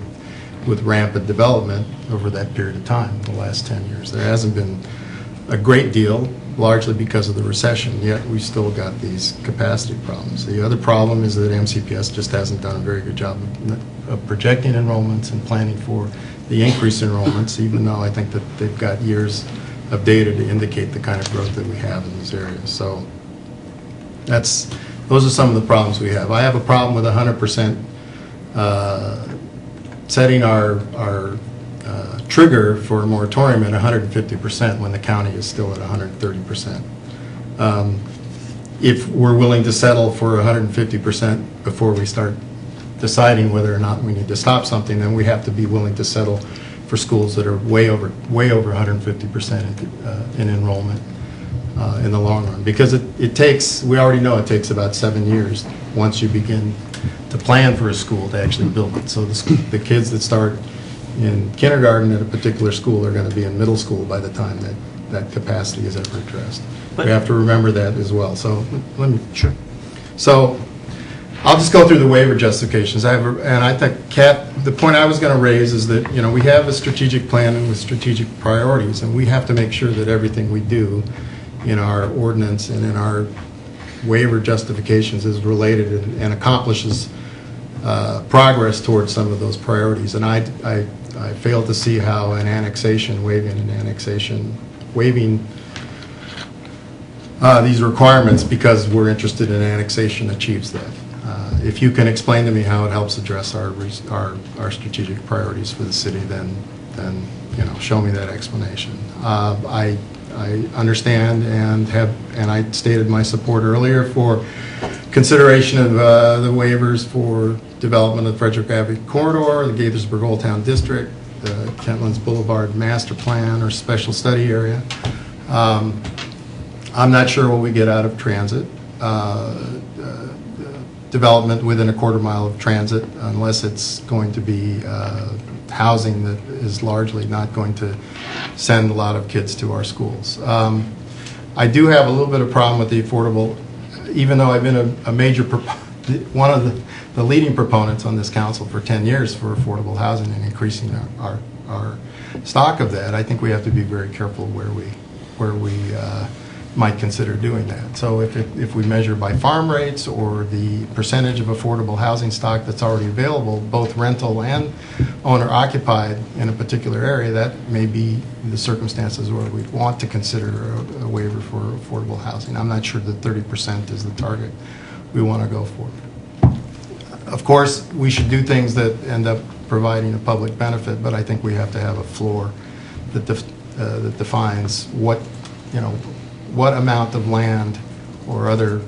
with rampant development over that period of time, the last 10 years. There hasn't been a great deal, largely because of the recession, yet we still got these capacity problems. The other problem is that MCPS just hasn't done a very good job of projecting enrollments and planning for the increased enrollments, even though I think that they've got years of data to indicate the kind of growth that we have in these areas. So those are some of the problems we have. I have a problem with 100% setting our trigger for a moratorium at 150% when the county is still at 130%. If we're willing to settle for 150% before we start deciding whether or not we need to stop something, then we have to be willing to settle for schools that are way over 150% in enrollment in the long run. Because it takes, we already know it takes about 7 years once you begin to plan for a school to actually build it. So the kids that start in kindergarten at a particular school are going to be in middle school by the time that capacity is ever addressed. We have to remember that as well. So let me. Sure. So I'll just go through the waiver justifications. And I think, Kat, the point I was going to raise is that we have a strategic plan and with strategic priorities, and we have to make sure that everything we do in our ordinance and in our waiver justifications is related and accomplishes progress towards some of those priorities. And I fail to see how waiving these requirements because we're interested in annexation achieves that. If you can explain to me how it helps address our strategic priorities for the city, then show me that explanation. I understand and I stated my support earlier for consideration of the waivers for development of the Frederick Avenue Corridor, the Gaithersburg Old Town District, the Kentlands Boulevard Master Plan or Special Study Area. I'm not sure what we get out of transit development within a quarter mile of transit unless it's going to be housing that is largely not going to send a lot of kids to our schools. I do have a little bit of problem with the affordable, even though I've been a major, one of the leading proponents on this council for 10 years for affordable housing and increasing our stock of that. I think we have to be very careful where we might consider doing that. So if we measure by farm rates or the percentage of affordable housing stock that's already available, both rental and owner occupied in a particular area, that may be the circumstances where we'd want to consider a waiver for affordable housing. I'm not sure that 30% is the target we want to go for. Of course, we should do things that end up providing a public benefit, but I think we have to have a floor that that defines what, what amount of land or other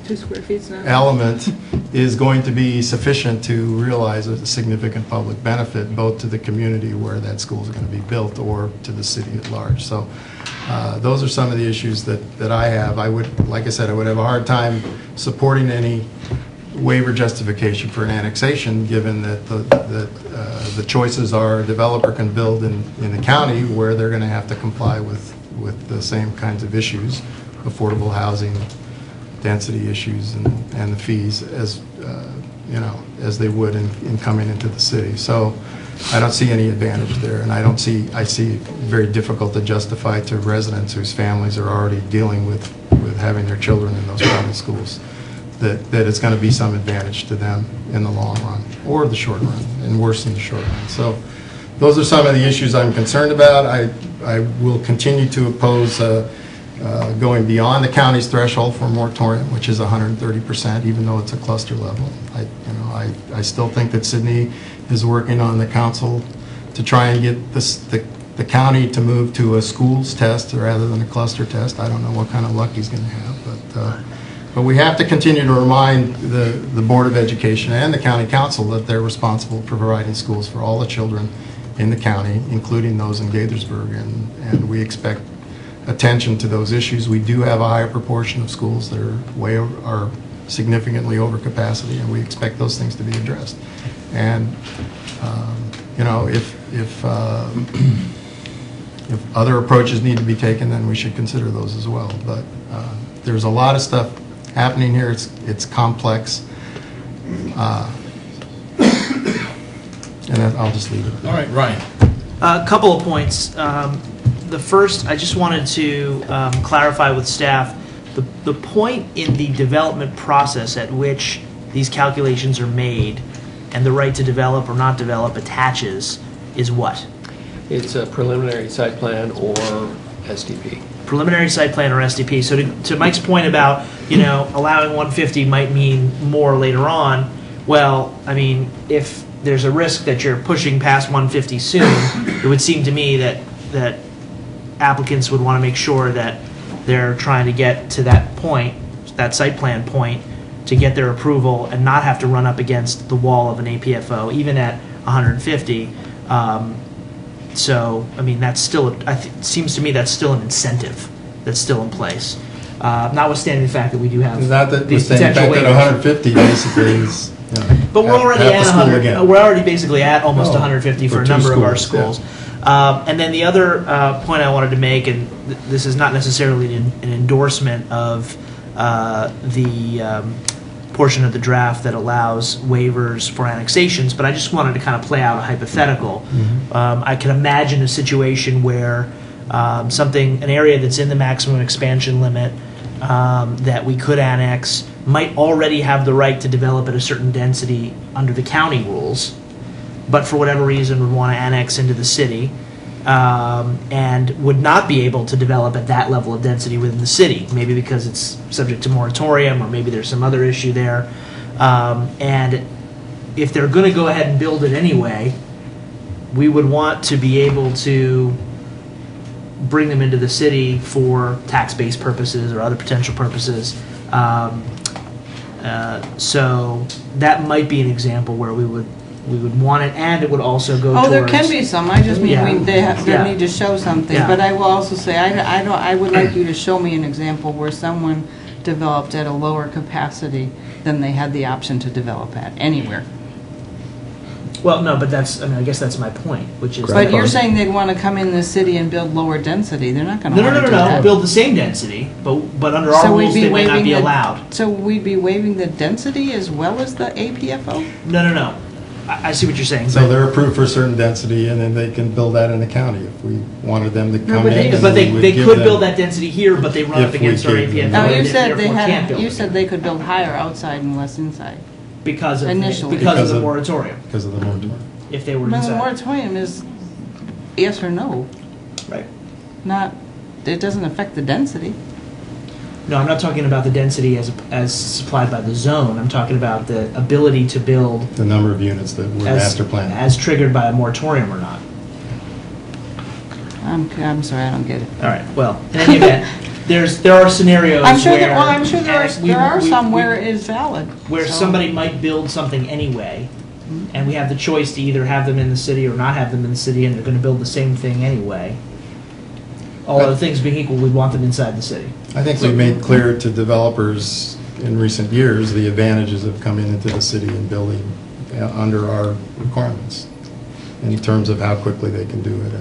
2 square feet's not element is going to be sufficient to realize a significant public benefit, both to the community where that school is going to be built or to the city at large. So those are some of the issues that I have. Like I said, I would have a hard time supporting any waiver justification for an annexation, given that the choices are a developer can build in the county where they're going to have to comply with the same kinds of issues, affordable housing, density issues, and the fees as they would in coming into the city. So I don't see any advantage there, and I see it very difficult to justify to residents whose families are already dealing with having their children in those private schools, that it's going to be some advantage to them in the long run, or the short run, and worse in the short run. So those are some of the issues I'm concerned about. I will continue to oppose going beyond the county's threshold for a moratorium, which is 130%, even though it's a cluster level. I still think that Sydney is working on the council to try and get the county to move to a schools test rather than a cluster test. I don't know what kind of luck he's going to have, but we have to continue to remind the Board of Education and the county council that they're responsible for providing schools for all the children in the county, including those in Gaithersburg, and we expect attention to those issues. We do have a higher proportion of schools that are significantly over capacity, and we expect those things to be addressed. And if other approaches need to be taken, then we should consider those as well. But there's a lot of stuff happening here. It's complex, and I'll just leave it. All right, Ryan. A couple of points. The first, I just wanted to clarify with staff, the point in the development process at which these calculations are made and the right to develop or not develop attaches is what? It's a preliminary site plan or SDP. Preliminary site plan or SDP. So to Mike's point about, allowing 150 might mean more later on, well, I mean, if there's a risk that you're pushing past 150 soon, it would seem to me that applicants would want to make sure that they're trying to get to that point, that site plan point, to get their approval and not have to run up against the wall of an APFO, even at 150. So, I mean, that's still, it seems to me that's still an incentive that's still in place. Notwithstanding the fact that we do have these potential waivers. 150 basically is, but we're already at 100. We're already basically at almost 150 for a number of our schools. Yeah. And then the other point I wanted to make, and this is not necessarily an endorsement of the portion of the draft that allows waivers for annexations, but I just wanted to kind of play out a hypothetical. Mm-hmm. I can imagine a situation where an area that's in the maximum expansion limit that we could annex might already have the right to develop at a certain density under the county rules, but for whatever reason would want to annex into the city and would not be able to develop at that level of density within the city, maybe because it's subject to moratorium or maybe there's some other issue there. And if they're going to go ahead and build it anyway, we would want to be able to bring them into the city for tax-based purposes or other potential purposes. So that might be an example where we would want it, and it would also go towards... there can be some. I just mean they need to show something. Yeah. But I will also say, I would like you to show me an example where someone developed at a lower capacity than they had the option to develop at anywhere. Well, no, but I guess that's my point, which is... But you're saying they'd want to come in the city and build lower density. They're not going to want to do that. No, build the same density, but under our rules, they might not be allowed. So we'd be waiving the density as well as the APFO? No. I see what you're saying. So they're approved for a certain density, and then they can build that in the county if we wanted them to come in. But they could build that density here, but they run up against our APFO. No, you said they could build higher outside and less inside. Because of the moratorium. Because of the moratorium. If they were inside. The moratorium is yes or no. Right. It doesn't affect the density. No, I'm not talking about the density as supplied by the zone. I'm talking about the ability to build The number of units that were master planned. as triggered by a moratorium or not. I'm sorry, I don't get it. All right. Well, in any event, there are scenarios I'm sure where there, well, I'm sure there as we- are we- some we- where it is valid. where so- somebody might build something anyway, and we have the choice to either have them in the city or not have them in the city, and they're going to build the same thing anyway. All other things being equal, we'd want them inside the city. I think we made clear to developers in recent years the advantages of coming into the city and building under our requirements in terms of how quickly they can do it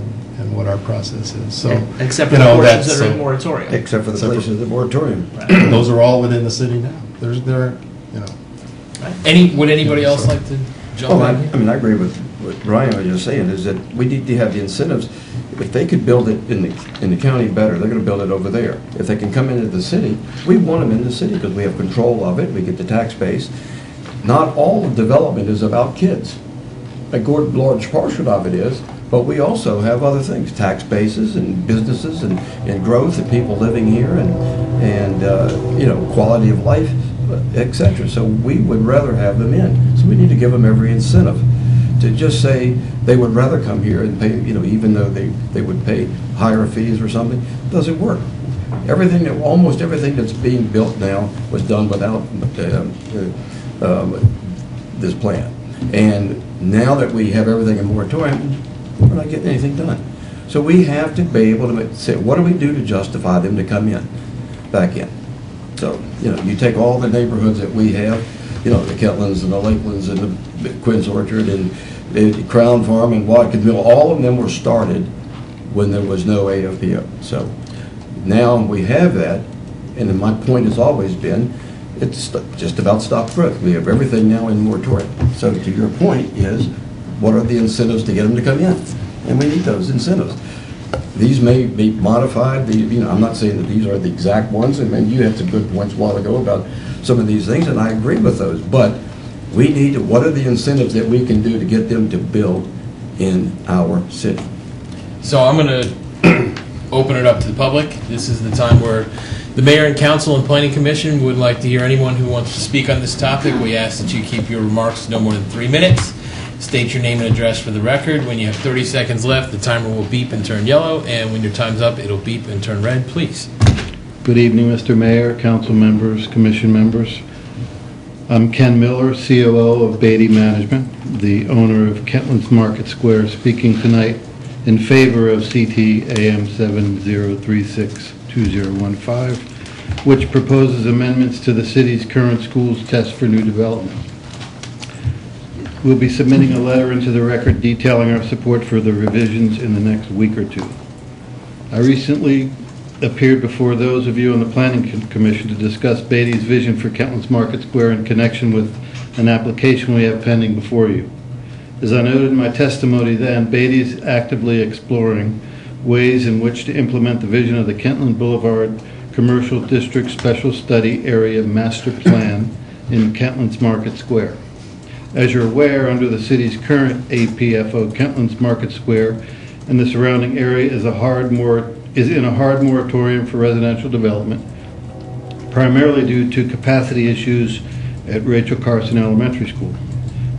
and what our process is. So, Except for the portions that are in moratorium. Except for the places in moratorium. Those are all within the city now. They're, you know. Would anybody else like to jump Oh, in? I mean, I agree with what Brian was just saying, is that we need to have the incentives. If they could build it in the county better, they're gonna build it over there. If they can come into the city, we want them in the city because we have control of it, we get the tax base. Not all of development is about kids. A good large portion of it is, but we also have other things, tax bases and businesses and growth and people living here and you know, quality of life, et cetera. So we would rather have them in. So we need to give them every incentive. To just say they would rather come here and pay, you know, even though they would pay higher fees or something, doesn't work. Almost everything that's being built now was done without this plan. And now that we have everything in moratorium, we're not getting anything done. So we have to be able to say, what do we do to justify them to come in, back in? So, you know, you take all the neighborhoods that we have, you know, the Ketlands and the Lakelands and the Quinn's Orchard and the Crown Farm and Watkins Mill, all of them were started when there was no AFPO. So now we have that, and then my point has always been, it's just about stop growth. We have everything now in moratorium. So to your point is, what are the incentives to get them to come in? And we need those incentives. These may be modified. You know, I'm not saying that these are the exact ones, and you had some good points a while ago about some of these things, and I agree with those. But we need to, what are the incentives that we can do to get them to build in our city? So I'm going to open it up to the public. This is the time where the mayor and council and planning commission would like to hear anyone who wants to speak on this topic. We ask that you keep your remarks to no more than 3 minutes. State your name and address for the record. When you have 30 seconds left, the timer will beep and turn yellow, and when your time's up, it'll beep and turn red. Please. Good evening, Mr. Mayor, council members, commission members. I'm Ken Miller, COO of Beatty Management, the owner of Kentlands Market Square, speaking tonight in favor of CT AM 70362015, which proposes amendments to the city's current schools test for new development. We'll be submitting a letter into the record detailing our support for the revisions in the next week or two. I recently appeared before those of you on the Planning Commission to discuss Beatty's vision for Kentlands Market Square in connection with an application we have pending before you. As I noted in my testimony then, Beatty is actively exploring ways in which to implement the vision of the Kentland Boulevard Commercial District Special Study Area Master Plan in Kentlands Market Square. As you're aware, under the city's current APFO, Kentlands Market Square and the surrounding area is in a hard moratorium for residential development, primarily due to capacity issues at Rachel Carson Elementary School.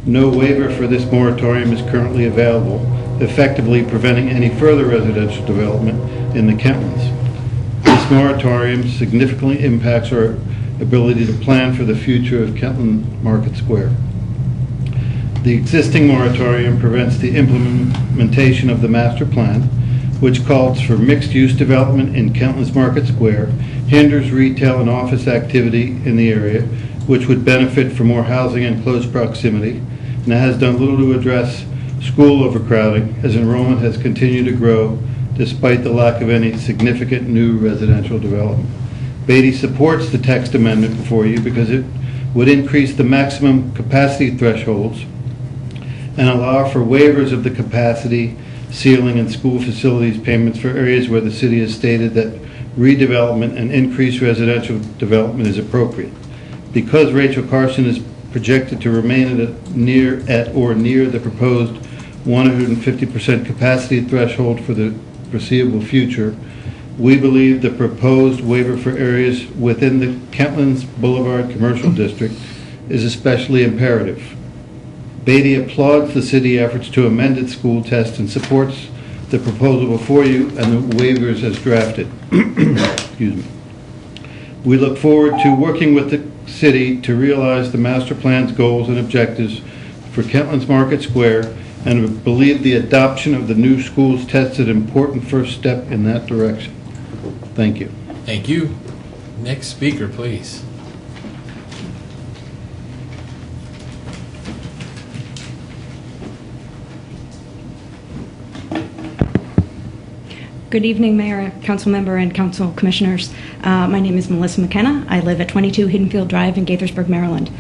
No waiver for this moratorium is currently available, effectively preventing any further residential development in the Kentlands. This moratorium significantly impacts our ability to plan for the future of Kentland Market Square. The existing moratorium prevents the implementation of the master plan, which calls for mixed-use development in Kentlands Market Square, hinders retail and office activity in the area, which would benefit from more housing in close proximity, and has done little to address school overcrowding as enrollment has continued to grow despite the lack of any significant new residential development. Beatty supports the text amendment before you because it would increase the maximum capacity thresholds and allow for waivers of the capacity ceiling and school facilities payments for areas where the city has stated that redevelopment and increased residential development is appropriate. Because Rachel Carson is projected to remain at or near the proposed 150% capacity threshold for the foreseeable future, We believe the proposed waiver for areas within the Kentlands Boulevard Commercial District is especially imperative. Beatty applauds the city efforts to amend its school test and supports the proposal before you and the waivers as drafted. Excuse me. We look forward to working with the city to realize the master plan's goals and objectives for Kentlands Market Square, and believe the adoption of the new schools test is an important first step in that direction. Thank you. Thank you. Next speaker, please. Good evening, Mayor, Council Member, and Council Commissioners. My name is Melissa McKenna. I live at 22 Hiddenfield Drive in Gaithersburg, Maryland.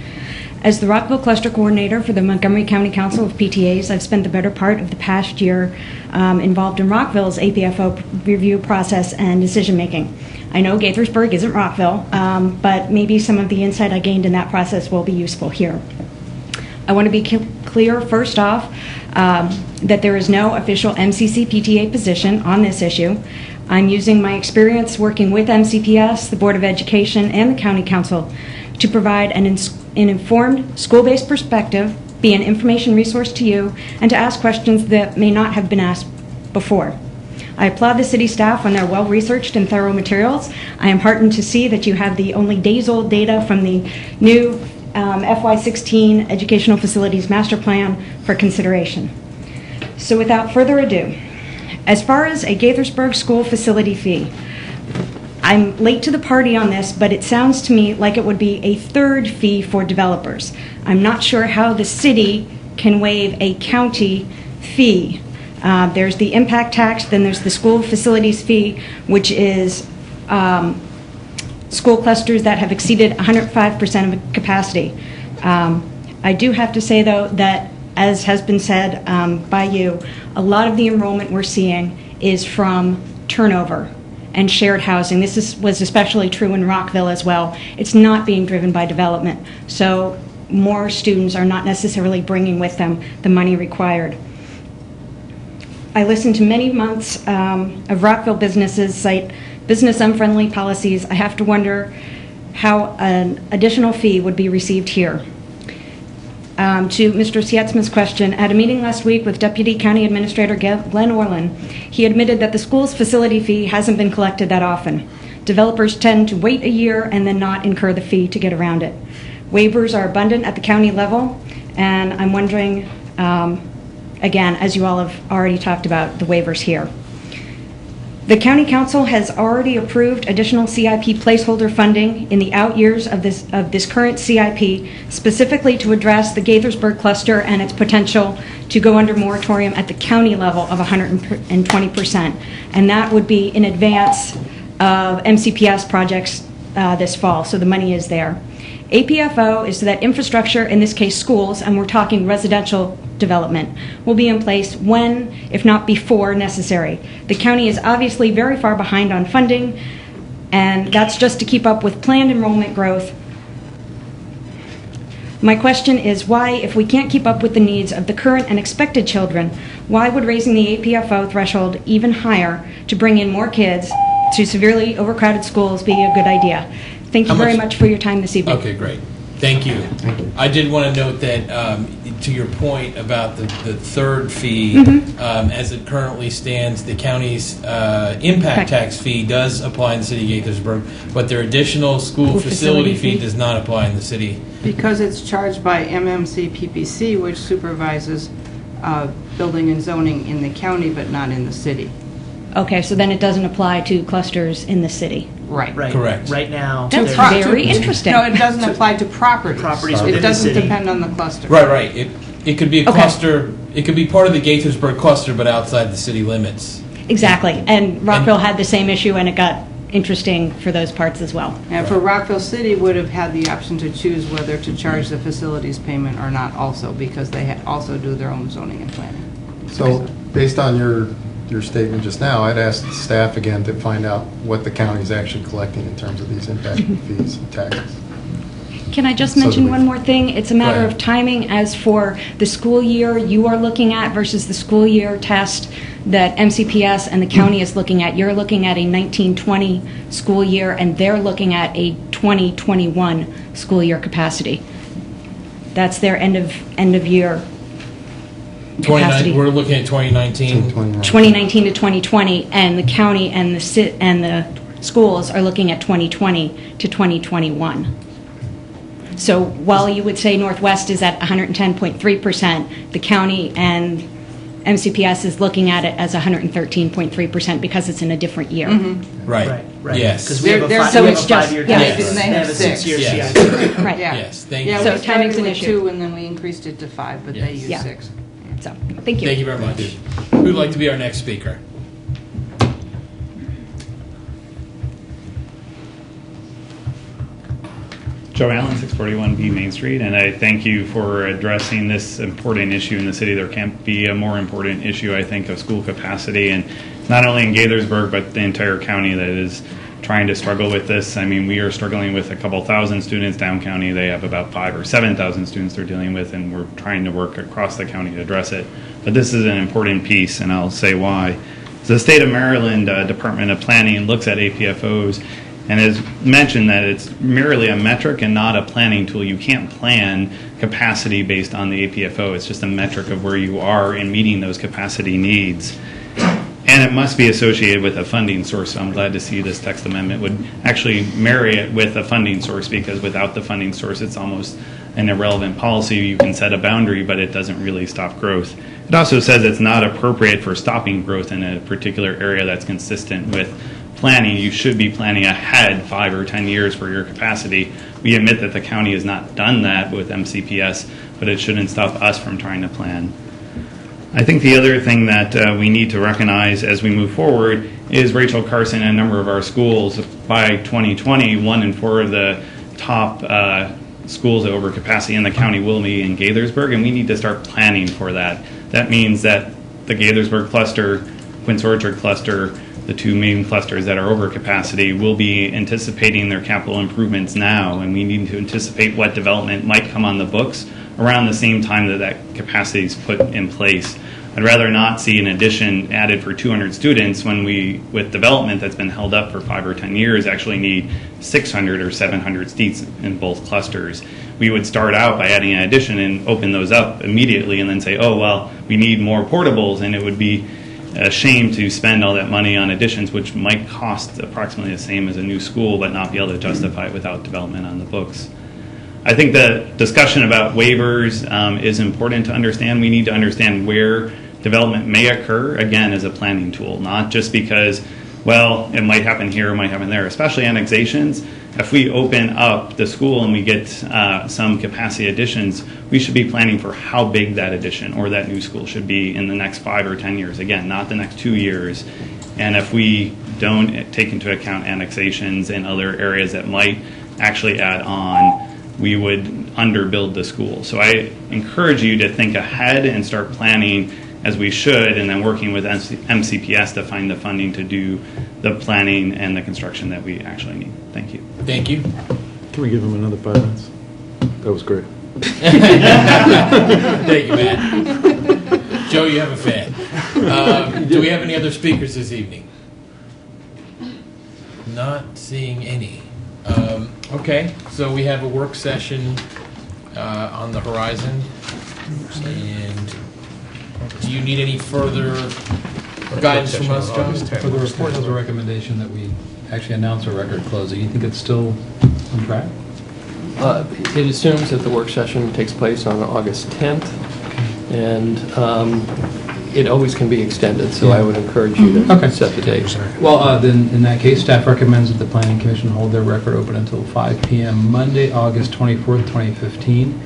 As the Rockville Cluster Coordinator for the Montgomery County Council of PTAs, I've spent the better part of the past year involved in Rockville's APFO review process and decision-making. I know Gaithersburg isn't Rockville, but maybe some of the insight I gained in that process will be useful here. I want to be clear, first off, that there is no official MCC PTA position on this issue. I'm using my experience working with MCPS, the Board of Education, and the County Council to provide an informed school-based perspective, be an information resource to you, and to ask questions that may not have been asked before. I applaud the city staff on their well-researched and thorough materials. I am heartened to see that you have the only days-old data from the new FY16 Educational Facilities Master Plan for consideration. So without further ado, as far as a Gaithersburg school facility fee, I'm late to the party on this, but it sounds to me like it would be a third fee for developers. I'm not sure how the city can waive a county fee. There's the impact tax, then there's the school facilities fee, which is school clusters that have exceeded 105% of capacity. I do have to say, though, that as has been said by you, a lot of the enrollment we're seeing is from turnover and shared housing. This was especially true in Rockville as well. It's not being driven by development, so more students are not necessarily bringing with them the money required. I listened to many months of Rockville businesses cite business unfriendly policies. I have to wonder how an additional fee would be received here. To Mr. Sietzman's question, at a meeting last week with Deputy County Administrator Glenn Orland, he admitted that the school's facility fee hasn't been collected that often. Developers tend to wait a year and then not incur the fee to get around it. Waivers are abundant at the county level, and I'm wondering, again, as you all have already talked about, the waivers here. The County Council has already approved additional CIP placeholder funding in the out years of this current CIP, specifically to address the Gaithersburg cluster and its potential to go under moratorium at the county level of 120%. And that would be in advance of MCPS projects this fall, so the money is there. APFO is so that infrastructure, in this case schools, and we're talking residential development, will be in place when, if not before, necessary. The county is obviously very far behind on funding, and that's just to keep up with planned enrollment growth. My question is why, if we can't keep up with the needs of the current and expected children, why would raising the APFO threshold even higher to bring in more kids to severely overcrowded schools be a good idea? Thank you very much for your time this evening. Okay, great. Thank you. I did want to note that, to your point about the third fee, as it currently stands, the county's impact tax fee does apply in the city of Gaithersburg, but their additional school facility fee does not apply in the city. Because it's charged by MMC PPC, which supervises building and zoning in the county, but not in the city. Okay, so then it doesn't apply to clusters in the city. Right. Correct. Right now. That's very interesting. No, it doesn't apply to properties. Properties It within the doesn't city. depend on the cluster. Right. It could be a cluster. It could be part of the Gaithersburg cluster, but outside the city limits. Exactly, and Rockville had the same issue, and it got interesting for those parts as well. And for Rockville City, would have had the option to choose whether to charge the facilities payment or not also, because they also do their own zoning and planning. So based on your statement just now, I'd ask staff again to find out what the county is actually collecting in terms of these impact fees and taxes. Can I just mention one more thing? It's a matter Go of ahead. timing as for the school year you are looking at versus the school year test that MCPS and the county is looking at. You're looking at a 1920 school year, and they're looking at a 2021 school year capacity. That's their end of year capacity. We're looking at 2019. 2019 to 2020, and the county and the schools are looking at 2020 to 2021. So while you would say Northwest is at 110.3%, the county and MCPS is looking at it as 113.3% because it's in a different year. Right. Right. Yes. Because we have a So it's just- 5-year yeah. test. And they have six. 6-year Yes. CIP. Right. Yeah. Yes, thank you. Yeah, So we timing's started an with issue. 2, and then we increased it to 5, but they use Yeah. 6. So, thank you. Thank you very much. Who would like to be our next speaker? Joe Allen, 641B Main Street, and I thank you for addressing this important issue in the city. There can't be a more important issue, I think, of school capacity, and not only in Gaithersburg, but the entire county that is trying to struggle with this. I mean, we are struggling with a couple thousand students down county. They have about 5,000 or 7,000 students they're dealing with, and we're trying to work across the county to address it. But this is an important piece, and I'll say why. The state of Maryland Department of Planning looks at APFOs and has mentioned that it's merely a metric and not a planning tool. You can't plan capacity based on the APFO. It's just a metric of where you are in meeting those capacity needs. And it must be associated with a funding source. So I'm glad to see this text amendment would actually marry it with a funding source, because without the funding source, it's almost an irrelevant policy. You can set a boundary, but it doesn't really stop growth. It also says it's not appropriate for stopping growth in a particular area that's consistent with planning. You should be planning ahead 5 or 10 years for your capacity. We admit that the county has not done that with MCPS, but it shouldn't stop us from trying to plan. I think the other thing that we need to recognize as we move forward is Rachel Carson and a number of our schools. By 2020, 1 in 4 of the top schools over capacity in the county will be in Gaithersburg, and we need to start planning for that. That means that the Gaithersburg cluster, Quince Orchard cluster, the 2 main clusters that are over capacity, will be anticipating their capital improvements now, and we need to anticipate what development might come on the books around the same time that that capacity is put in place. I'd rather not see an addition added for 200 students when we, with development that's been held up for 5 or 10 years, actually need 600 or 700 seats in both clusters. We would start out by adding an addition and open those up immediately and then say, oh, well, we need more portables, and it would be a shame to spend all that money on additions, which might cost approximately the same as a new school, but not be able to justify it without development on the books. I think the discussion about waivers is important to understand. We need to understand where development may occur, again, as a planning tool, not just because, well, it might happen here, it might happen there, especially annexations. If we open up the school and we get some capacity additions, we should be planning for how big that addition or that new school should be in the next 5 or 10 years. Again, not the next 2 years. And if we don't take into account annexations and other areas that might actually add on, we would underbuild the school. So I encourage you to think ahead and start planning as we should, and then working with MCPS to find the funding to do the planning and the construction that we actually need. Thank you. Thank you. Can we give him another 5 minutes? That was great. Thank you, Matt. Joe, you have a fan. Do we have any other speakers this evening? Not seeing any. Okay, so we have a work session on the horizon. And do you need any further guidance from us, John? For the report, has a recommendation that we actually announce a record closing. You think it's still on track? It assumes that the work session takes place on August 10th, and it always can be extended, so I would encourage you to set the date. Well, then, in that case, staff recommends that the Planning Commission hold their record open until 5 p.m. Monday, August 24th, 2015,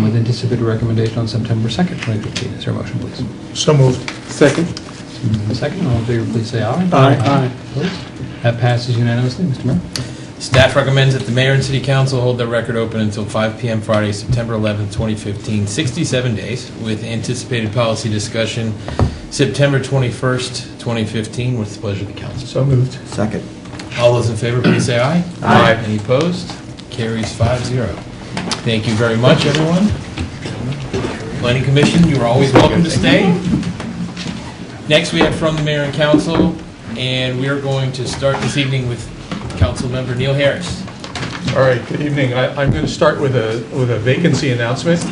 with anticipated recommendation on September 2nd, 2015. Is there a motion, please? So moved. Second. Second, all in favor, please say aye. Aye. Opposed? That passes unanimously. Mr. Mayor? Staff recommends that the mayor and city council hold their record open until 5 p.m. Friday, September 11th, 2015, 67 days, with anticipated policy discussion September 21st, 2015, with the pleasure of the council. So moved. Second. All those in favor, please say aye. Aye. Any opposed? Carries 5-0. Thank you very much, everyone. Planning Commission, you are always welcome to stay. Next, we have from the Mayor and Council, and we are going to start this evening with Council Member Neil Harris. All right, good evening. I'm going to start with a vacancy announcement.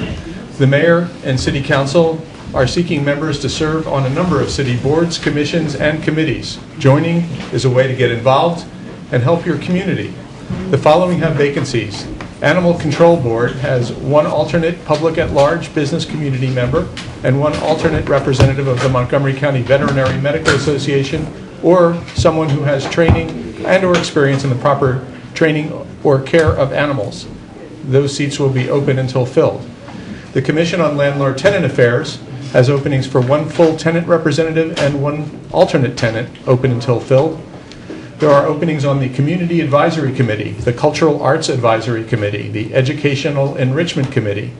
The Mayor and City Council are seeking members to serve on a number of city boards, commissions, and committees. Joining is a way to get involved and help your community. The following have vacancies. Animal Control Board has one alternate public at-large business community member and one alternate representative of the Montgomery County Veterinary Medical Association, or someone who has training and or experience in the proper training or care of animals. Those seats will be open until filled. The Commission on Landlord-Tenant Affairs has openings for one full tenant representative and one alternate tenant, open until filled. There are openings on the Community Advisory Committee, the Cultural Arts Advisory Committee, the Educational Enrichment Committee.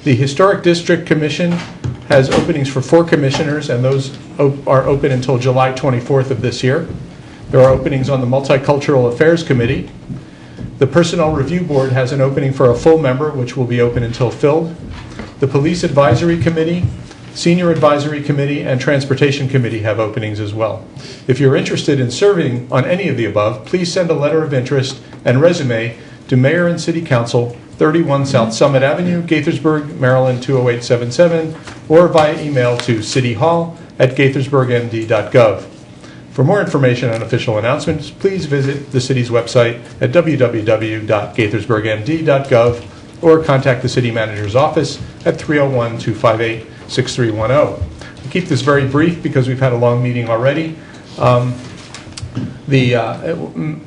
The Historic District Commission has openings for 4 commissioners, and those are open until July 24th of this year. There are openings on the Multicultural Affairs Committee. The Personnel Review Board has an opening for a full member, which will be open until filled. The Police Advisory Committee, Senior Advisory Committee, and Transportation Committee have openings as well. If you're interested in serving on any of the above, please send a letter of interest and resume to Mayor and City Council, 31 South Summit Avenue, Gaithersburg, Maryland 20877, or via email to cityhall@gaithersburgmd.gov. For more information on official announcements, please visit the city's website at www.gaithersburgmd.gov or contact the City Manager's office at 301-258-6310. I'll keep this very brief because we've had a long meeting already.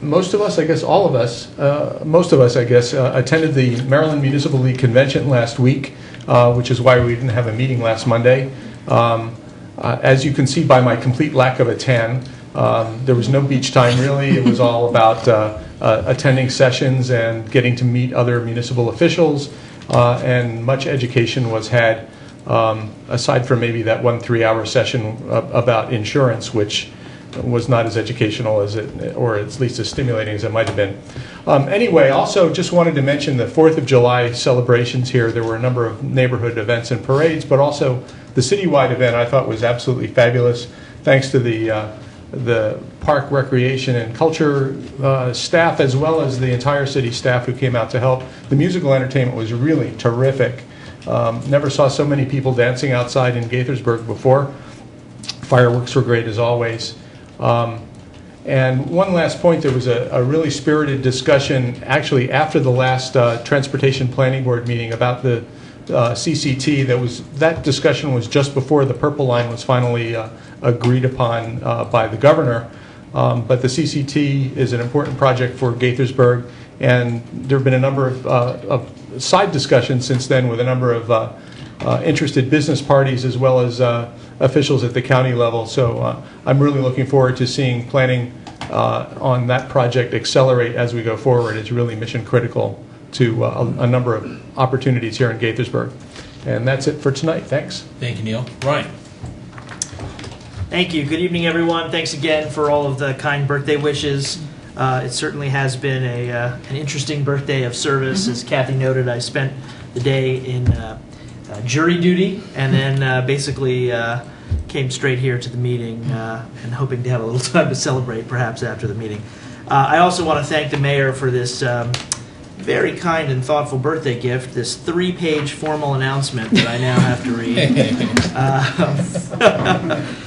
Most of us, I guess all of us, attended the Maryland Municipal League Convention last week, which is why we didn't have a meeting last Monday. As you can see by my complete lack of a tan, there was no beach time really. It was all about attending sessions and getting to meet other municipal officials, and much education was had, aside from maybe that 1 3-hour session about insurance, which was not as educational as it, or at least as stimulating as it might have been. Anyway, also just wanted to mention the 4th of July celebrations here. There were a number of neighborhood events and parades, but also the citywide event I thought was absolutely fabulous. Thanks to the Park Recreation and Culture staff, as well as the entire city staff who came out to help. The musical entertainment was really terrific. Never saw so many people dancing outside in Gaithersburg before. Fireworks were great as always. And one last point, there was a really spirited discussion actually after the last Transportation Planning Board meeting about the CCT. That discussion was just before the Purple Line was finally agreed upon by the governor. But the CCT is an important project for Gaithersburg, and there have been a number of side discussions since then with a number of interested business parties as well as officials at the county level. So I'm really looking forward to seeing planning on that project accelerate as we go forward. It's really mission critical to a number of opportunities here in Gaithersburg. And that's it for tonight. Thanks. Thank you, Neil. Ryan. Thank you. Good evening, everyone. Thanks again for all of the kind birthday wishes. It certainly has been an interesting birthday of service. As Kathy noted, I spent the day in jury duty and then basically came straight here to the meeting and hoping to have a little time to celebrate perhaps after the meeting. I also want to thank the mayor for this very kind and thoughtful birthday gift, this 3-page formal announcement that I now have to read.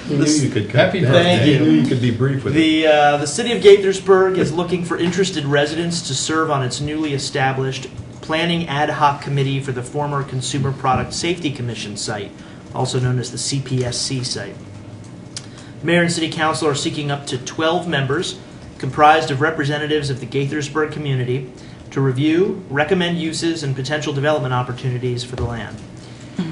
He knew you could Happy birthday. Thank you. He knew you could be brief with it. The city of Gaithersburg is looking for interested residents to serve on its newly established Planning Ad Hoc Committee for the former Consumer Product Safety Commission site, also known as the CPSC site. Mayor and City Council are seeking up to 12 members, comprised of representatives of the Gaithersburg community, to review, recommend uses, and potential development opportunities for the land.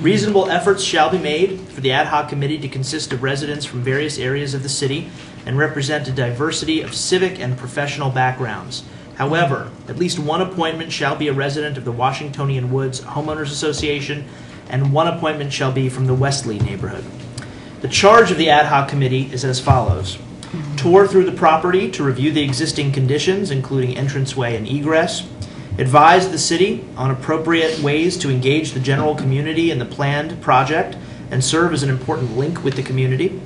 Reasonable efforts shall be made for the ad hoc committee to consist of residents from various areas of the city and represent a diversity of civic and professional backgrounds. However, at least one appointment shall be a resident of the Washingtonian Woods Homeowners Association, and one appointment shall be from the Westley neighborhood. The charge of the ad hoc committee is as follows. Tour through the property to review the existing conditions, including entranceway and egress. advise the city on appropriate ways to engage the general community in the planned project and serve as an important link with the community,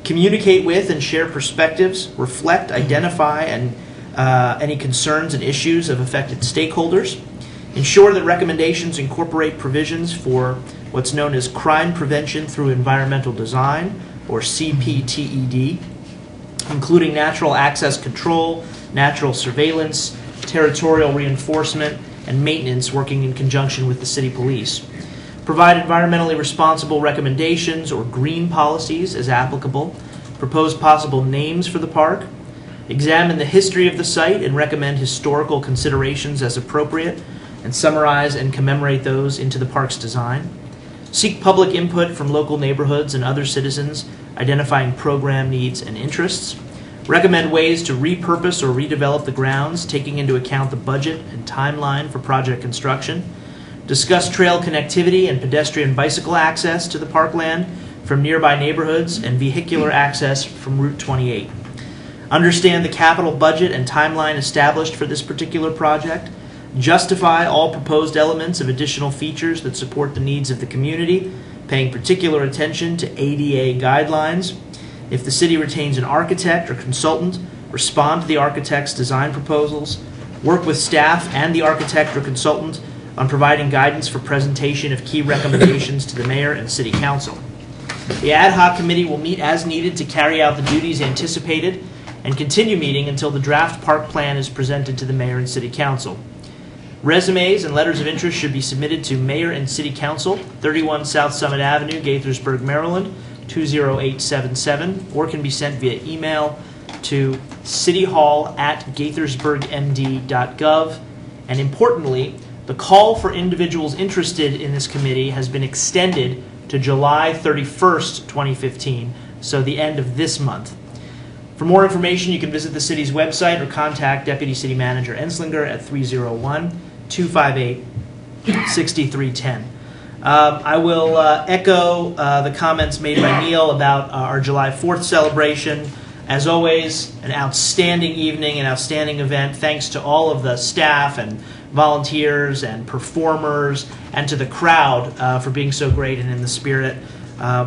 communicate with and share perspectives, reflect, identify, and any concerns and issues of affected stakeholders, ensure that recommendations incorporate provisions for what's known as crime prevention through environmental design, or CPTED, including natural access control, natural surveillance, territorial reinforcement, and maintenance working in conjunction with the city police. Provide environmentally responsible recommendations or green policies as applicable. Propose possible names for the park. Examine the history of the site and recommend historical considerations as appropriate, and summarize and commemorate those into the park's design. Seek public input from local neighborhoods and other citizens, identifying program needs and interests. Recommend ways to repurpose or redevelop the grounds, taking into account the budget and timeline for project construction. Discuss trail connectivity and pedestrian bicycle access to the parkland from nearby neighborhoods and vehicular access from Route 28. Understand the capital budget and timeline established for this particular project. Justify all proposed elements of additional features that support the needs of the community, paying particular attention to ADA guidelines. If the city retains an architect or consultant, respond to the architect's design proposals. Work with staff and the architect or consultant on providing guidance for presentation of key recommendations to the mayor and city council. The ad hoc committee will meet as needed to carry out the duties anticipated and continue meeting until the draft park plan is presented to the mayor and city council. Resumes and letters of interest should be submitted to Mayor and City Council, 31 South Summit Avenue, Gaithersburg, Maryland, 20877, or can be sent via email to cityhall@gaithersburgmd.gov. And importantly, the call for individuals interested in this committee has been extended to July 31st, 2015, so the end of this month. For more information, you can visit the city's website or contact Deputy City Manager Enslinger at 301-258-6310. I will echo the comments made by Neil about our July 4th celebration. As always, an outstanding evening, an outstanding event. Thanks to all of the staff and volunteers and performers and to the crowd for being so great and in the spirit.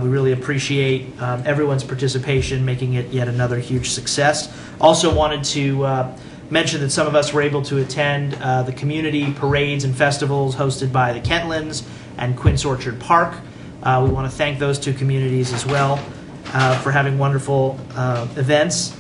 We really appreciate everyone's participation, making it yet another huge success. Also wanted to mention that some of us were able to attend the community parades and festivals hosted by the Kentlands and Quince Orchard Park. We want to thank those two communities as well for having wonderful events.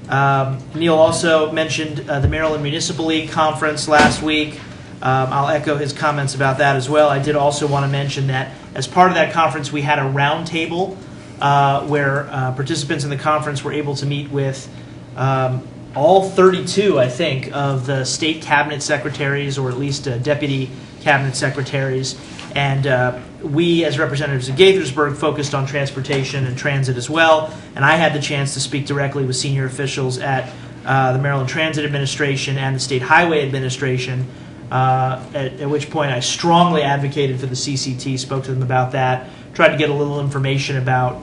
Neil also mentioned the Maryland Municipal League Conference last week. I'll echo his comments about that as well. I did also want to mention that as part of that conference, we had a round table where participants in the conference were able to meet with all 32, I think, of the state cabinet secretaries, or at least deputy cabinet secretaries. And we, as representatives of Gaithersburg, focused on transportation and transit as well. And I had the chance to speak directly with senior officials at the Maryland Transit Administration and the State Highway Administration, at which point I strongly advocated for the CCT, spoke to them about that, tried to get a little information about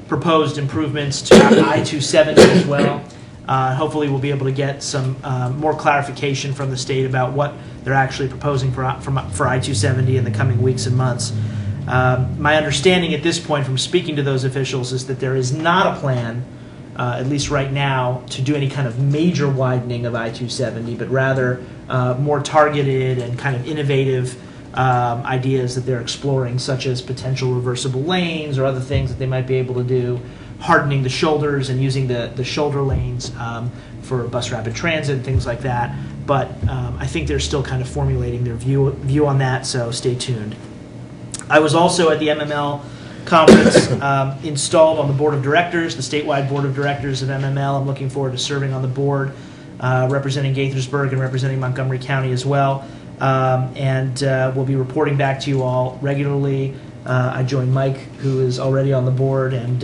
proposed improvements to I-270 as well. Hopefully we'll be able to get some more clarification from the state about what they're actually proposing for I-270 in the coming weeks and months. My understanding at this point from speaking to those officials is that there is not a plan, at least right now, to do any kind of major widening of I-270, but rather more targeted and kind of innovative ideas that they're exploring, such as potential reversible lanes or other things that they might be able to do, hardening the shoulders and using the shoulder lanes for bus rapid transit and things like that. But I think they're still kind of formulating their view on that, so stay tuned. I was also at the MML conference installed on the board of directors, the statewide board of directors of MML. I'm looking forward to serving on the board, representing Gaithersburg and representing Montgomery County as well. And we'll be reporting back to you all regularly. I joined Mike, who is already on the board, and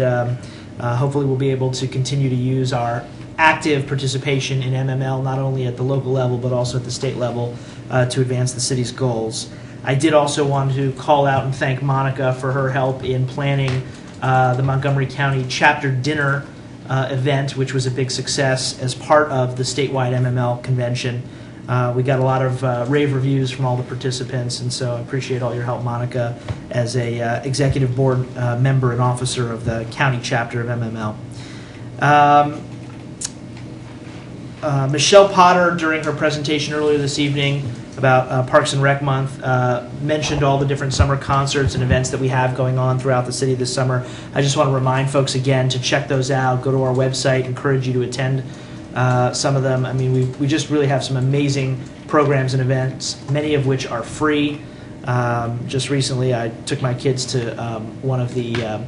hopefully we'll be able to continue to use our active participation in MML, not only at the local level, but also at the state level, to advance the city's goals. I did also want to call out and thank Monica for her help in planning the Montgomery County chapter dinner event, which was a big success as part of the statewide MML convention. We got a lot of rave reviews from all the participants, and so I appreciate all your help, Monica, as a executive board member and officer of the county chapter of MML. Michelle Potter, during her presentation earlier this evening about Parks and Rec Month, mentioned all the different summer concerts and events that we have going on throughout the city this summer. I just want to remind folks again to check those out. Go to our website, encourage you to attend some of them. I mean, we just really have some amazing programs and events, many of which are free. Just recently, I took my kids to one of the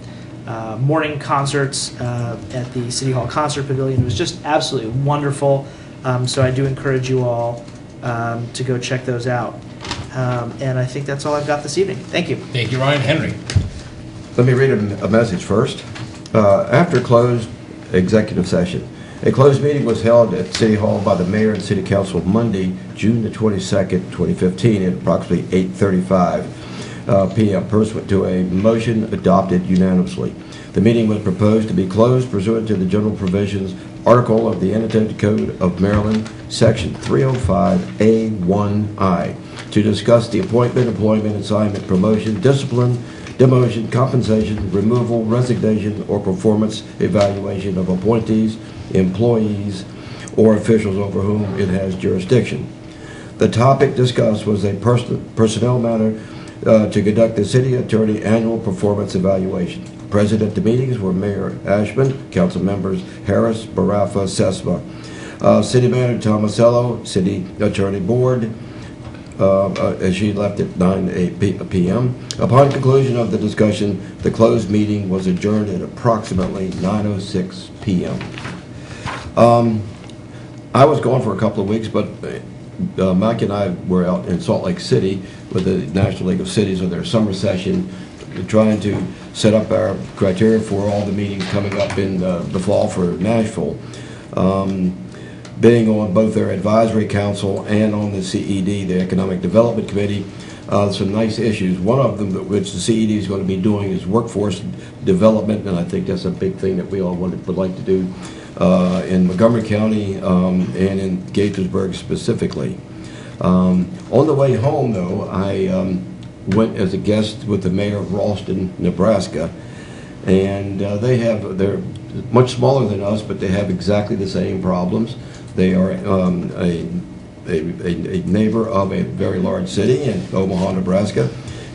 morning concerts at the City Hall Concert Pavilion. It was just absolutely wonderful. So I do encourage you all to go check those out. And I think that's all I've got this evening. Thank you. Thank you, Ryan. Henry. Let me read a message first. After closed executive session, a closed meeting was held at City Hall by the Mayor and City Council Monday, June the 22nd, 2015 at approximately 8:35 p.m. pursuant to a motion adopted unanimously. The meeting was proposed to be closed pursuant to the general provisions article of the Annotated Code of Maryland, Section 305A1I, to discuss the appointment, employment, assignment, promotion, discipline, demotion, compensation, removal, resignation, or performance evaluation of appointees, employees, or officials over whom it has jurisdiction. The topic discussed was a personnel matter to conduct the city attorney annual performance evaluation. Present at the meetings were Mayor Ashman, council members Harris, Barafa, Sesma, City Manager Tomasello, City Attorney Board, as she left at 9 p.m. Upon conclusion of the discussion, the closed meeting was adjourned at approximately 9:06 p.m. I was gone for a couple of weeks, but Mike and I were out in Salt Lake City with the National League of Cities on their summer session, trying to set up our criteria for all the meetings coming up in the fall for Nashville. Being on both their advisory council and on the CED, the Economic Development Committee, some nice issues. One of them, which the CED is going to be doing, is workforce development, and I think that's a big thing that we all would like to do in Montgomery County and in Gaithersburg specifically. On the way home, though, I went as a guest with the mayor of Ralston, Nebraska, and they're much smaller than us, but they have exactly the same problems. They are a neighbor of a very large city in Omaha, Nebraska,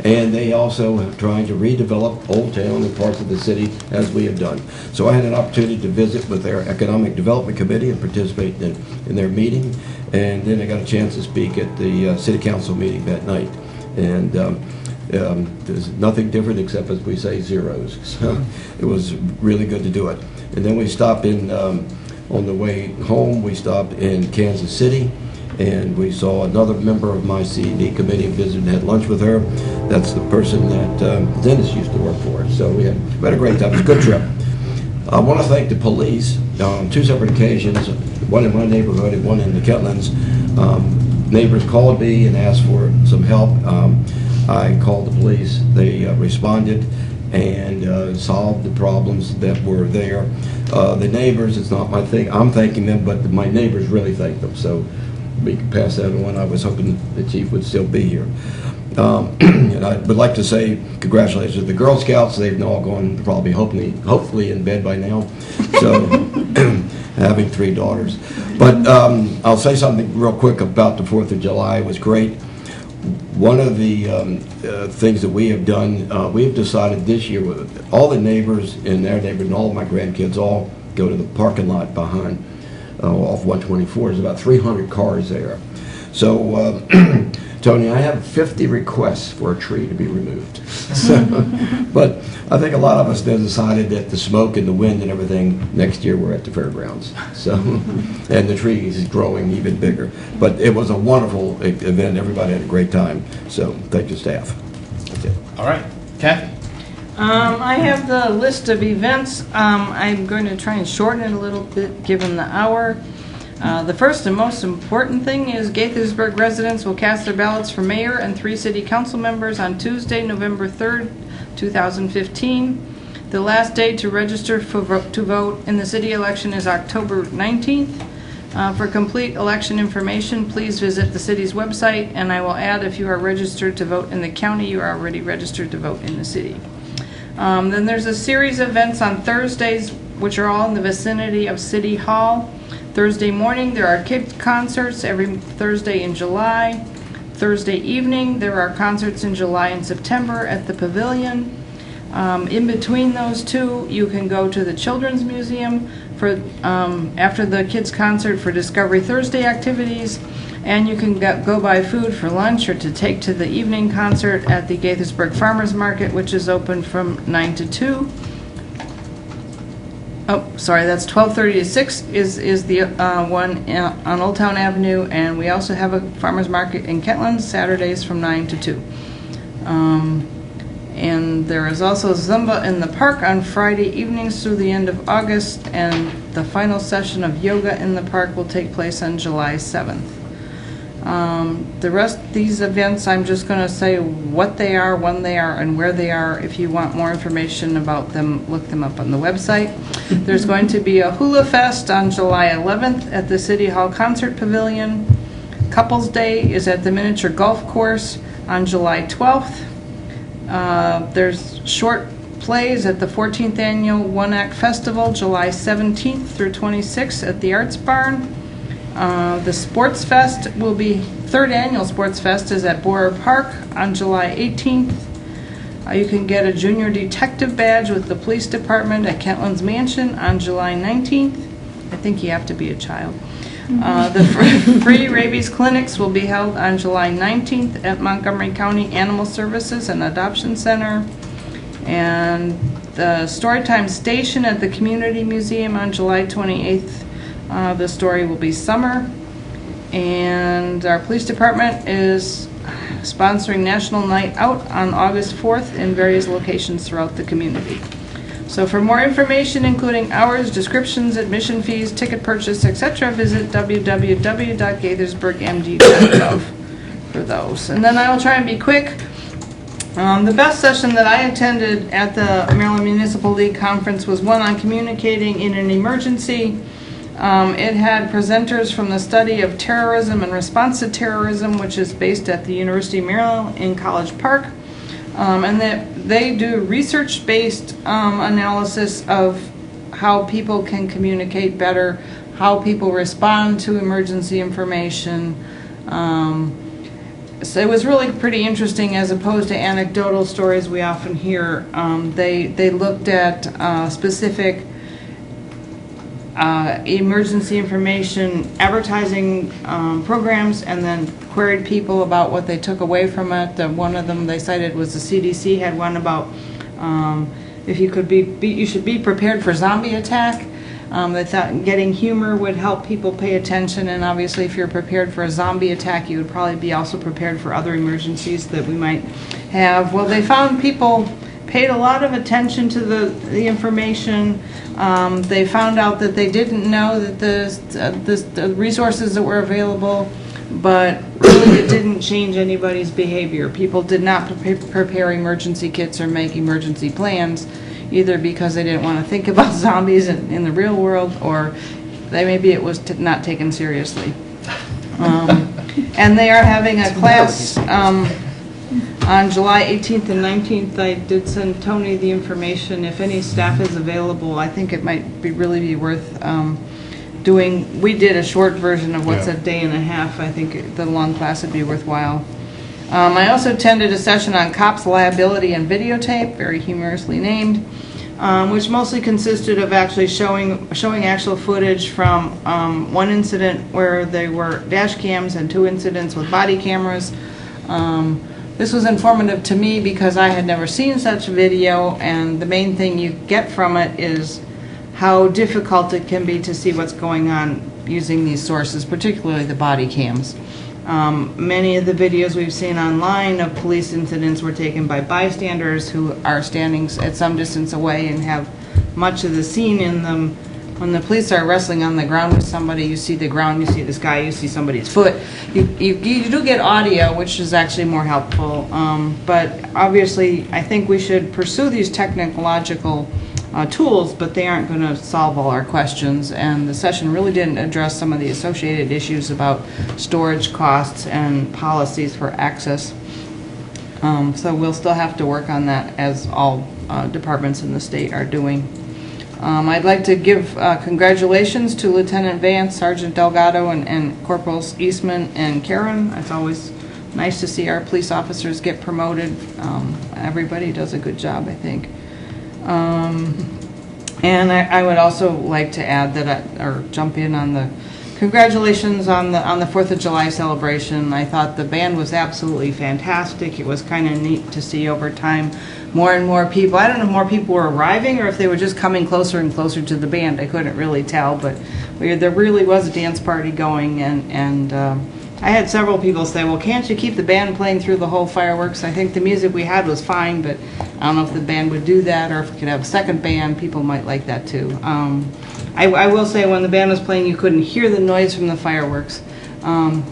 and they also are trying to redevelop Old Town and parts of the city as we have done. So I had an opportunity to visit with their Economic Development Committee and participate in their meeting, and then I got a chance to speak at the City Council meeting that night. And there's nothing different except, as we say, zeros. So it was really good to do it. And then we stopped in, on the way home, we stopped in Kansas City, and we saw another member of my CED committee and visited and had lunch with her. That's the person that Dennis used to work for. So we had a great time. It was a good trip. I want to thank the police on two separate occasions, one in my neighborhood and one in the Kentlands. Neighbors called me and asked for some help. I called the police. They responded and solved the problems that were there. The neighbors, it's not my thing. I'm thanking them, but my neighbors really thank them. So we can pass that on. I was hoping the chief would still be here. And I would like to say congratulations to the Girl Scouts. They've all gone probably hopefully in bed by now. So having 3 daughters. But I'll say something real quick about the 4th of July. It was great. One of the things that we have done, we have decided this year, with all the neighbors in their neighborhood and all of my grandkids all go to the parking lot behind off 124. There's about 300 cars there. So, Tony, I have 50 requests for a tree to be removed. So, but I think a lot of us then decided that the smoke and the wind and everything, next year we're at the fairgrounds. So, and the tree is growing even bigger. But it was a wonderful event. Everybody had a great time. So, thank you, staff. That's it. All right. Kathy? I have the list of events. I'm going to try and shorten it a little bit given the hour. The first and most important thing is Gaithersburg residents will cast their ballots for mayor and 3 city council members on Tuesday, November 3rd, 2015. The last day to register to vote in the city election is October 19th. For complete election information, please visit the city's website, and I will add, if you are registered to vote in the county, you are already registered to vote in the city. Then there's a series of events on Thursdays, which are all in the vicinity of City Hall. Thursday morning, there are kids concerts every Thursday in July. Thursday evening, there are concerts in July and September at the Pavilion. In between those two, you can go to the Children's Museum for after the kids' concert for Discovery Thursday activities, and you can go buy food for lunch or to take to the evening concert at the Gaithersburg Farmers Market, which is open from 9 to 2. Oh, sorry, that's 12:30 to 6 is the one on Old Town Avenue, and we also have a farmers market in Kentlands Saturdays from 9 to 2. And there is also Zumba in the park on Friday evenings through the end of August, and the final session of yoga in the park will take place on July 7th. The rest of these events, I'm just going to say what they are, when they are, and where they are. If you want more information about them, look them up on the website. There's going to be a Hula Fest on July 11th at the City Hall Concert Pavilion. Couples Day is at the Miniature Golf Course on July 12th. There's short plays at the 14th Annual One Act Festival, July 17th through 26th at the Arts Barn. The Sports Fest will be, third annual Sports Fest is at Borer Park on July 18th. You can get a junior detective badge with the police department at Kentlands Mansion on July 19th. I think you have to be a child. The free rabies clinics will be held on July 19th at Montgomery County Animal Services and Adoption Center. And the Storytime Station at the Community Museum on July 28th. The story will be Summer. And our police department is sponsoring National Night Out on August 4th in various locations throughout the community. So for more information, including hours, descriptions, admission fees, ticket purchase, etc., visit www.gaithersburgmd.gov for those. And then I will try and be quick. The best session that I attended at the Maryland Municipal League Conference was one on communicating in an emergency. It had presenters from the study of terrorism and response to terrorism, which is based at the University of Maryland in College Park. And that they do research-based analysis of how people can communicate better, how people respond to emergency information. So it was really pretty interesting as opposed to anecdotal stories we often hear. They looked at specific emergency information advertising programs and then queried people about what they took away from it. One of them they cited was the CDC had one about if you could you should be prepared for zombie attack. They thought getting humor would help people pay attention, and obviously if you're prepared for a zombie attack, you would probably be also prepared for other emergencies that we might have. Well, they found people paid a lot of attention to the information. They found out that they didn't know that the resources that were available, but really it didn't change anybody's behavior. People did not prepare emergency kits or make emergency plans, either because they didn't want to think about zombies in the real world, or maybe it was not taken seriously. And they are having a class on July 18th and 19th. I did send Tony the information. If any staff is available, I think it might really be worth doing. We did a short version of what's a day and a half. I think the long class would be worthwhile. I also attended a session on cops liability and videotape, very humorously named, which mostly consisted of actually showing actual footage from one incident where there were dash cams and 2 incidents with body cameras. This was informative to me because I had never seen such video, and the main thing you get from it is how difficult it can be to see what's going on using these sources, particularly the body cams. Many of the videos we've seen online of police incidents were taken by bystanders who are standing at some distance away and have much of the scene in them. When the police are wrestling on the ground with somebody, you see the ground, you see the sky, you see somebody's foot. You do get audio, which is actually more helpful. But obviously, I think we should pursue these technological tools, but they aren't going to solve all our questions. And the session really didn't address some of the associated issues about storage costs and policies for access. So we'll still have to work on that, as all departments in the state are doing. I'd like to give congratulations to Lieutenant Vance, Sergeant Delgado, and Corporals Eastman and Karen. It's always nice to see our police officers get promoted. Everybody does a good job, I think. And I would also like to add that, or jump in on the congratulations on the 4th of July celebration. I thought the band was absolutely fantastic. It was kind of neat to see over time more and more people. I don't know if more people were arriving or if they were just coming closer and closer to the band. I couldn't really tell, but there really was a dance party going, and I had several people say, well, can't you keep the band playing through the whole fireworks? I think the music we had was fine, but I don't know if the band would do that, or if we could have a second band. People might like that too. I will say, when the band was playing, you couldn't hear the noise from the fireworks,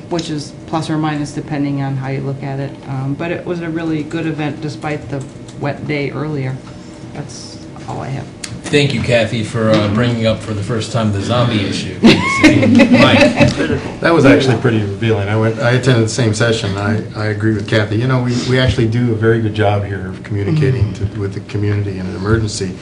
which is plus or minus depending on how you look at it. But it was a really good event despite the wet day earlier. That's all I have. Thank you, Kathy, for bringing up for the first time the zombie issue. Mike. That was actually pretty revealing. I attended the same session. I agree with Kathy. You know, we actually do a very good job here of communicating with the community in an emergency.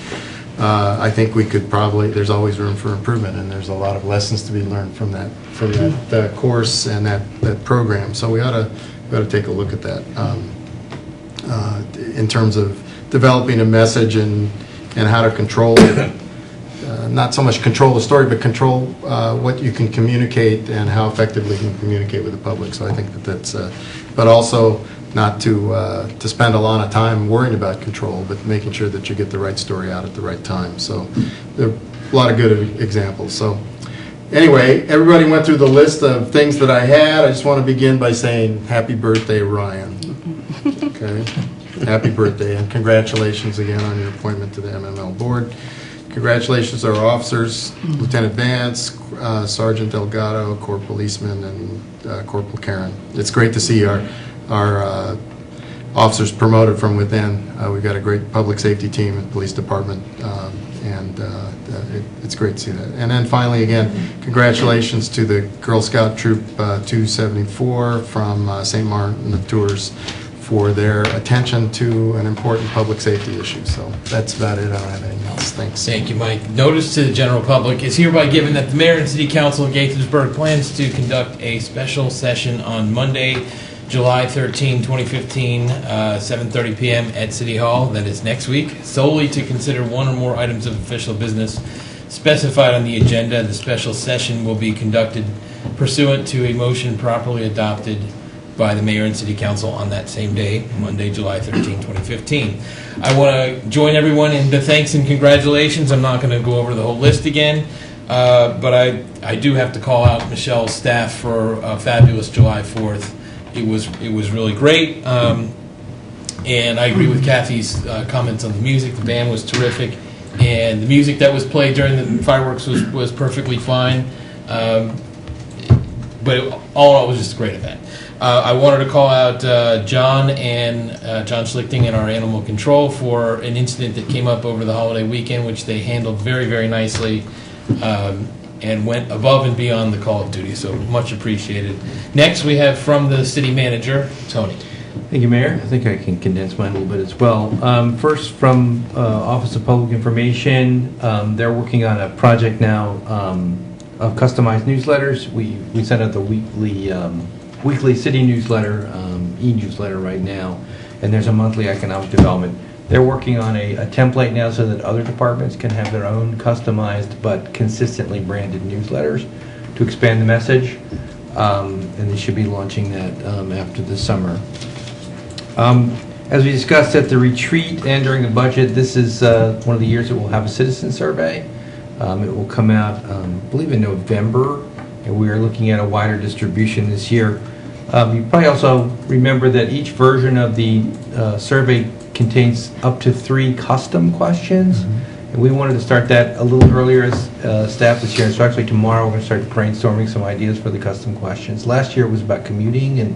I think we could probably, there's always room for improvement, and there's a lot of lessons to be learned from that course and that program. So we ought to take a look at that in terms of developing a message and how to control not so much control the story, but control what you can communicate and how effectively you can communicate with the public. So I think that's, but also not to spend a lot of time worrying about control, but making sure that you get the right story out at the right time. So there are a lot of good examples. So anyway, everybody went through the list of things that I had. I just want to begin by saying happy birthday, Ryan. Okay, happy birthday, and congratulations again on your appointment to the MML board. Congratulations to our officers, Lieutenant Vance, Sergeant Delgado, Corporal Eastman, and Corporal Karen. It's great to see our officers promoted from within. We've got a great public safety team and police department, and it's great to see that. And then finally, again, congratulations to the Girl Scout Troop 274 from St. Martin of Tours for their attention to an important public safety issue. So that's about it. I don't have anything else. Thanks. Thank you, Mike. Notice to the general public is hereby given that the Mayor and City Council of Gaithersburg plans to conduct a special session on Monday, July 13, 2015, 7:30 p.m. at City Hall. That is next week, solely to consider one or more items of official business specified on the agenda. The special session will be conducted pursuant to a motion properly adopted by the Mayor and City Council on that same day, Monday, July 13, 2015. I want to join everyone in the thanks and congratulations. I'm not going to go over the whole list again, but I do have to call out Michelle's staff for a fabulous July 4th. It was really great, and I agree with Kathy's comments on the music. The band was terrific, and the music that was played during the fireworks was perfectly fine. But all in all, it was just a great event. I wanted to call out John Schlichting and our animal control for an incident that came up over the holiday weekend, which they handled very, very nicely and went above and beyond the call of duty, so much appreciated. Next, we have from the city manager, Tony. Thank you, Mayor. I think I can condense mine a little bit as well. First, from Office of Public Information, they're working on a project now of customized newsletters. We send out the weekly city newsletter, e-newsletter right now, and there's a monthly economic development. They're working on a template now so that other departments can have their own customized but consistently branded newsletters to expand the message, and they should be launching that after the summer. As we discussed at the retreat and during the budget, this is one of the years that we'll have a citizen survey. It will come out, I believe, in November, and we are looking at a wider distribution this year. You probably also remember that each version of the survey contains up to 3 custom questions, and we wanted to start that a little earlier as staff this year. So actually tomorrow we're going to start brainstorming some ideas for the custom questions. Last year it was about commuting and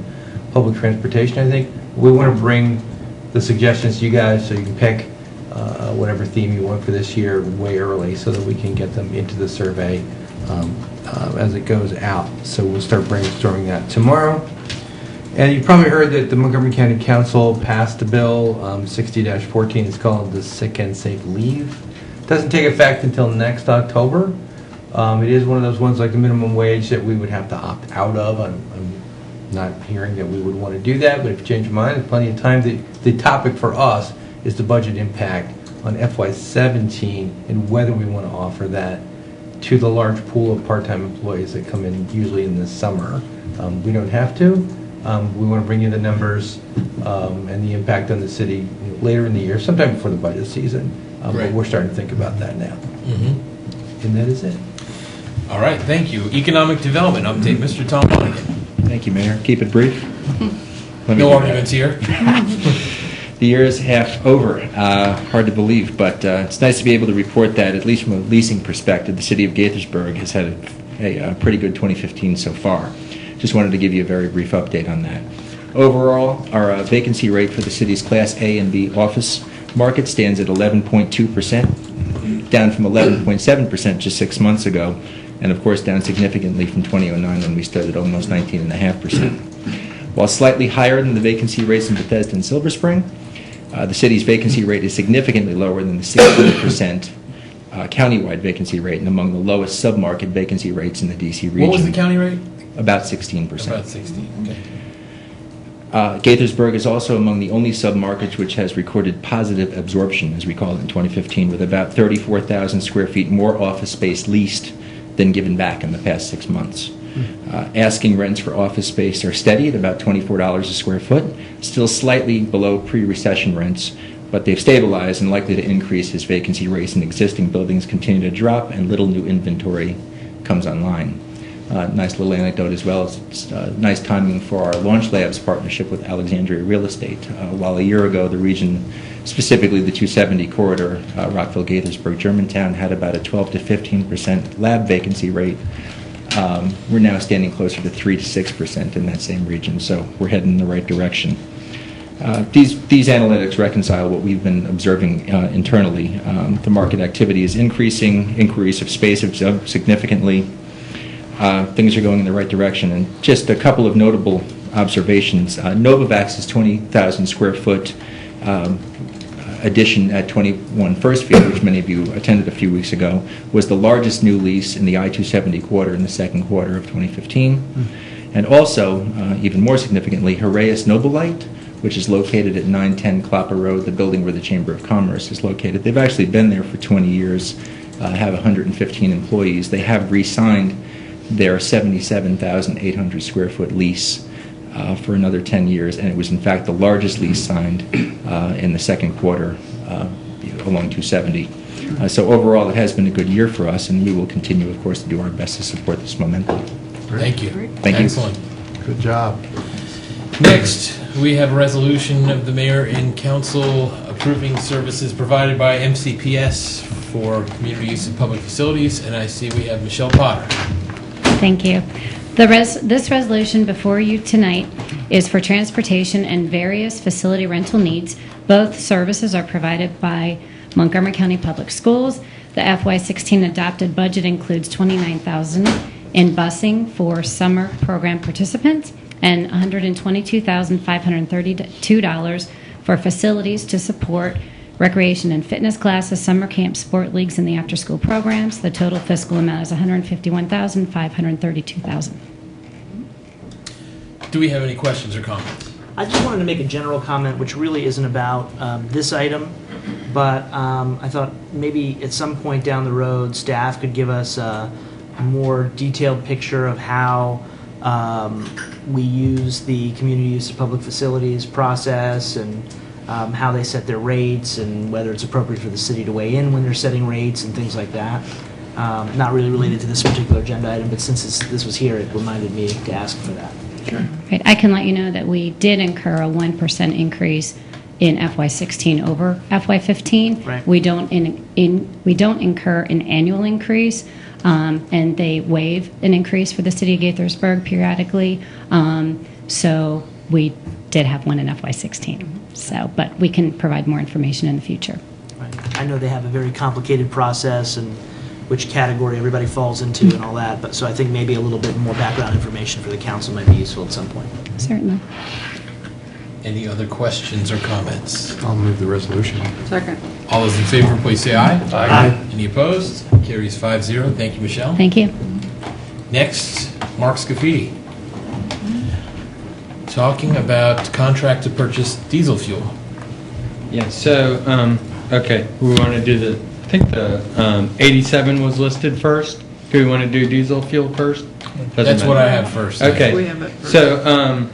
public transportation, I think. We want to bring the suggestions to you guys so you can pick whatever theme you want for this year way early so that we can get them into the survey as it goes out. So we'll start brainstorming that tomorrow. And you probably heard that the Montgomery County Council passed a bill, 60-14. It's called the Sick and Safe Leave. It doesn't take effect until next October. It is one of those ones like the minimum wage that we would have to opt out of. I'm not hearing that we would want to do that, but if you change your mind, there's plenty of time. The topic for us is the budget impact on FY17 and whether we want to offer that to the large pool of part-time employees that come in usually in the summer. We don't have to. We want to bring you the numbers and the impact on the city later in the year, sometime before the budget season. But we're starting to think about that now. And that is it. All right, thank you. Economic Development Update, Mr. Tom Monaghan. Thank you, Mayor. Keep it brief. No arguments here. The year is half over. Hard to believe, but it's nice to be able to report that, at least from a leasing perspective, the city of Gaithersburg has had a pretty good 2015 so far. Just wanted to give you a very brief update on that. Overall, our vacancy rate for the city's Class A and B office market stands at 11.2%, down from 11.7% just 6 months ago, and of course down significantly from 2009 when we stood at almost 19.5%. While slightly higher than the vacancy rates in Bethesda and Silver Spring, the city's vacancy rate is significantly lower than the 16% countywide vacancy rate and among the lowest sub-market vacancy rates in the D.C. region. What was the county rate? About 16%. About 16, okay. Gaithersburg is also among the only sub-markets which has recorded positive absorption, as we call it, in 2015, with about 34,000 square feet more office space leased than given back in the past 6 months. Asking rents for office space are steady at about $24 a square foot, still slightly below pre-recession rents, but they've stabilized and likely to increase as vacancy rates in existing buildings continue to drop and little new inventory comes online. Nice little anecdote as well. It's nice timing for our Launch Labs partnership with Alexandria Real Estate. While a year ago the region, specifically the 270 corridor, Rockville, Gaithersburg, Germantown, had about a 12 to 15% lab vacancy rate, we're now standing closer to 3 to 6% in that same region, so we're heading in the right direction. These analytics reconcile what we've been observing internally. The market activity is increasing, inquiries of space have jumped significantly. Things are going in the right direction. And just a couple of notable observations. Novavax's 20,000 square foot addition at 21 First Field, which many of you attended a few weeks ago, was the largest new lease in the I-270 quarter in the second quarter of 2015. And also, even more significantly, Heraeus Nobolite, which is located at 910 Clapper Road, the building where the Chamber of Commerce is located. They've actually been there for 20 years, have 115 employees. They have re-signed their 77,800 square foot lease for another 10 years, and it was in fact the largest lease signed in the second quarter along 270. So overall, it has been a good year for us, and we will continue, of course, to do our best to support this momentum. Thank you. Thank you. Excellent. Good job. Next, we have a resolution of the mayor and council approving services provided by MCPS for community use of public facilities, and I see we have Michelle Potter. Thank you. This resolution before you tonight is for transportation and various facility rental needs. Both services are provided by Montgomery County Public Schools. The FY16 adopted budget includes $29,000 in busing for summer program participants and $122,532 for facilities to support recreation and fitness classes, summer camp, sport leagues, and the after-school programs. The total fiscal amount is $151,532. Do we have any questions or comments? I just wanted to make a general comment, which really isn't about this item, but I thought maybe at some point down the road, staff could give us a more detailed picture of how we use the community use of public facilities process and how they set their rates and whether it's appropriate for the city to weigh in when they're setting rates and things like that. Not really related to this particular agenda item, but since this was here, it reminded me to ask for that. Sure. Great. I can let you know that we did incur a 1% increase in FY16 over FY15. Right. We don't incur an annual increase, and they waive an increase for the city of Gaithersburg periodically. So we did have one in FY16. So, but we can provide more information in the future. Right. I know they have a very complicated process and which category everybody falls into and all that, but so I think maybe a little bit more background information for the council might be useful at some point. Certainly. Any other questions or comments? I'll move the resolution. Second. All those in favor, please say aye. Aye. Any opposed? Carries 5-0. Thank you, Michelle. Thank you. Next, Mark Scafidi. Talking about contract to purchase diesel fuel. Yeah, so, okay, we want to do the, I think the 87 was listed first. Do we want to do diesel fuel first? That's what I have first. Okay. We have it first. So,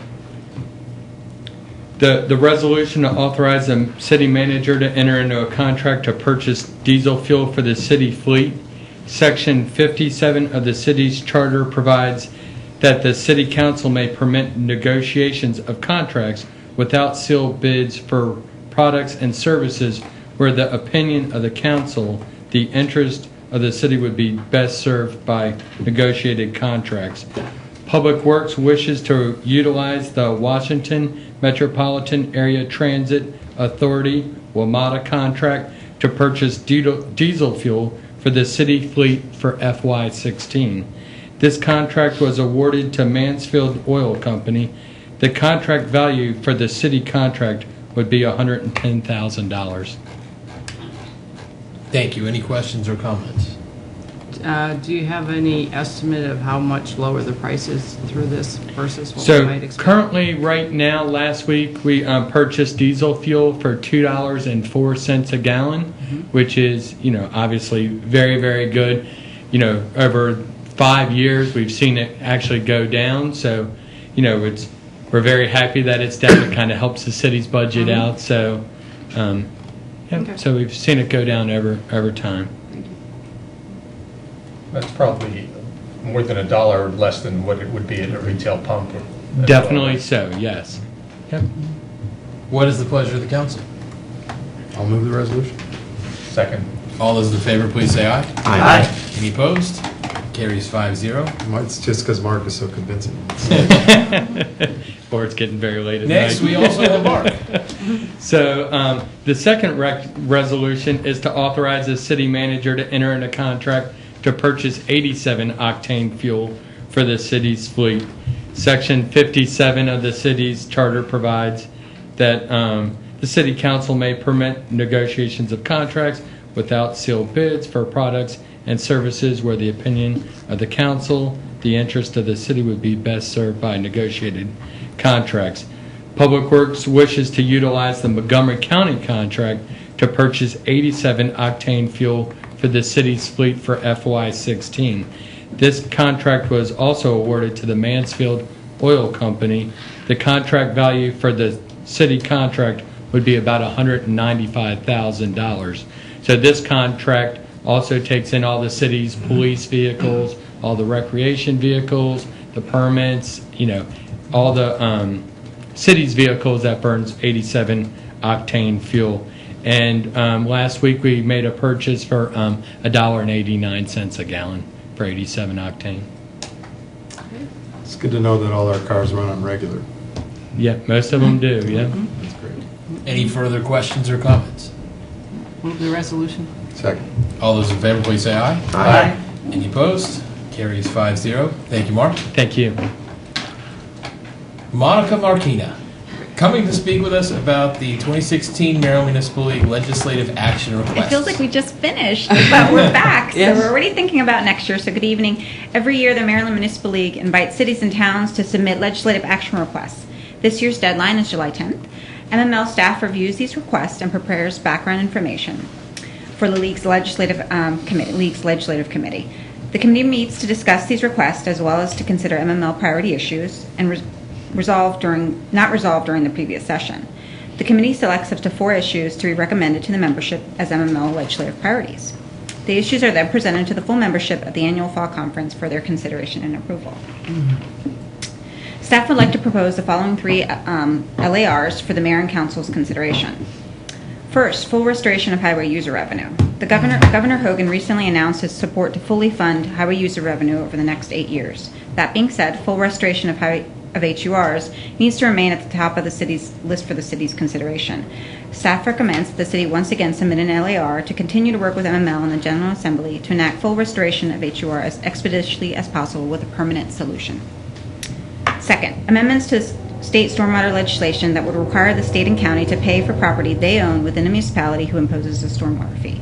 the resolution to authorize the city manager to enter into a contract to purchase diesel fuel for the city fleet. Section 57 of the city's charter provides that the city council may permit negotiations of contracts without sealed bids for products and services where the opinion of the council, the interest of the city would be best served by negotiated contracts. Public Works wishes to utilize the Washington Metropolitan Area Transit Authority WMATA contract to purchase diesel fuel for the city fleet for FY16. This contract was awarded to Mansfield Oil Company. The contract value for the city contract would be $110,000. Thank you. Any questions or comments? Do you have any estimate of how much lower the price is through this versus what we might So expect? currently, right now, last week, we purchased diesel fuel for $2.04 a gallon, which is, obviously very, very good. Over 5 years, we've seen it actually go down. So, we're very happy that it's down. It kind of helps the city's budget out. So, so we've seen it go down over time. That's probably more than $1 less than what it would be at a retail pump. Definitely so, yes. Yep. What is the pleasure of the council? I'll move the resolution. Second. All those in favor, please say aye. Aye. Any opposed? Carries 5-0. It's just because Mark is so convincing. Or it's getting very late at Next, night. we also have Mark. So the second resolution is to authorize the city manager to enter into contract to purchase 87 octane fuel for the city's fleet. Section 57 of the city's charter provides that the city council may permit negotiations of contracts without sealed bids for products and services where the opinion of the council, the interest of the city would be best served by negotiated contracts. Public Works wishes to utilize the Montgomery County contract to purchase 87 octane fuel for the city's fleet for FY16. This contract was also awarded to the Mansfield Oil Company. The contract value for the city contract would be about $195,000. So this contract also takes in all the city's police vehicles, all the recreation vehicles, the permits, all the city's vehicles that burns 87 octane fuel. And last week we made a purchase for $1.89 a gallon for 87 octane. It's good to know that all our cars run on regular. Yeah, most of them do, yeah. That's great. Any further questions or comments? Move the resolution. Second. All those in favor, please say aye. Aye. Any opposed? Carries 5-0. Thank you, Mark. Thank you. Monica Marquina, coming to speak with us about the 2016 Maryland Municipal League Legislative Action Request. It feels like we just finished, but we're back. Yes. So we're already thinking about next year. So good evening. Every year, the Maryland Municipal League invites cities and towns to submit legislative action requests. This year's deadline is July 10th. MML staff reviews these requests and prepares background information for the League's legislative committee. The committee meets to discuss these requests as well as to consider MML priority issues and not resolved during the previous session. The committee selects up to 4 issues to be recommended to the membership as MML legislative priorities. The issues are then presented to the full membership at the annual fall conference for their consideration and approval. Staff would like to propose the following 3 LARs for the mayor and council's consideration. First, full restoration of highway user revenue. Governor Hogan recently announced his support to fully fund highway user revenue over the next 8 years. That being said, full restoration of of HURs needs to remain at the top of the city's list for the city's consideration. Staff recommends that the city once again submit an LAR to continue to work with MML and the General Assembly to enact full restoration of HUR as expeditiously as possible with a permanent solution. Second, amendments to state stormwater legislation that would require the state and county to pay for property they own within a municipality who imposes a stormwater fee.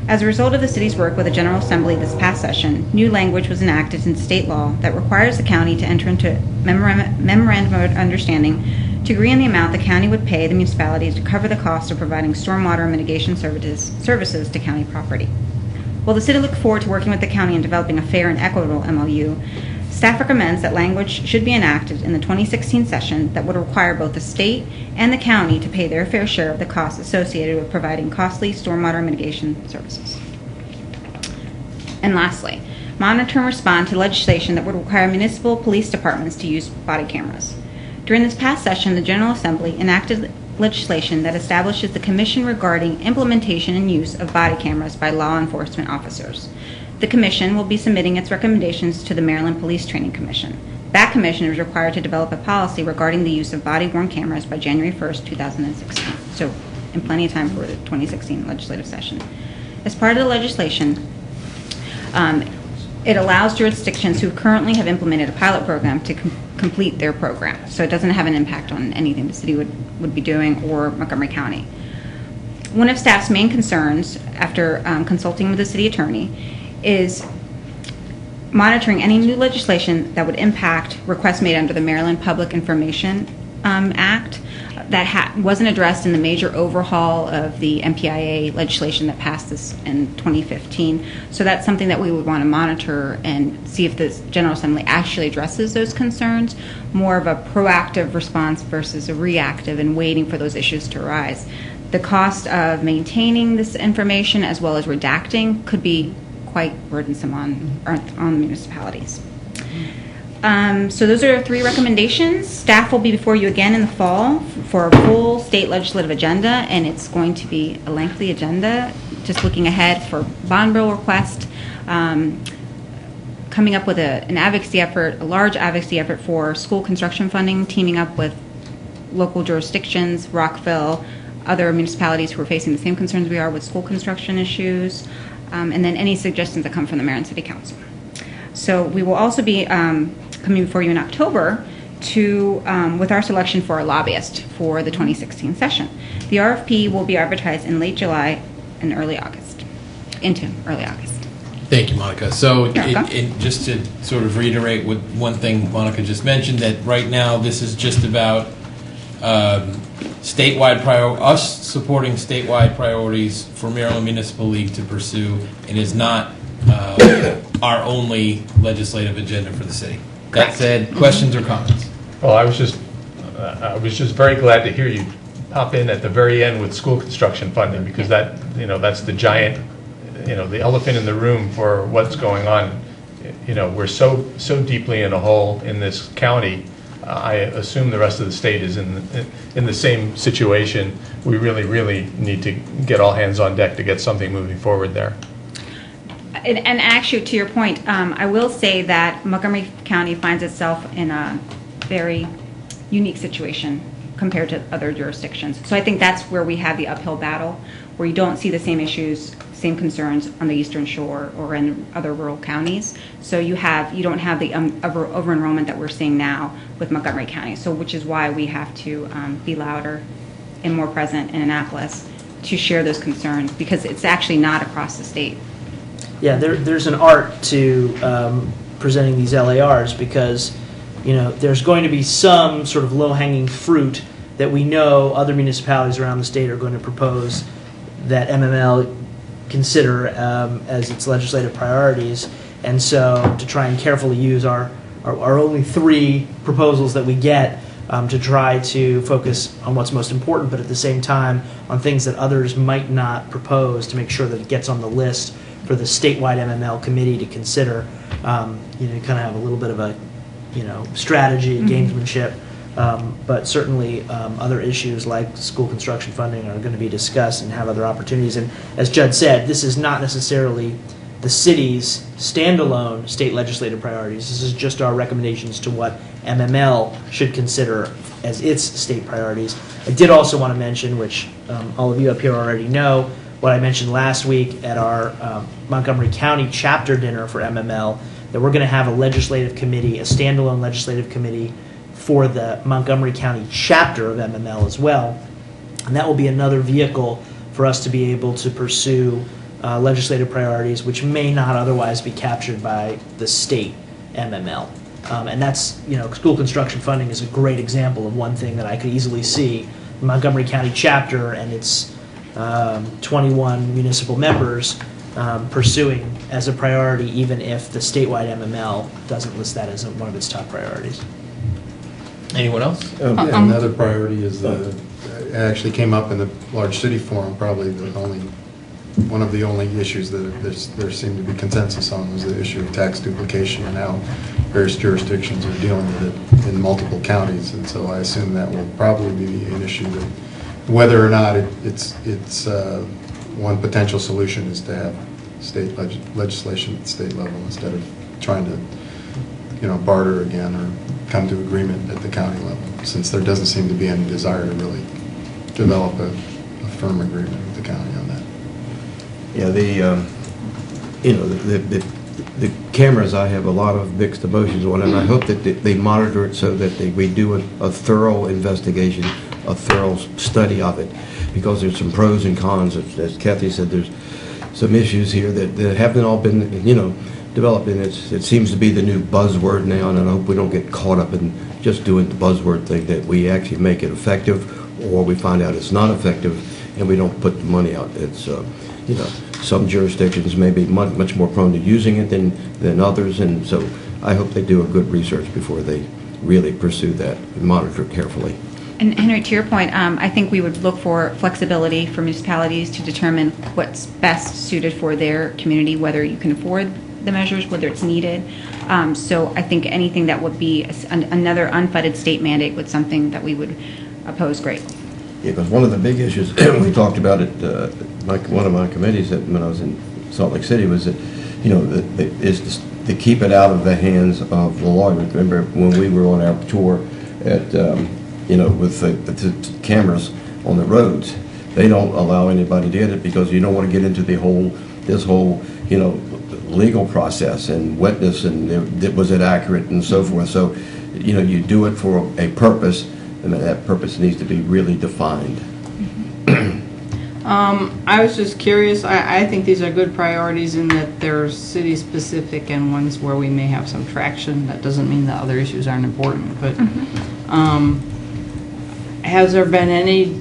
As a result of the city's work with the General Assembly this past session, new language was enacted in state law that requires the county to enter into memorandum of understanding to agree on the amount the county would pay the municipality to cover the cost of providing stormwater mitigation services to county property. While the city looks forward to working with the county in developing a fair and equitable MOU, staff recommends that language should be enacted in the 2016 session that would require both the state and the county to pay their fair share of the costs associated with providing costly stormwater mitigation services. And lastly, monitor and respond to legislation that would require municipal police departments to use body cameras. During this past session, the General Assembly enacted legislation that establishes the Commission regarding implementation and use of body cameras by law enforcement officers. The Commission will be submitting its recommendations to the Maryland Police Training Commission. That commission is required to develop a policy regarding the use of body-worn cameras by January 1st, 2016, so in plenty of time for the 2016 legislative session. As part of the legislation, it allows jurisdictions who currently have implemented a pilot program to complete their program, so it doesn't have an impact on anything the city would be doing or Montgomery County. One of staff's main concerns after consulting with the city attorney is monitoring any new legislation that would impact requests made under the Maryland Public Information Act that wasn't addressed in the major overhaul of the MPIA legislation that passed this in 2015. So that's something that we would want to monitor and see if the General Assembly actually addresses those concerns, more of a proactive response versus a reactive and waiting for those issues to arise. The cost of maintaining this information as well as redacting could be quite burdensome on the municipalities. So those are 3 recommendations. Staff will be before you again in the fall for a full state legislative agenda, and it's going to be a lengthy agenda, just looking ahead for bond bill request, coming up with an advocacy effort, a large advocacy effort for school construction funding, teaming up with local jurisdictions, Rockville, other municipalities who are facing the same concerns we are with school construction issues, and then any suggestions that come from the Marin City Council. So we will also be coming before you in October with our selection for a lobbyist for the 2016 session. The RFP will be advertised in late July and early August, into early August. Thank you, Monica. So just to sort of reiterate what one thing Monica just mentioned, that right now this is just about us supporting statewide priorities for Maryland Municipal League to pursue, and is not our only legislative agenda for the city. That said, questions or comments? Well, I was just very glad to hear you pop in at the very end with school construction funding, because that's the giant, the elephant in the room for what's going on. We're so deeply in a hole in this county. I assume the rest of the state is in the same situation. We really need to get all hands on deck to get something moving forward there. And actually, to your point, I will say that Montgomery County finds itself in a very unique situation compared to other jurisdictions. So I think that's where we have the uphill battle, where you don't see the same issues, same concerns on the Eastern Shore or in other rural counties. So you don't have the over enrollment that we're seeing now with Montgomery County. So which is why we have to be louder and more present in Annapolis to share those concerns, because it's actually not across the state. Yeah, there's an art to presenting these LARs, because there's going to be some sort of low-hanging fruit that we know other municipalities around the state are going to propose that MML consider as its legislative priorities, and so to try and carefully use our only 3 proposals that we get to try to focus on what's most important, but at the same time on things that others might not propose, to make sure that it gets on the list for the statewide MML committee to consider. Kind of have a little bit of a strategy, gamesmanship, but certainly other issues like school construction funding are going to be discussed and have other opportunities. And as Judd said, this is not necessarily the city's standalone state legislative priorities. This is just our recommendations to what MML should consider as its state priorities. I did also want to mention, which all of you up here already know, what I mentioned last week at our Montgomery County chapter dinner for MML, that we're going to have a legislative committee, a standalone legislative committee for the Montgomery County chapter of MML as well. And that will be another vehicle for us to be able to pursue legislative priorities which may not otherwise be captured by the state MML. And that's, school construction funding is a great example of one thing that I could easily see the Montgomery County chapter and its 21 municipal members pursuing as a priority, even if the statewide MML doesn't list that as one of its top priorities. Anyone else? Another priority is it actually came up in the large city forum, probably one of the only issues that there seemed to be consensus on was the issue of tax duplication and how various jurisdictions are dealing with it in multiple counties. And so I assume that will probably be an issue that whether or not it's one potential solution is to have state legislation at the state level instead of trying to barter again or come to agreement at the county level, since there doesn't seem to be any desire to really develop a firm agreement with the county on that. Yeah, the cameras, I have a lot of mixed emotions on, and I hope that they monitor it so that we do a thorough investigation, a thorough study of it, because there's some pros and cons. As Kathy said, there's some issues here that haven't all been, developed, and it seems to be the new buzzword now, and I hope we don't get caught up in just doing the buzzword thing, that we actually make it effective, or we find out it's not effective, and we don't put the money out. It's, some jurisdictions may be much more prone to using it than others, and so I hope they do a good research before they really pursue that and monitor it carefully. And Henry, to your point, I think we would look for flexibility for municipalities to determine what's best suited for their community, whether you can afford the measures, whether it's needed. So I think anything that would be another unfunded state mandate was something that we would oppose greatly. Yeah, because one of the big issues we talked about at one of my committees when I was in Salt Lake City was that, is to keep it out of the hands of the lawyers. Remember when we were on our tour at, with the cameras on the roads, they don't allow anybody to get it because you don't want to get into this whole legal process and witness and was it accurate and so forth. So, you do it for a purpose, and that purpose needs to be really defined. I was just curious. I think these are good priorities in that they're city-specific and ones where we may have some traction. That doesn't mean the other issues aren't important. But has there been any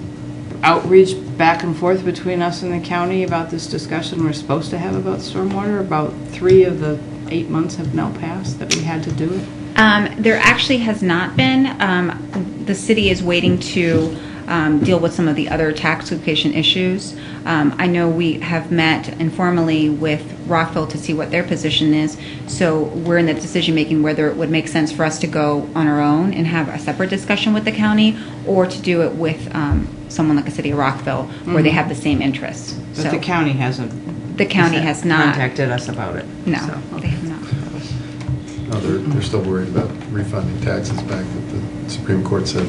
outreach back and forth between us and the county about this discussion we're supposed to have about stormwater? About 3 of the 8 months have now passed that we had to do it? There actually has not been. The city is waiting to deal with some of the other tax duplication issues. I know we have met informally with Rockville to see what their position is. So we're in the decision making whether it would make sense for us to go on our own and have a separate discussion with the county, or to do it with someone like the city of Rockville, where they have the same interests. But the county hasn't. The county has not contacted us about it. No, so. they have not. No, they're still worried about refunding taxes back that the Supreme Court said.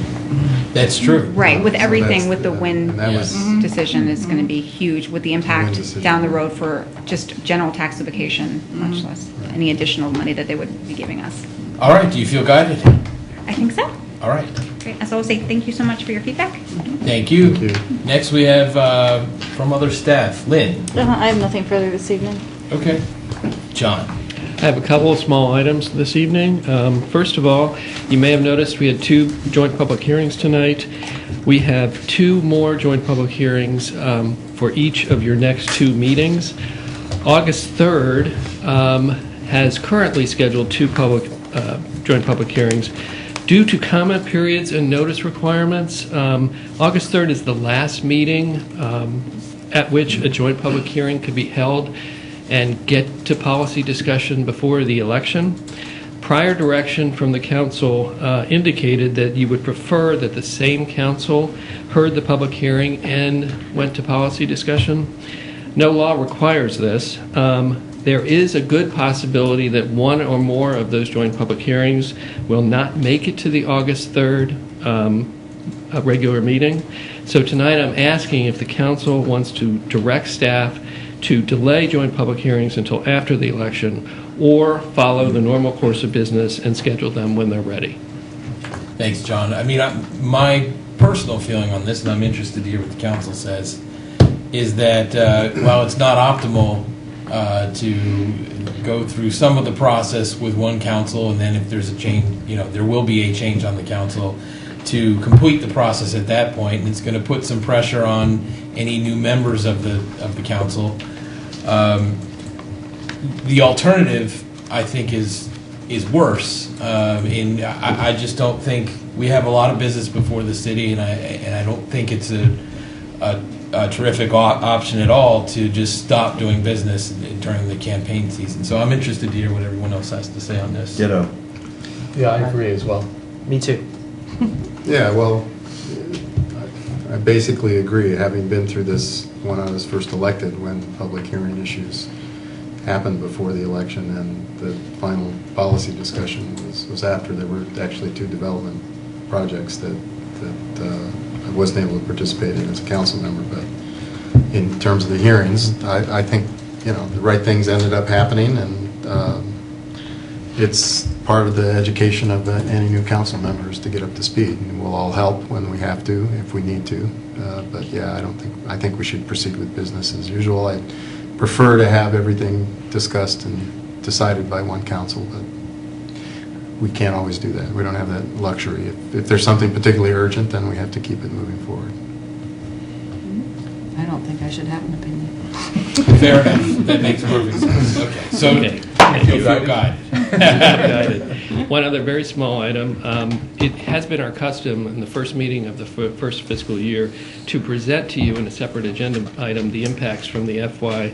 That's true. Right, with So everything, that's- with the Wynn and that was- decision is going to be huge, with the impact decision. down the road for just general tax duplication, much less any additional money that they would be giving us. All right, do you feel guided? I think so. All right. Great. As always, say thank you so much for your feedback. Thank you. Next we have from other staff, Lynn. I have nothing further this evening. Okay. John. I have a couple of small items this evening. First of all, you may have noticed we had 2 joint public hearings tonight. We have 2 more joint public hearings for each of your next 2 meetings. August 3rd has currently scheduled 2 joint public hearings. Due to comment periods and notice requirements, August 3rd is the last meeting at which a joint public hearing could be held and get to policy discussion before the election. Prior direction from the council indicated that you would prefer that the same council heard the public hearing and went to policy discussion. No law requires this. There is a good possibility that one or more of those joint public hearings will not make it to the August 3rd regular meeting. So tonight I'm asking if the council wants to direct staff to delay joint public hearings until after the election or follow the normal course of business and schedule them when they're ready. Thanks, John. I mean, my personal feeling on this, and I'm interested to hear what the council says, is that while it's not optimal to go through some of the process with one council, and then if there's a change, there will be a change on the council, to complete the process at that point, and it's going to put some pressure on any new members of the council. The alternative, I think, is worse. And I just don't think we have a lot of business before the city, and I don't think it's a terrific option at all to just stop doing business during the campaign season. So I'm interested to hear what everyone else has to say on this. Ditto. Yeah, I agree as well. Me too. Yeah, well, I basically agree, having been through this when I was first elected, when public hearing issues happened before the election and the final policy discussion was after. There were actually 2 development projects that I wasn't able to participate in as a council member, but in terms of the hearings, I think, the right things ended up happening, and it's part of the education of any new council members to get up to speed, and we'll all help when we have to, if we need to. But yeah, I think we should proceed with business as usual. I prefer to have everything discussed and decided by one council, but we can't always do that. We don't have that luxury. If there's something particularly urgent, then we have to keep it moving forward. I don't think I should have an opinion. Fair enough. That makes perfect sense. Okay. So you'll feel guided. One other very small item. It has been our custom in the first meeting of the first fiscal year to present to you in a separate agenda item the impacts from the FY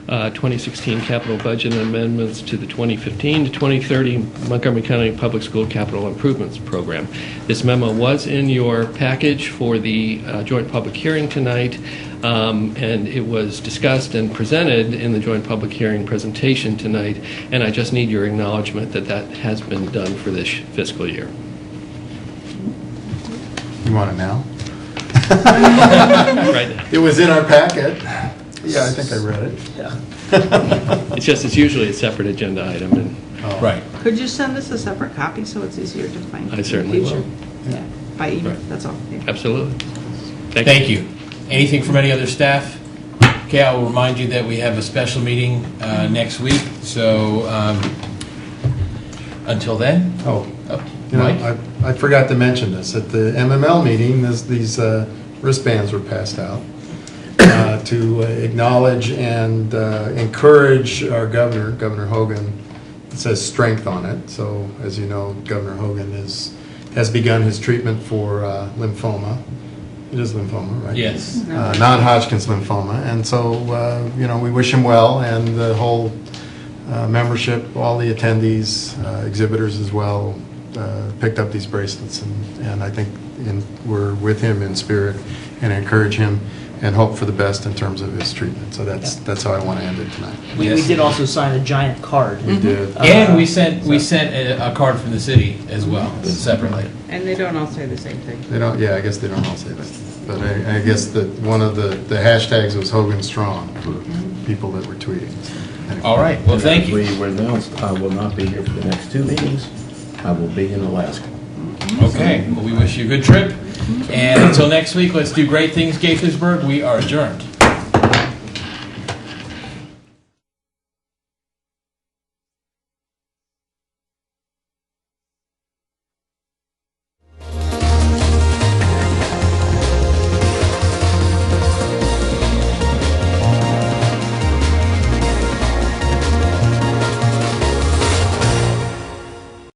2016 capital budget amendments to the 2015 to 2030 Montgomery County Public School Capital Improvements Program. This memo was in your package for the joint public hearing tonight, and it was discussed and presented in the joint public hearing presentation tonight, and I just need your acknowledgement that that has been done for this fiscal year. You want it now? Right now. It was in our packet. Yeah, I think I read it. Yeah. It's usually a separate agenda item. And, Right. Could you send us a separate copy so it's easier to find? I certainly in the future? will. Yeah, by email, Right. that's all. Yeah. Absolutely. Thank you. Anything from any other staff? Okay, I will remind you that we have a special meeting next week. So until then. Mike? I forgot to mention this. At the MML meeting, these wristbands were passed out to acknowledge and encourage our governor, Governor Hogan. It says strength on it. So, as you know, Governor Hogan has begun his treatment for lymphoma. It is lymphoma, right? Yes. Non-Hodgkin's lymphoma. And so, we wish him well, and the whole membership, all the attendees, exhibitors as well, picked up these bracelets. And I think we're with him in spirit and encourage him and hope for the best in terms of his treatment. So that's how I want to end it tonight. We did also sign a giant card. We did. And we sent a card from the city as well, separately. And they don't all say the same thing. They don't. Yeah, I guess they don't all say that. But I guess that one of the hashtags was Hogan Strong for people that were tweeting. So, anyway. All right. Well, thank you. We were announced, I will not be here for the next 2 meetings. I will be in Alaska. Okay. Well, we wish you a good trip. And until next week, let's do great things, Gaithersburg. We are adjourned.